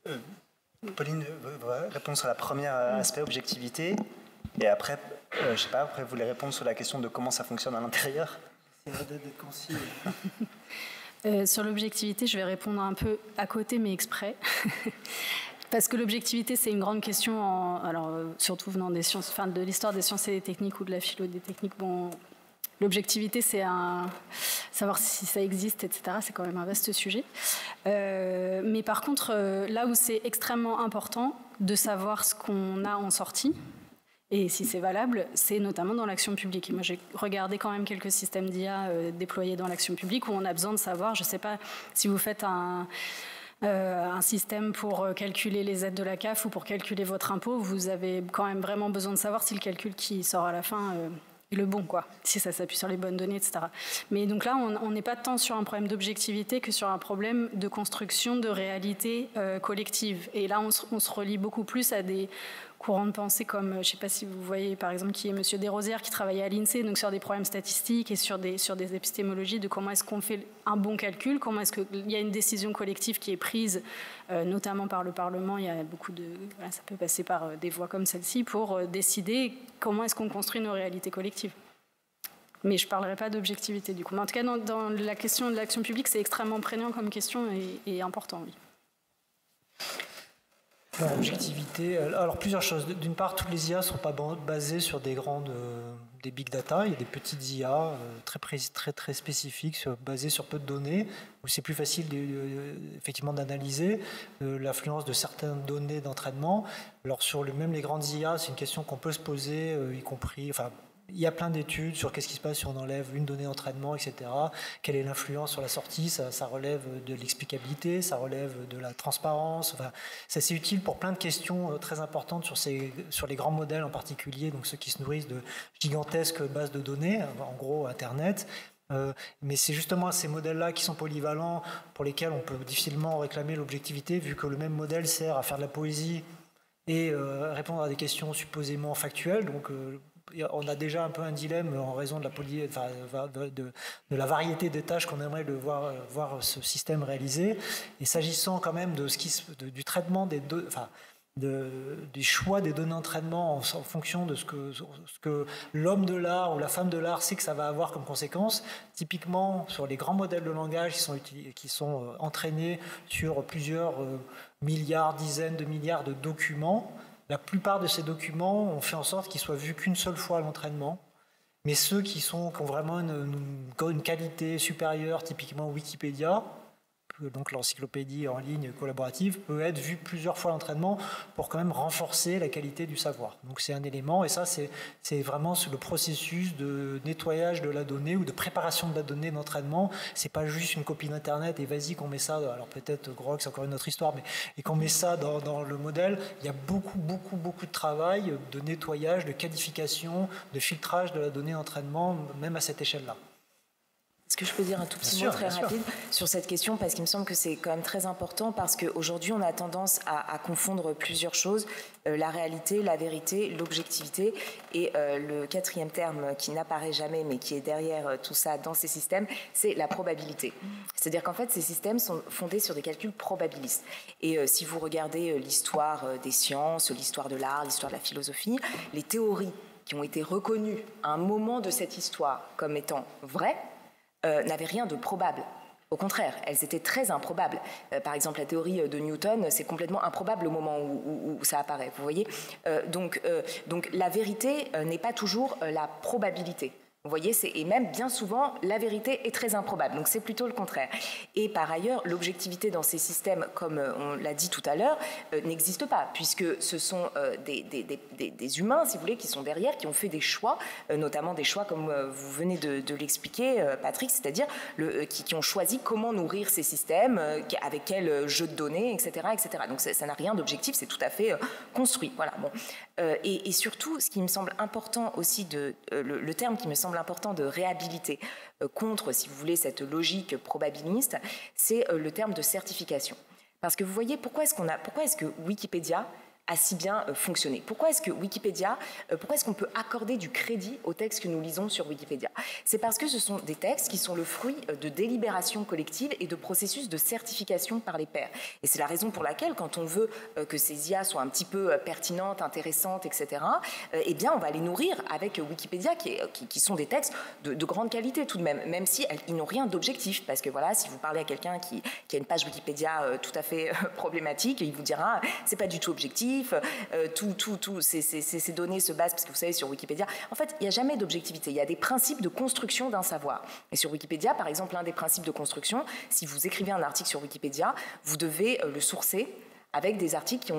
Alors, Pauline, répondre sur la première aspect, objectivité, et après, je sais pas, après vous voulez répondre sur la question de comment ça fonctionne à l'intérieur. C'est d'être concis. Sur l'objectivité, je vais répondre un peu à côté, mais exprès. Parce que l'objectivité, c'est une grande question, surtout venant des sciences, de l'histoire des sciences et des techniques ou de la philo des techniques. Bon, l'objectivité, c'est savoir si ça existe, etc. C'est quand même un vaste sujet. Mais par contre, là où c'est extrêmement important de savoir ce qu'on a en sortie, et si c'est valable, c'est notamment dans l'action publique. Et moi, j'ai regardé quand même quelques systèmes d'IA déployés dans l'action publique où on a besoin de savoir, je ne sais pas, si vous faites un système pour calculer les aides de la CAF ou pour calculer votre impôt, vous avez quand même vraiment besoin de savoir si le calcul qui sort à la fin est le bon, quoi, si ça s'appuie sur les bonnes données, etc. Mais donc là, on n'est pas tant sur un problème d'objectivité que sur un problème de construction de réalité collective. Et là, on se relie beaucoup plus à des courants de pensée comme, je ne sais pas si vous voyez par exemple qui est Monsieur Desrosières qui travaillait à l'INSEE, donc sur des problèmes statistiques et sur des épistémologies de comment est-ce qu'on fait un bon calcul, comment est-ce qu'il y a une décision collective qui est prise, notamment par le Parlement, il y a beaucoup de... Voilà, ça peut passer par des voies comme celle-ci pour décider comment est-ce qu'on construit nos réalités collectives. Mais je ne parlerai pas d'objectivité du coup. Mais en tout cas, dans la question de l'action publique, c'est extrêmement prégnant comme question et important, oui. L'objectivité, alors plusieurs choses. D'une part, toutes les IA ne sont pas basées sur des big data. Il y a des petites IA très spécifiques, basées sur peu de données, où c'est plus facile effectivement d'analyser l'influence de certaines données d'entraînement. Alors même les grandes IA, c'est une question qu'on peut se poser, y compris... Il y a plein d'études sur qu'est-ce qui se passe si on enlève une donnée d'entraînement, etc. Quelle est l'influence sur la sortie? Ça relève de l'explicabilité, ça relève de la transparence. Ça c'est utile pour plein de questions très importantes sur les grands modèles en particulier, donc ceux qui se nourrissent de gigantesques bases de données, en gros Internet. Mais c'est justement ces modèles-là qui sont polyvalents, pour lesquels on peut difficilement réclamer l'objectivité, vu que le même modèle sert à faire de la poésie et répondre à des questions supposément factuelles. Donc, on a déjà un peu un dilemme en raison de la variété des tâches qu'on aimerait voir ce système réaliser. Et s'agissant quand même du traitement du choix des données d'entraînement en fonction de ce que l'homme de l'art ou la femme de l'art sait que ça va avoir comme conséquence, typiquement sur les grands modèles de langage qui sont entraînés sur plusieurs milliards, dizaines de milliards de documents. La plupart de ces documents, on fait en sorte qu'ils soient vus qu'une seule fois à l'entraînement, mais ceux qui ont vraiment une qualité supérieure, typiquement Wikipédia, donc l'encyclopédie en ligne collaborative, peut être vue plusieurs fois à l'entraînement pour quand même renforcer la qualité du savoir. Donc c'est un élément, et ça c'est vraiment le processus de nettoyage de la donnée ou de préparation de la donnée d'entraînement. C'est pas juste une copie d'internet et vas-y qu'on met ça, alors peut-être Grok c'est encore une autre histoire, mais et qu'on met ça dans le modèle. Il y a beaucoup de travail de nettoyage, de qualification, de filtrage de la donnée d'entraînement, même à cette échelle-là. Est-ce que je peux dire un tout petit mot très rapide sur cette question, parce qu'il me semble que c'est quand même très important, parce qu'aujourd'hui on a tendance à confondre plusieurs choses, la réalité, la vérité, l'objectivité, et le quatrième terme qui n'apparaît jamais mais qui est derrière tout ça dans ces systèmes, c'est la probabilité. C'est-à-dire qu'en fait ces systèmes sont fondés sur des calculs probabilistes. Et si vous regardez l'histoire des sciences, l'histoire de l'art, l'histoire de la philosophie, les théories qui ont été reconnues à un moment de cette histoire comme étant vraies, n'avaient rien de probable. Au contraire, elles étaient très improbables. Par exemple, la théorie de Newton, c'est complètement improbable au moment où ça apparaît. Vous voyez, donc la vérité n'est pas toujours la probabilité. Vous voyez, et même bien souvent, la vérité est très improbable. Donc c'est plutôt le contraire. Et par ailleurs, l'objectivité dans ces systèmes, comme on l'a dit tout à l'heure, n'existe pas, puisque ce sont des humains, si vous voulez, qui sont derrière, qui ont fait des choix, notamment des choix comme vous venez de l'expliquer, Patrick, c'est-à-dire qui ont choisi comment nourrir ces systèmes, avec quel jeu de données, etc., etc. Donc ça n'a rien d'objectif, c'est tout à fait construit. Voilà. Bon. Et surtout, ce qui me semble important aussi, le terme qui me semble important de réhabiliter contre, si vous voulez, cette logique probabiliste, c'est le terme de certification. Parce que vous voyez, pourquoi est-ce que Wikipédia a si bien fonctionné? Pourquoi est-ce que Wikipédia, pourquoi est-ce qu'on peut accorder du crédit aux textes que nous lisons sur Wikipédia? C'est parce que ce sont des textes qui sont le fruit de délibérations collectives et de processus de certification par les pairs. Et c'est la raison pour laquelle, quand on veut que ces IA soient un petit peu pertinentes, intéressantes, etc., eh bien, on va les nourrir avec Wikipédia, qui sont des textes de grande qualité tout de même, même si ils n'ont rien d'objectif. Parce que voilà, si vous parlez à quelqu'un qui a une page Wikipédia tout à fait problématique, il vous dira c'est pas du tout objectif. Ces données se basent, parce que vous savez, sur Wikipédia, en fait, il n'y a jamais d'objectivité. Il y a des principes de construction d'un savoir. Et sur Wikipédia, par exemple, l'un des principes de construction, si vous écrivez un article sur Wikipédia, vous devez le sourcer avec des articles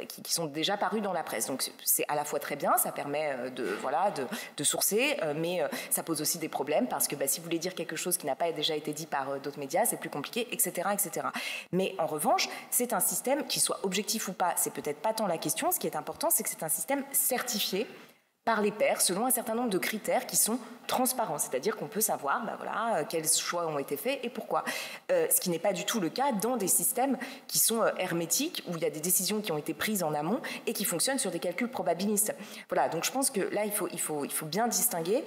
qui sont déjà parus dans la presse. Donc c'est à la fois très bien, ça permet de sourcer, mais ça pose aussi des problèmes, parce que si vous voulez dire quelque chose qui n'a pas déjà été dit par d'autres médias, c'est plus compliqué, etc., etc. Mais en revanche, c'est un système, qui soit objectif ou pas, c'est peut-être pas tant la question. Ce qui est important, c'est que c'est un système certifié par les pairs, selon un certain nombre de critères qui sont transparents, c'est-à-dire qu'on peut savoir quels choix ont été faits et pourquoi. Ce qui n'est pas du tout le cas dans des systèmes qui sont hermétiques, où il y a des décisions qui ont été prises en amont et qui fonctionnent sur des calculs probabilistes. Voilà, donc je pense que là, il faut bien distinguer,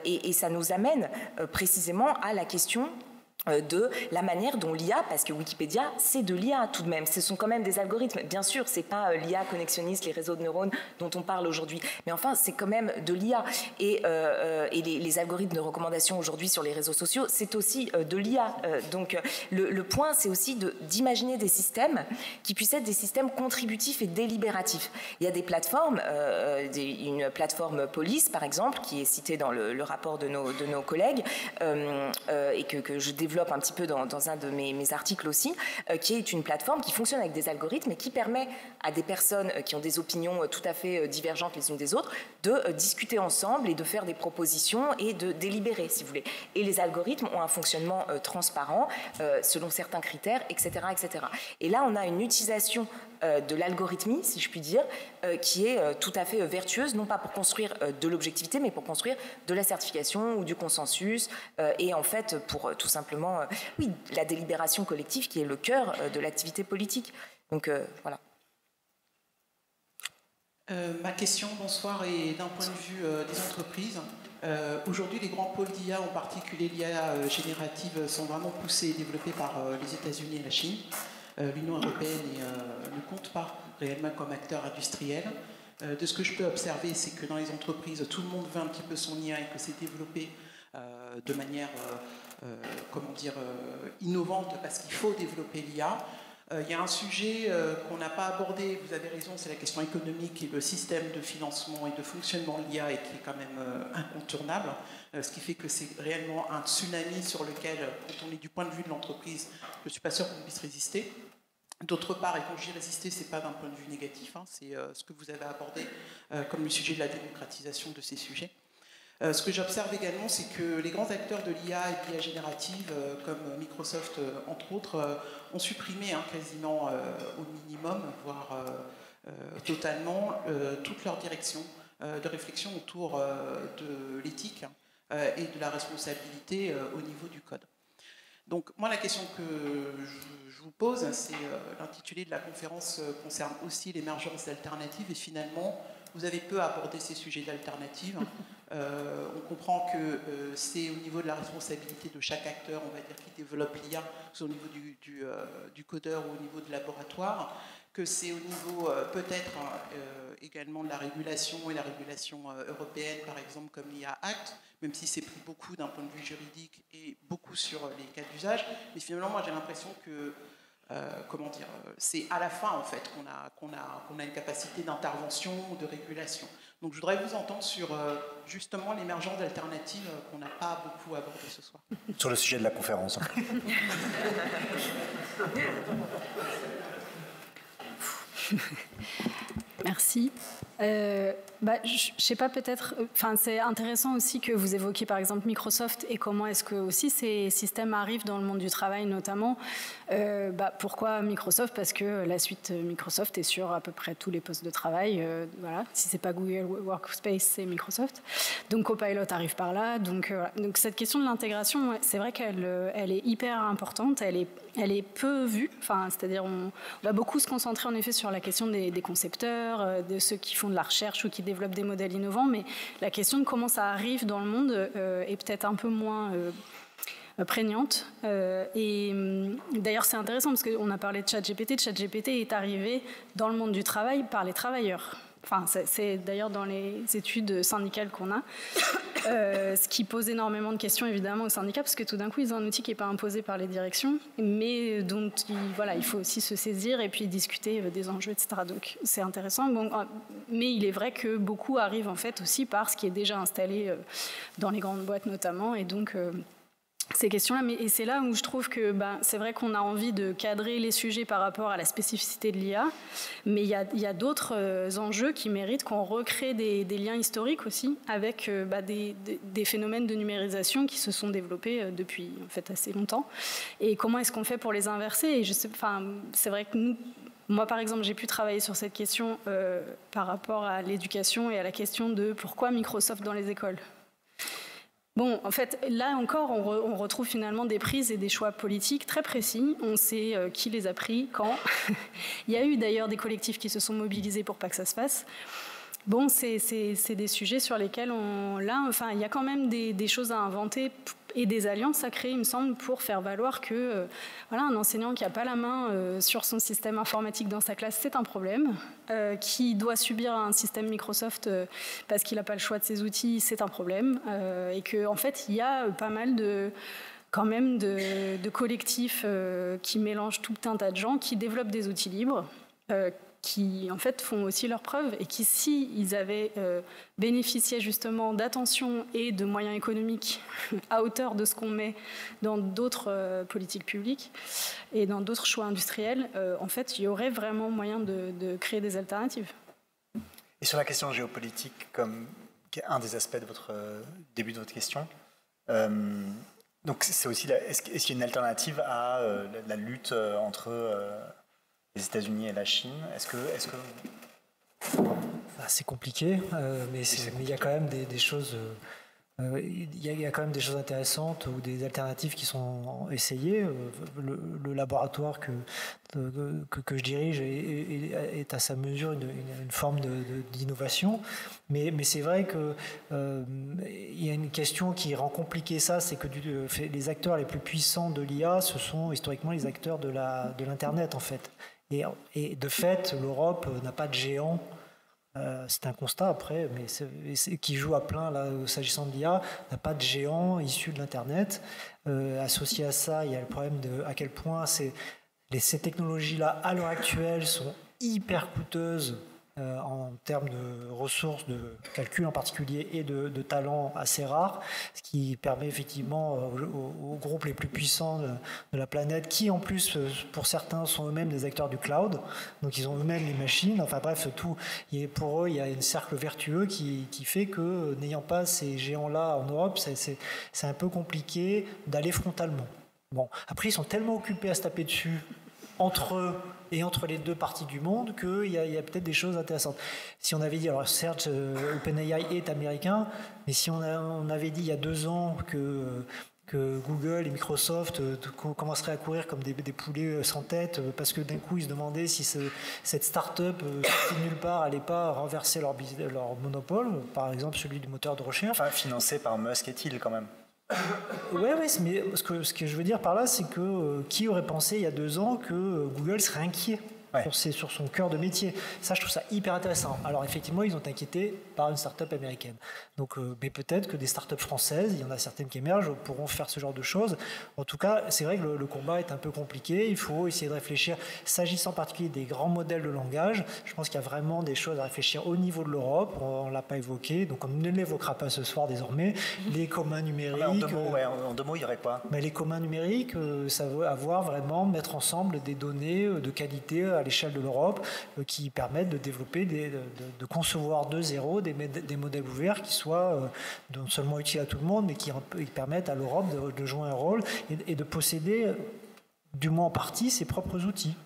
et ça nous amène précisément à la question de la manière dont l'IA, parce que Wikipédia, c'est de l'IA tout de même, ce sont quand même des algorithmes, bien sûr, c'est pas l'IA connexionniste, les réseaux de neurones dont on parle aujourd'hui, mais enfin, c'est quand même de l'IA, et les algorithmes de recommandation aujourd'hui sur les réseaux sociaux, c'est aussi de l'IA. Donc le point, c'est aussi d'imaginer des systèmes qui puissent être des systèmes contributifs et délibératifs. Il y a des plateformes, une plateforme Police, par exemple, qui est citée dans le rapport de nos collègues, et que je développe un petit peu dans un de mes articles aussi, qui est une plateforme qui fonctionne avec des algorithmes et qui permet à des personnes qui ont des opinions tout à fait divergentes les unes des autres de discuter ensemble et de faire des propositions et de délibérer, si vous voulez. Et les algorithmes ont un fonctionnement transparent selon certains critères, etc., etc. Et là, on a une utilisation de l'algorithmie, si je puis dire, qui est tout à fait vertueuse, non pas pour construire de l'objectivité, mais pour construire de la certification ou du consensus, et en fait pour tout simplement la délibération collective qui est le cœur de l'activité politique. Donc voilà. Ma question, bonsoir, est d'un point de vue des entreprises. Aujourd'hui, les grands pôles d'IA, en particulier l'IA générative, sont vraiment poussés et développés par les États-Unis et la Chine. L'Union européenne ne compte pas réellement comme acteur industriel. De ce que je peux observer, c'est que dans les entreprises, tout le monde veut un petit peu son IA et que c'est développé de manière innovante parce qu'il faut développer l'IA. Il y a un sujet qu'on n'a pas abordé, vous avez raison, c'est la question économique et le système de financement et de fonctionnement de l'IA et qui est quand même incontournable, ce qui fait que c'est réellement un tsunami sur lequel, quand on est du point de vue de l'entreprise, je ne suis pas sûr qu'on puisse résister. D'autre part, et quand je dis résister, ce n'est pas d'un point de vue négatif, c'est ce que vous avez abordé comme le sujet de la démocratisation de ces sujets. Ce que j'observe également, c'est que les grands acteurs de l'IA et de l'IA générative, comme Microsoft entre autres, ont supprimé quasiment au minimum, voire totalement, toute leur direction de réflexion autour de l'éthique et de la responsabilité au niveau du code. Donc moi, la question que je vous pose, c'est l'intitulé de la conférence concerne aussi l'émergence d'alternatives et finalement, vous avez peu abordé ces sujets d'alternatives. On comprend que c'est au niveau de la responsabilité de chaque acteur, on va dire, qui développe l'IA, c'est au niveau du codeur ou au niveau de laboratoire, que c'est au niveau peut-être également de la régulation et la régulation européenne, par exemple, comme l'IA Act, même si c'est pris beaucoup d'un point de vue juridique et beaucoup sur les cas d'usage. Mais finalement, moi, j'ai l'impression que c'est à la fin en fait qu'on a une capacité d'intervention ou de régulation. Donc je voudrais vous entendre sur justement l'émergence d'alternatives qu'on n'a pas beaucoup abordé ce soir. Sur le sujet de la conférence. Merci. Je sais pas, peut-être. C'est intéressant aussi que vous évoquiez par exemple Microsoft et comment est-ce que aussi ces systèmes arrivent dans le monde du travail, notamment. Pourquoi Microsoft? Parce que la suite Microsoft est sur à peu près tous les postes de travail. Voilà. Si c'est pas Google Workspace, c'est Microsoft. Donc Copilot arrive par là. Donc cette question de l'intégration, c'est vrai qu'elle est hyper importante. Elle est peu vue. C'est-à-dire on va beaucoup se concentrer en effet sur la question des concepteurs, de ceux qui font de la recherche ou qui développent des modèles innovants, mais la question de comment ça arrive dans le monde est peut-être un peu moins prégnante. Et d'ailleurs, c'est intéressant parce qu'on a parlé de ChatGPT. ChatGPT est arrivé dans le monde du travail par les travailleurs. C'est d'ailleurs dans les études syndicales qu'on a, ce qui pose énormément de questions évidemment aux syndicats, parce que tout d'un coup, ils ont un outil qui n'est pas imposé par les directions, mais dont il faut aussi se saisir et puis discuter des enjeux, etc. Donc c'est intéressant. Mais il est vrai que beaucoup arrivent en fait aussi par ce qui est déjà installé dans les grandes boîtes notamment, et donc ces questions-là, et c'est là où je trouve que c'est vrai qu'on a envie de cadrer les sujets par rapport à la spécificité de l'IA, mais il y a d'autres enjeux qui méritent qu'on recrée des liens historiques aussi avec des phénomènes de numérisation qui se sont développés depuis en fait assez longtemps. Et comment est-ce qu'on fait pour les inverser? Et c'est vrai que moi, par exemple, j'ai pu travailler sur cette question par rapport à l'éducation et à la question de pourquoi Microsoft dans les écoles. Bon, en fait, là encore, on retrouve finalement des prises et des choix politiques très précis. On sait qui les a pris, quand. Il y a eu d'ailleurs des collectifs qui se sont mobilisés pour pas que ça se fasse. Bon, c'est des sujets sur lesquels il y a quand même des choses à inventer et des alliances à créer, il me semble, pour faire valoir que un enseignant qui n'a pas la main sur son système informatique dans sa classe, c'est un problème. Qui doit subir un système Microsoft parce qu'il n'a pas le choix de ses outils, c'est un problème. Et qu'en fait, il y a pas mal de collectifs qui mélangent tout un tas de gens, qui développent des outils libres, qui en fait font aussi leurs preuves, et qui, s'ils avaient bénéficié justement d'attention et de moyens économiques à hauteur de ce qu'on met dans d'autres politiques publiques et dans d'autres choix industriels, en fait, il y aurait vraiment moyen de créer des alternatives. Et sur la question géopolitique, qui est un des aspects de début de votre question, donc c'est aussi est-ce qu'il y a une alternative à la lutte entre les États-Unis et la Chine? Est-ce que... C'est compliqué, mais il y a quand même des choses Il y a quand même des choses intéressantes ou des alternatives qui sont essayées. Le laboratoire que je dirige est à sa mesure une forme d'innovation. Mais c'est vrai qu'il y a une question qui rend compliqué ça, c'est que les acteurs les plus puissants de l'IA, ce sont historiquement les acteurs de l'Internet, en fait. Et de fait, l'Europe n'a pas de géant. C'est un constat après, mais qui joue à plein là, s'agissant de l'IA, n'a pas de géant issu de l'Internet. Associé à ça, il y a le problème de à quel point ces technologies-là, à l'heure actuelle, sont hyper coûteuses en termes de ressources de calcul en particulier et de talents assez rares, ce qui permet effectivement aux groupes les plus puissants de la planète, qui en plus pour certains sont eux-mêmes des acteurs du cloud, donc ils ont eux-mêmes les machines, enfin bref, pour eux il y a un cercle vertueux qui fait que n'ayant pas ces géants-là en Europe, c'est un peu compliqué d'aller frontalement. Bon, après ils sont tellement occupés à se taper dessus entre eux et entre les deux parties du monde qu'il y a peut-être des choses intéressantes. Si on avait dit, alors certes, OpenAI est américain, mais si on avait dit il y a 2 ans que Google et Microsoft commenceraient à courir comme des poulets sans tête parce que d'un coup ils se demandaient si cette start-up qui nulle part n'allait pas renverser leur monopole, par exemple celui du moteur de recherche. Enfin, financé par Musk et Thiel quand même. Oui, mais ce que je veux dire par là, c'est que qui aurait pensé il y a 2 ans que Google serait inquiet sur son cœur de métier. Ça, je trouve ça hyper intéressant. Alors, effectivement, ils ont été inquiétés par une start-up américaine. Donc, mais peut-être que des start-up françaises, il y en a certaines qui émergent, pourront faire ce genre de choses. En tout cas, c'est vrai que le combat est un peu compliqué. Il faut essayer de réfléchir, s'agissant en particulier des grands modèles de langage. Je pense qu'il y a vraiment des choses à réfléchir au niveau de l'Europe. On ne l'a pas évoqué, donc on ne l'évoquera pas ce soir désormais. Les communs numériques. En 2 mots, il y aurait quoi? Mais les communs numériques, ça veut avoir vraiment mettre ensemble des données de qualité à l'échelle de l'Europe qui permettent de développer, de concevoir de zéro des modèles ouverts qui soient non seulement utiles à tout le monde, mais qui permettent à l'Europe de jouer un rôle et de posséder, du moins en partie, ses propres outils.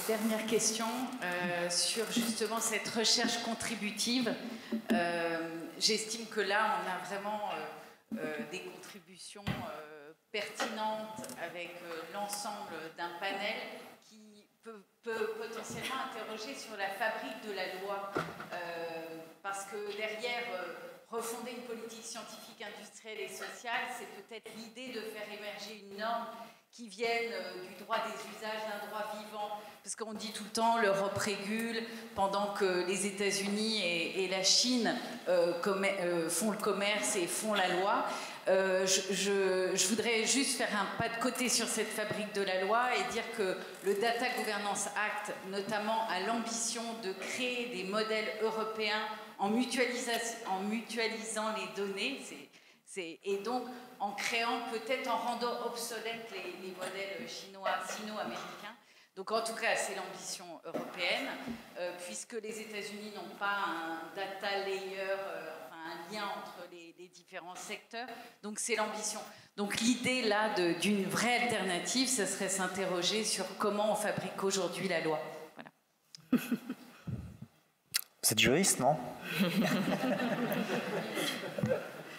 Dernière question sur justement cette recherche contributive. J'estime que là, on a vraiment des contributions pertinentes avec l'ensemble d'un panel qui peut potentiellement interroger sur la fabrique de la loi. Parce que derrière, refonder une politique scientifique, industrielle et sociale, c'est peut-être l'idée de faire émerger une norme qui viennent du droit des usages d'un droit vivant, parce qu'on dit tout le temps l'Europe régule pendant que les États-Unis et la Chine font le commerce et font la loi. Je voudrais juste faire un pas de côté sur cette fabrique de la loi et dire que le Data Governance Act, notamment, a l'ambition de créer des modèles européens en mutualisant les données, et donc en créant, peut-être en rendant obsolètes les modèles sino-américains. Donc en tout cas, c'est l'ambition européenne, puisque les États-Unis n'ont pas un data layer, un lien entre les différents secteurs. Donc c'est l'ambition. Donc l'idée là d'une vraie alternative, ce serait s'interroger sur comment on fabrique aujourd'hui la loi. Voilà. Vous êtes juriste, non?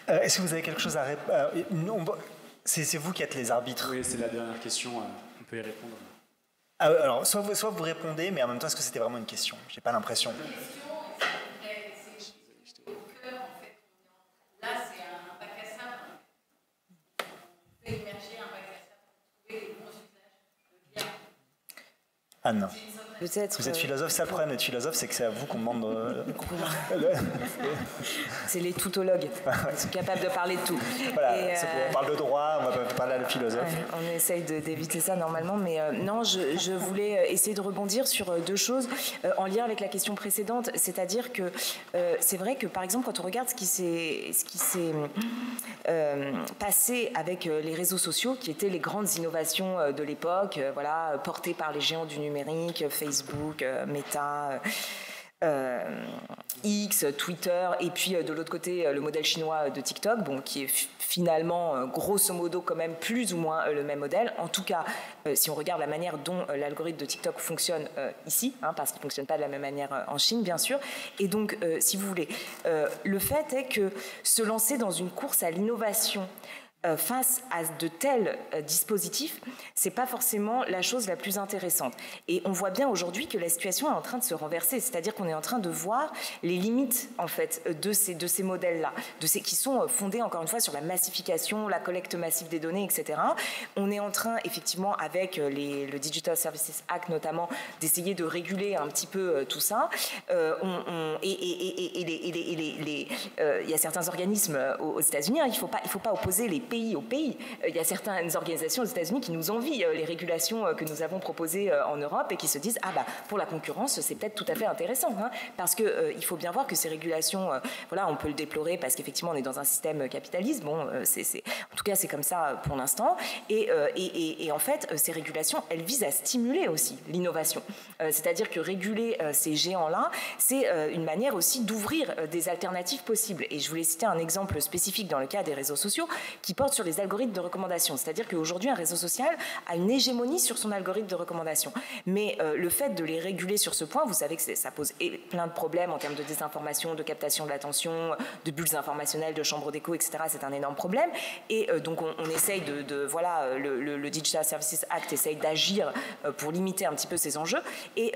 Est-ce que vous avez quelque chose à répondre? C'est vous qui êtes les arbitres. Oui, c'est la dernière question. On peut y répondre. Alors, soit vous répondez, mais en même temps, est-ce que c'était vraiment une question? J'ai pas l'impression. Là, c'est un bac à sable. On fait émerger un bac à sable pour trouver les bons usages de l'IA. Anne. Peut-être. Vous êtes philosophe, c'est le problème d'être philosophe, c'est que c'est à vous qu'on demande. C'est les toutologues. Ils sont capables de parler de tout. Voilà, on parle de droit, on va parler à le philosophe. On essaye d'éviter ça normalement, mais non, je voulais essayer de rebondir sur 2 choses en lien avec la question précédente, c'est-à-dire que c'est vrai que par exemple quand on regarde ce qui s'est passé avec les réseaux sociaux, qui étaient les grandes innovations de l'époque, voilà, portées par les géants du numérique, Facebook, Meta, X, Twitter, et puis de l'autre côté le modèle chinois de TikTok, bon, qui est finalement grosso modo quand même plus ou moins le même modèle. En tout cas, si on regarde la manière dont l'algorithme de TikTok fonctionne ici, parce qu'il ne fonctionne pas de la même manière en Chine, bien sûr. Et donc, si vous voulez, le fait est que se lancer dans une course à l'innovation face à de tels dispositifs, c'est pas forcément la chose la plus intéressante. Et on voit bien aujourd'hui que la situation est en train de se renverser, c'est-à-dire qu'on est en train de voir les limites en fait de ces modèles-là, qui sont fondés encore une fois sur la massification, la collecte massive des données, etc. On est en train effectivement avec le Digital Services Act notamment d'essayer de réguler un petit peu tout ça. Il y a certains organismes aux États-Unis, il faut pas opposer les pays au pays. Il y a certaines organisations aux États-Unis qui nous envient les régulations que nous avons proposées en Europe et qui se disent pour la concurrence c'est peut-être tout à fait intéressant, parce que il faut bien voir que ces régulations, voilà, on peut le déplorer parce qu'effectivement on est dans un système capitaliste. Bon, en tout cas c'est comme ça pour l'instant. Et en fait ces régulations elles visent à stimuler aussi l'innovation. C'est-à-dire que réguler ces géants-là, c'est une manière aussi d'ouvrir des alternatives possibles. Et je voulais citer un exemple spécifique dans le cas des réseaux sociaux qui porte sur les algorithmes de recommandation. C'est-à-dire qu'aujourd'hui, un réseau social a une hégémonie sur son algorithme de recommandation. Mais le fait de les réguler sur ce point, vous savez que ça pose plein de problèmes en termes de désinformation, de captation de l'attention, de bulles informationnelles, de chambres d'écho, etc. C'est un énorme problème. Et donc, on essaye voilà, le Digital Services Act essaye d'agir pour limiter un petit peu ces enjeux. Et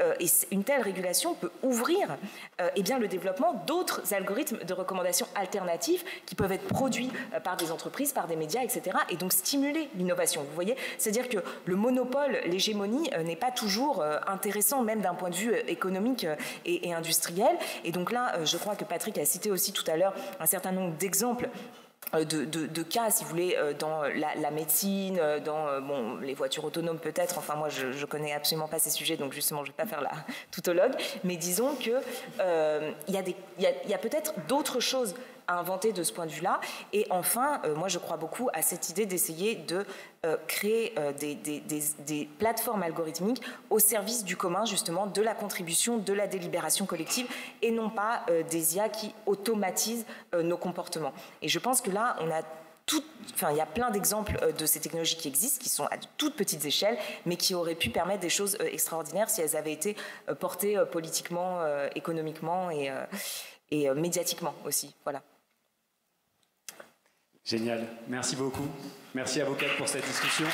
une telle régulation peut ouvrir le développement d'autres algorithmes de recommandation alternatifs qui peuvent être produits par des entreprises, par des médias, etc. Et donc stimuler l'innovation. Vous voyez, c'est-à-dire que le monopole, l'hégémonie n'est pas toujours intéressant, même d'un point de vue économique et industriel. Et donc là, je crois que Patrick a cité aussi tout à l'heure un certain nombre d'exemples de cas, si vous voulez, dans la médecine, dans les voitures autonomes peut-être. Enfin, moi, je connais absolument pas ces sujets, donc justement, je vais pas faire la tautologue. Mais disons que il y a peut-être d'autres choses à inventer de ce point de vue-là. Et enfin, moi, je crois beaucoup à cette idée d'essayer de créer des plateformes algorithmiques au service du commun, justement, de la contribution, de la délibération collective, et non pas des IA qui automatisent nos comportements. Et je pense que là, on a il y a plein d'exemples de ces technologies qui existent, qui sont à de toutes petites échelles, mais qui auraient pu permettre des choses extraordinaires si elles avaient été portées politiquement, économiquement et médiatiquement aussi. Voilà. Génial. Merci beaucoup. Merci, avocate, pour cette discussion.